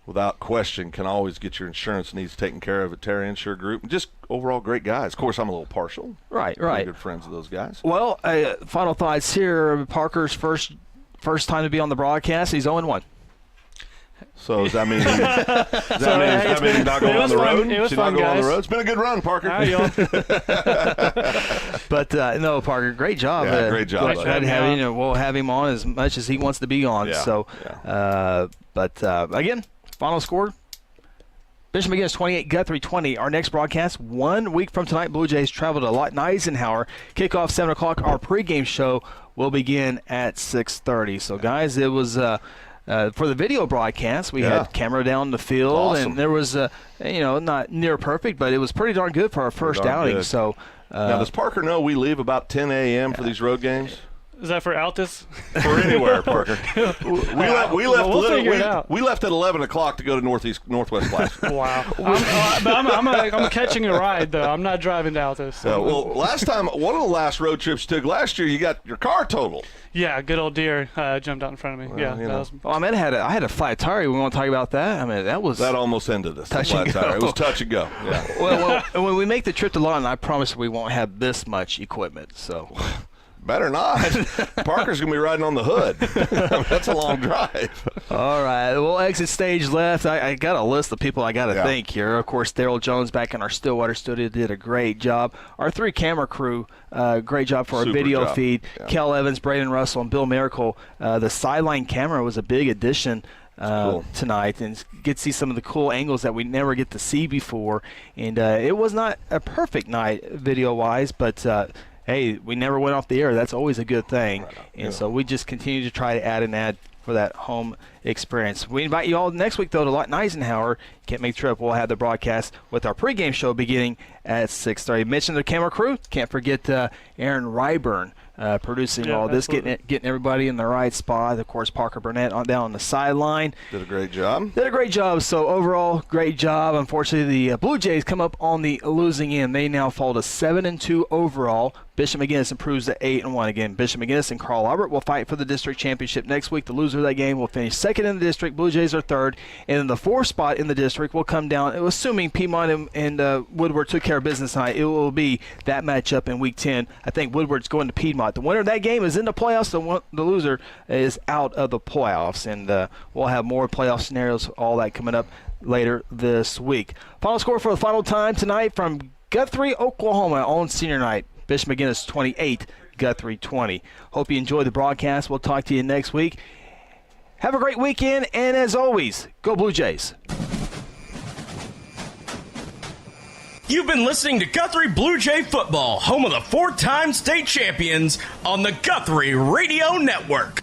without question can always get your insurance needs taken care of at Terry Insure Group. And just overall great guys. Of course, I'm a little partial. Right. Good friends of those guys. Well, final thoughts here. Parker's first time to be on the broadcast. He's 0-1. So does that mean he's not going on the road? It was fun, guys. guys. It's been a good run, Parker. But no, Parker, great job. Yeah, great job. We'll have him on as much as he wants to be on. Yeah. So, but again, final score: Bishop McGuinness 28, Guthrie 20. Our next broadcast 1 week from tonight. Blue Jays travel to Lawton Eisenhower. Kickoff 7 o'clock. Our pregame show will begin at 6:30. So, guys, it was. For the video broadcast, we had camera down the field, and there was, not near perfect, but it was pretty darn good for our first outing. Good. So, now, does Parker know we leave about 10 a.m. for these road games? Is that for Altus? For anywhere, Parker. We left at 11 o'clock to go to Northwest Class. Wow. I'm catching a ride, though. I'm not driving to Altus. So. Last time, one of the last road trips you took last year, you got your car totaled. Yeah, good old deer jumped out in front of me. I had a flat tire. We want to talk about that? I mean, that almost ended us. Touch and go. Tire. It was touch and go. Yeah. well, when we make the trip to Lawton, I promise we won't have this much equipment. So. Better not. Parker's going to be riding on the hood. That's a long drive. All right. Well, exit stage left. I got a list of people I got to thank here. Of course, Daryl Jones back in our Stillwater studio did a great job. Our 3 camera crew, great job for our video feed. Yeah. Kel Evans, Braden Russell, and Bill Miracle. The sideline camera was a big addition tonight, and get to see some of the cool angles that we never get to see before. And it was not a perfect night video-wise, but hey, we never went off the air. That's always a good thing. And so we just continue to try to add for that home experience. We invite you all next week, though, to Lawton Eisenhower. Can't make the trip. We'll have the broadcast with our pregame show beginning at 6:30. Mention the camera crew. Can't forget Aaron Ryburn producing all this, getting everybody in the right spot. Of course, Parker Burnett down on the sideline. Did a great job. So overall, great job. Unfortunately, the Blue Jays come up on the losing end. They now fall to 7-2 overall. Bishop McGuinness improves to 8-1. Again, Bishop McGuinness and Carl Albert will fight for the district championship next week. The loser of that game will finish second in the district. Blue Jays are third. And then the 4th spot in the district will come down, assuming Piedmont and Woodward took care of business tonight. It will be that matchup in Week 10. I think Woodward's going to Piedmont. The winner of that game is in the playoffs. The loser is out of the playoffs. And we'll have more playoff scenarios, all that coming up later this week. Final score for the final time tonight from Guthrie, Oklahoma on senior night. Bishop McGuinness 28, Guthrie 20. Hope you enjoyed the broadcast. We'll talk to you next week. Have a great weekend, and as always, go Blue Jays. You've been listening to Guthrie Bluejay Football, home of the 4-time state champions on the Guthrie Radio Network.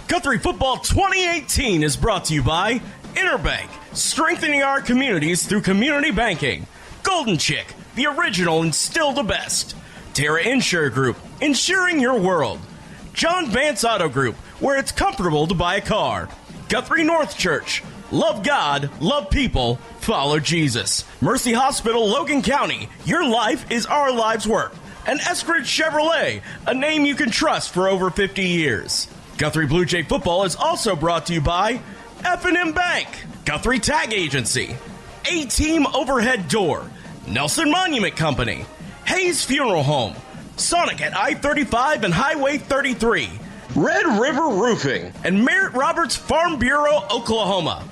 Guthrie Football 2018 is brought to you by Interbank, strengthening our communities through community banking. Golden Chick, the original and still the best. Terra Insure Group, insuring your world. John Vance Auto Group, where it's comfortable to buy a car. Guthrie North Church, love God, love people, follow Jesus. Mercy Hospital, Logan County, your life is our life's work. And Eskridge Chevrolet, a name you can trust for over 50 years. Guthrie Bluejay Football is also brought to you by F&M Bank, Guthrie Tag Agency, A-Team Overhead Door, Nelson Monument Company, Hayes Funeral Home, Sonic at I-35 and Highway 33, Red River Roofing, and Merritt Roberts Farm Bureau, Oklahoma.